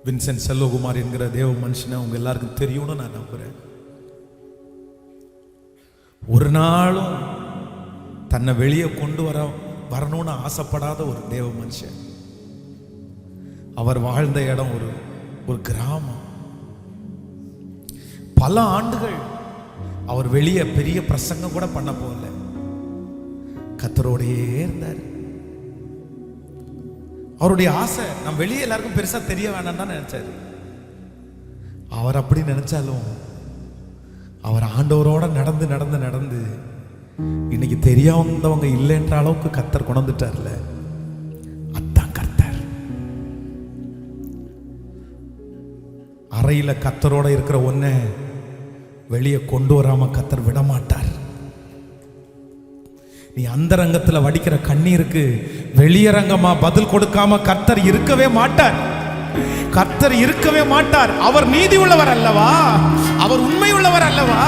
வின்சென்ட் செல்வகுமார் என்கிற தேவ மனுஷனை உங்க எல்லாருக்கும் தெரியும்னு நான் நம்புறேன். ஒரு நாளும் தன்னை வெளியே கொண்டு வரணும்னு ஆசைப்படாத ஒரு தேவ மனுஷன். அவர் வாழ்ந்த இடம் ஒரு கிராமம். பல ஆண்டுகள் அவர் வெளியே பெரிய பிரசங்கம் கூட பண்ண போகல, கர்த்தரோடையே இருந்தார். அவருடைய ஆசை நம்ம வெளியே எல்லாருக்கும் பெருசா தெரிய வேண்டாம் தான் நினைச்சாரு. அவர் அப்படி நினைச்சாலும் அவர் ஆண்டவரோட நடந்து நடந்து நடந்து இன்னைக்கு தெரியாதவங்க இல்லைன்ற அளவுக்கு கர்த்தர் கொண்டுட்டார்ல, அதான் கர்த்தர். அறையில கர்த்தரோட இருக்கிற ஒன்ன வெளியே கொண்டு வராம கர்த்தர் விட மாட்டார். நீ அந்தரங்கத்துல வடிக்கிற கண்ணீருக்கு வெளியரங்கமா பதில் கொடுக்காம கர்த்தர் இருக்கவே மாட்டார். கர்த்தர் இருக்கவே மாட்டார். அவர் நீதி உள்ளவர் அல்லவா? அவர் உண்மை உள்ளவர் அல்லவா?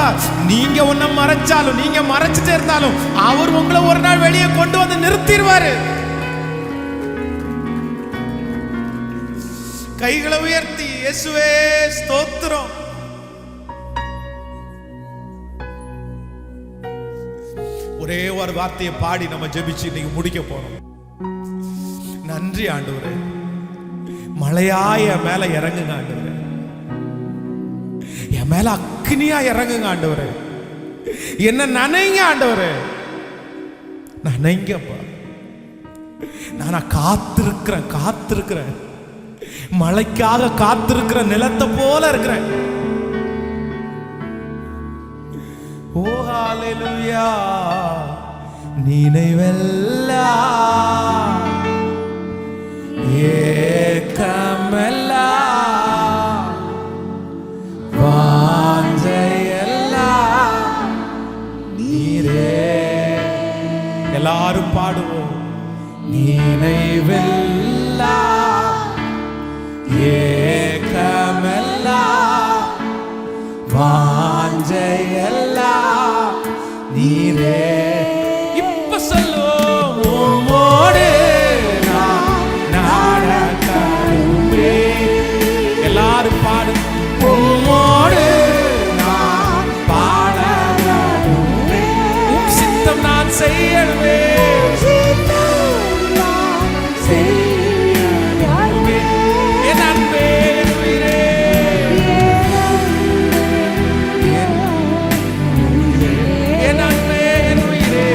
நீங்க ஒன்ன மறைச்சாலும், நீங்க மறைச்சிட்டே இருந்தாலும் அவர் உங்களை ஒரு நாள் வெளியே கொண்டு வந்து நிறுத்திடுவாரு. கைகளை உயர்த்தி இயேசுவே ஸ்தோத்திரம். ஒரே ஒரு வார்த்தையை பாடி நம்ம ஜெபிச்சு இன்னைக்கு முடிக்க போறோம். நன்றி ஆண்டவரே, மழையாய மேல இறங்குங்க ஆண்டவரே, என் மேல அக்னியா இறங்குங்க ஆண்டவரே, என்ன நனைங்க ஆண்டவரே, நனைங்கப்பா. நான் காத்திருக்கிறேன் மழைக்காக காத்திருக்கிற நிலத்தை போல இருக்கிறேன். ஓ ஹalleluya, நினைவெல்லாம் ஏக்கமெல்லாம் வாஞ்சையெல்லாம் நீரே. எல்லாரும் பாடுவோம். நினைவெல்லாம் ஏக்கமெல்லாம் வாஞ்சையெல்லாம் நீரே. இப்ப சொல்லுவோம். உம்மோடு நான் நடக்கவே. எல்லாரும் பாடு. உம்மோடு நான் பாடவே. உம் சித்தம் நான் செய்யவே. என் அன்பே, என் உயிரே, என் அன்பே, என் உயிரே.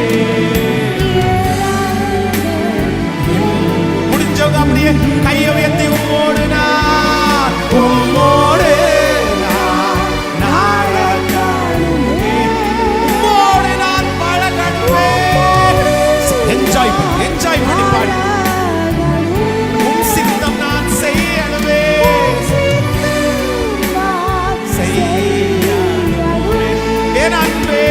முடிஞ்சவங்க அப்படியே கையை உயர்த்தி உம்மோடு நான், உம்மோடு நான் நடக்கவே. உம்மோடு நான் பழகவே. என்ஜாய் பண்ணி பாடு. உம் சித்தம் நான் செய்யவே. என் அன்பே,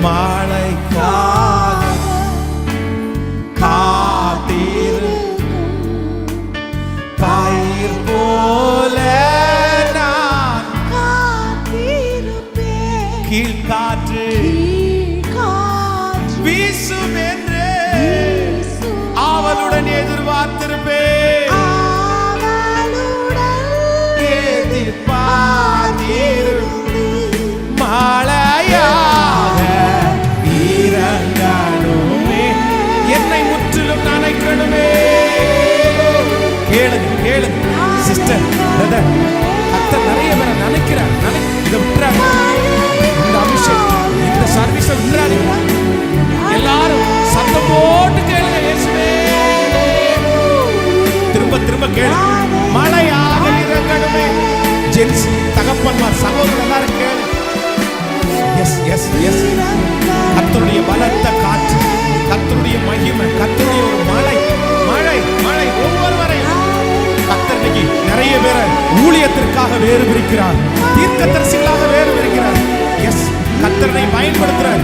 மாலைக்காக காத்தீர் பயிர் போல நான் கீழ்காற்று வீசும் என்று அவளுடன் எதிர்பார்த்திருப்பேன். மழையாக இறங்கணுமே, என்னை முற்றிலும் நனைக்கணுமே. கேளுங்க சிஸ்டர், பிரதர், கர்த்தர் நிறைய பேரை நினைக்கிறார். இதை விட்டுறாங்க, இந்த அபிஷேகம், இந்த சர்வீஸை விட்டுறாங்க. எல்லாரும் சத்தம் போட்டு கேளுங்க. இயேசுவே, திரும்ப கேளுங்க. மழையாக இறங்கணுமே. ஜென்ஸ், தகப்பன்மார், சகோதரர் எல்லாரும் கேளு. Yes yes yes. கர்த்தருடைய பலத்த காற்று, கர்த்தருடைய மகிமை, கர்த்தருடைய ஒரு மழை மழை மழை ஒவ்வொருவரையும் கர்த்தர் இன்னைக்கு நிறைய பேரை ஊழியத்திற்காக வேறு பிரிக்கிறார், தீர்க்கதரிசிகளாக வேறு பிரிக்கிறார். எஸ், கர்த்தரை பயன்படுத்துறார்.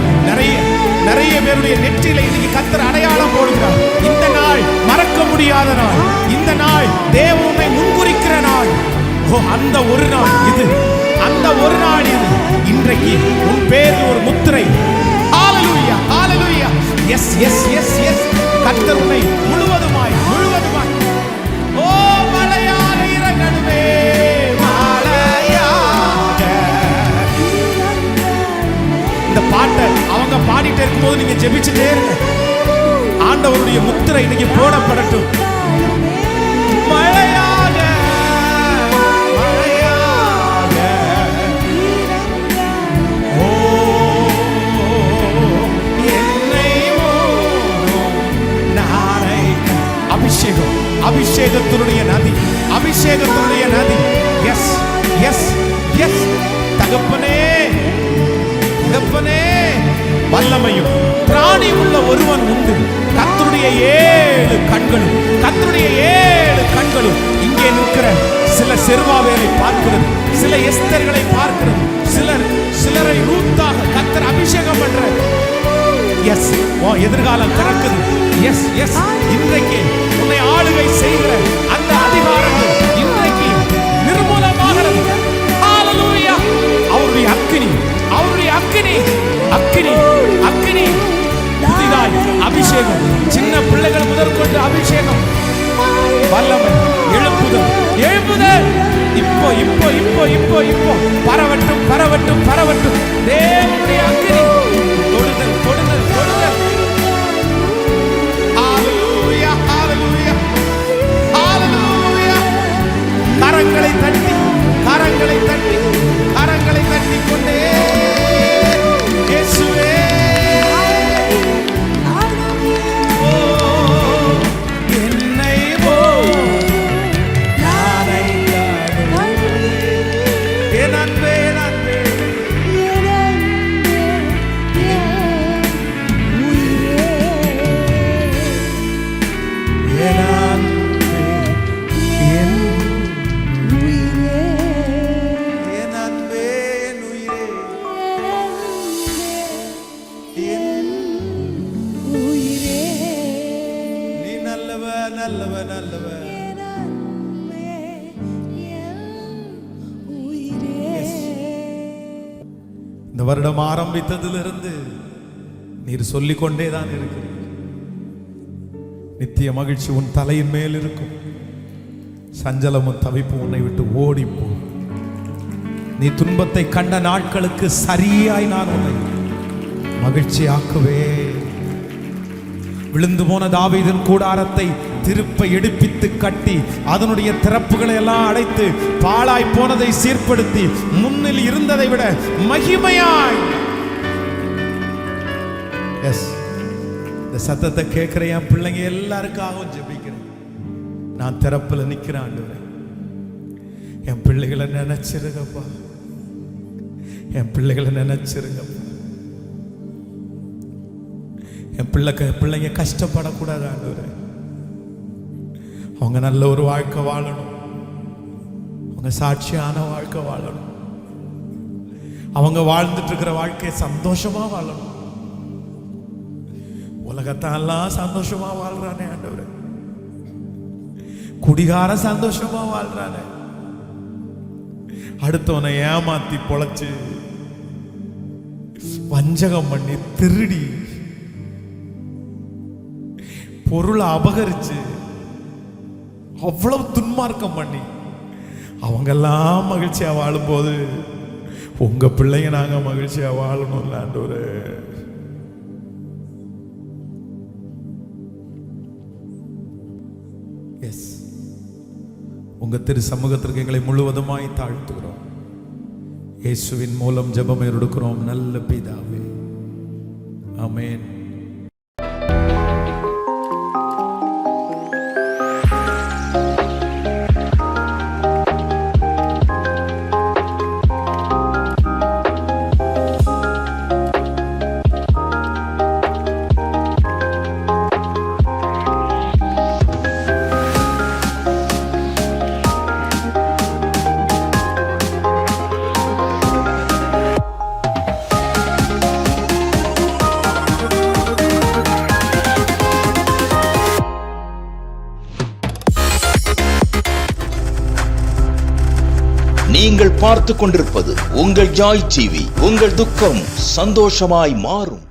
நிறைய பேருடைய நெற்றியில இன்னைக்கு கர்த்தர் அடையாளம் போடுகிறார். இந்த நாள் மறக்க முடியாத நாள். இந்த நாள் தேவனை முன்குறிக்கிற நாள். அந்த ஒரு நாள் இது, அந்த ஒரு நாள் இது. இன்றைக்கு உன் பேரில் ஒரு முத்திரை. Hallelujah, hallelujah. Yes yes yes yes. கர்த்தர் உன்னை முழுவதுமாய் ஓ மழையாக இறங்கணுமே, மழையாக. இந்த பாட்டை அவங்க பாடிட்டே இருக்கும்போது நீங்க ஜெபிச்சுட்டே இருங்க. ஆண்டவருடைய முத்திரை இன்னைக்கு போடப்படட்டும். மழையாக மழையாக. ஓ வல்லமையும் பிராணி உள்ள ஒருவன் உண்டு. கர்த்தருடைய 7 கண்களும், கர்த்தருடைய 7 கண்களும் இங்கே நிற்கிற சில செருபாபேலை பார்க்கிறது, சில எஸ்தர்களை பார்க்கிறது, சிலரை ரூத்தாக கர்த்தர் அபிஷேகம் பண்ற. எஸ், எதிர்காலம் திறக்குது. எஸ் எஸ், இன்றைக்கு உன்னை ஆளுகை செய்கிற அந்த அதிகாரங்கள் இன்றைக்கு நிர்மூலமாகிறது. ஹalleluya. அவருடைய அக்கினி, அவருடைய அக்கினி, அக்கினி, அக்கினி, புதிதாய் அபிஷேகம், சின்ன பிள்ளைகள் முதற்கொண்டு அபிஷேகம், வல்லமை, எழுப்புதல், எழுப்புதல். இப்போ இப்போ இப்போ இப்போ இப்போ பரவட்டும், பரவட்டும், பரவட்டும். தேவனுடைய அக்கினி தொடுதல், தொடுதல், தொடுதல். ஹalleluya, ஹalleluya, ஹalleluya. கரங்களை தட்டி, கரங்களை தட்டி, கரங்களை தட்டி கொண்டே இயேசுவே இந்த வருடம் ஆரம்பித்ததிலிருந்து நீர் சொல்லிக் கொண்டேதான் இருக்கிறீர். நித்திய மகிழ்ச்சி உன் தலையின் மேல் இருக்கும், சஞ்சலமும் தவிப்பும் உன்னை விட்டு ஓடிப்போ. நீ துன்பத்தை கண்ட நாட்களுக்கு சரியாய் நான் உன்னை மகிழ்ச்சி ஆக்குவே. விழுந்து போன தாவீதின் கூடாரத்தை திருப்ப எடுப்பித்து கட்டி அதனுடைய திறப்புகளை எல்லாம் அடைத்து பாழாய் போனதை சீர்படுத்தி முன்னில் இருந்ததை விட மகிமையாய். எஸ், இந்த சத்தத்தை கேட்கிற என் பிள்ளைங்க எல்லாருக்காகவும் ஜெபிக்கிறேன். நான் திறப்புல நிக்கிறேன் ஆண்டவரே, என் பிள்ளைகளை நினைச்சிருங்கப்பா, என் பிள்ளைகளை நினைச்சிருங்கப்பா. என் பிள்ளைங்க கஷ்டப்படக்கூடாது ஆண்டவரே. அவங்க நல்ல ஒரு வாழ்க்கை வாழணும், அவங்க சாட்சியான வாழ்க்கை வாழணும், அவங்க வாழ்ந்துட்டு இருக்கிற வாழ்க்கையை சந்தோஷமா வாழணும். உலகத்தெல்லாம் சந்தோஷமா வாழ்றானே ஆண்டவரே, குடிகார சந்தோஷமா வாழ்றானே, அடுத்தவனை ஏமாத்தி பொழைச்சு வஞ்சகம் பண்ணி திருடி பொருளை அபகரிச்சு அவ்வளவு துன்மார்க்கம் பண்ணி அவங்கெல்லாம் மகிழ்ச்சியா வாழும்போது உங்க பிள்ளைங்க நாங்க மகிழ்ச்சியா வாழணும் ஆண்டவரே. எஸ், உங்க திரு சமூகத்திற்கு எங்களை முழுவதுமாய் தாழ்த்துகிறோம். இயேசுவின் மூலம் ஜெபம் எடுக்கிறோம் நல்ல பிதாவே, ஆமென்.
நீங்கள் பார்த்துக் கொண்டிருப்பது உங்கள் ஜாய் டிவி. உங்கள் துக்கம் சந்தோஷமாய் மாறும்.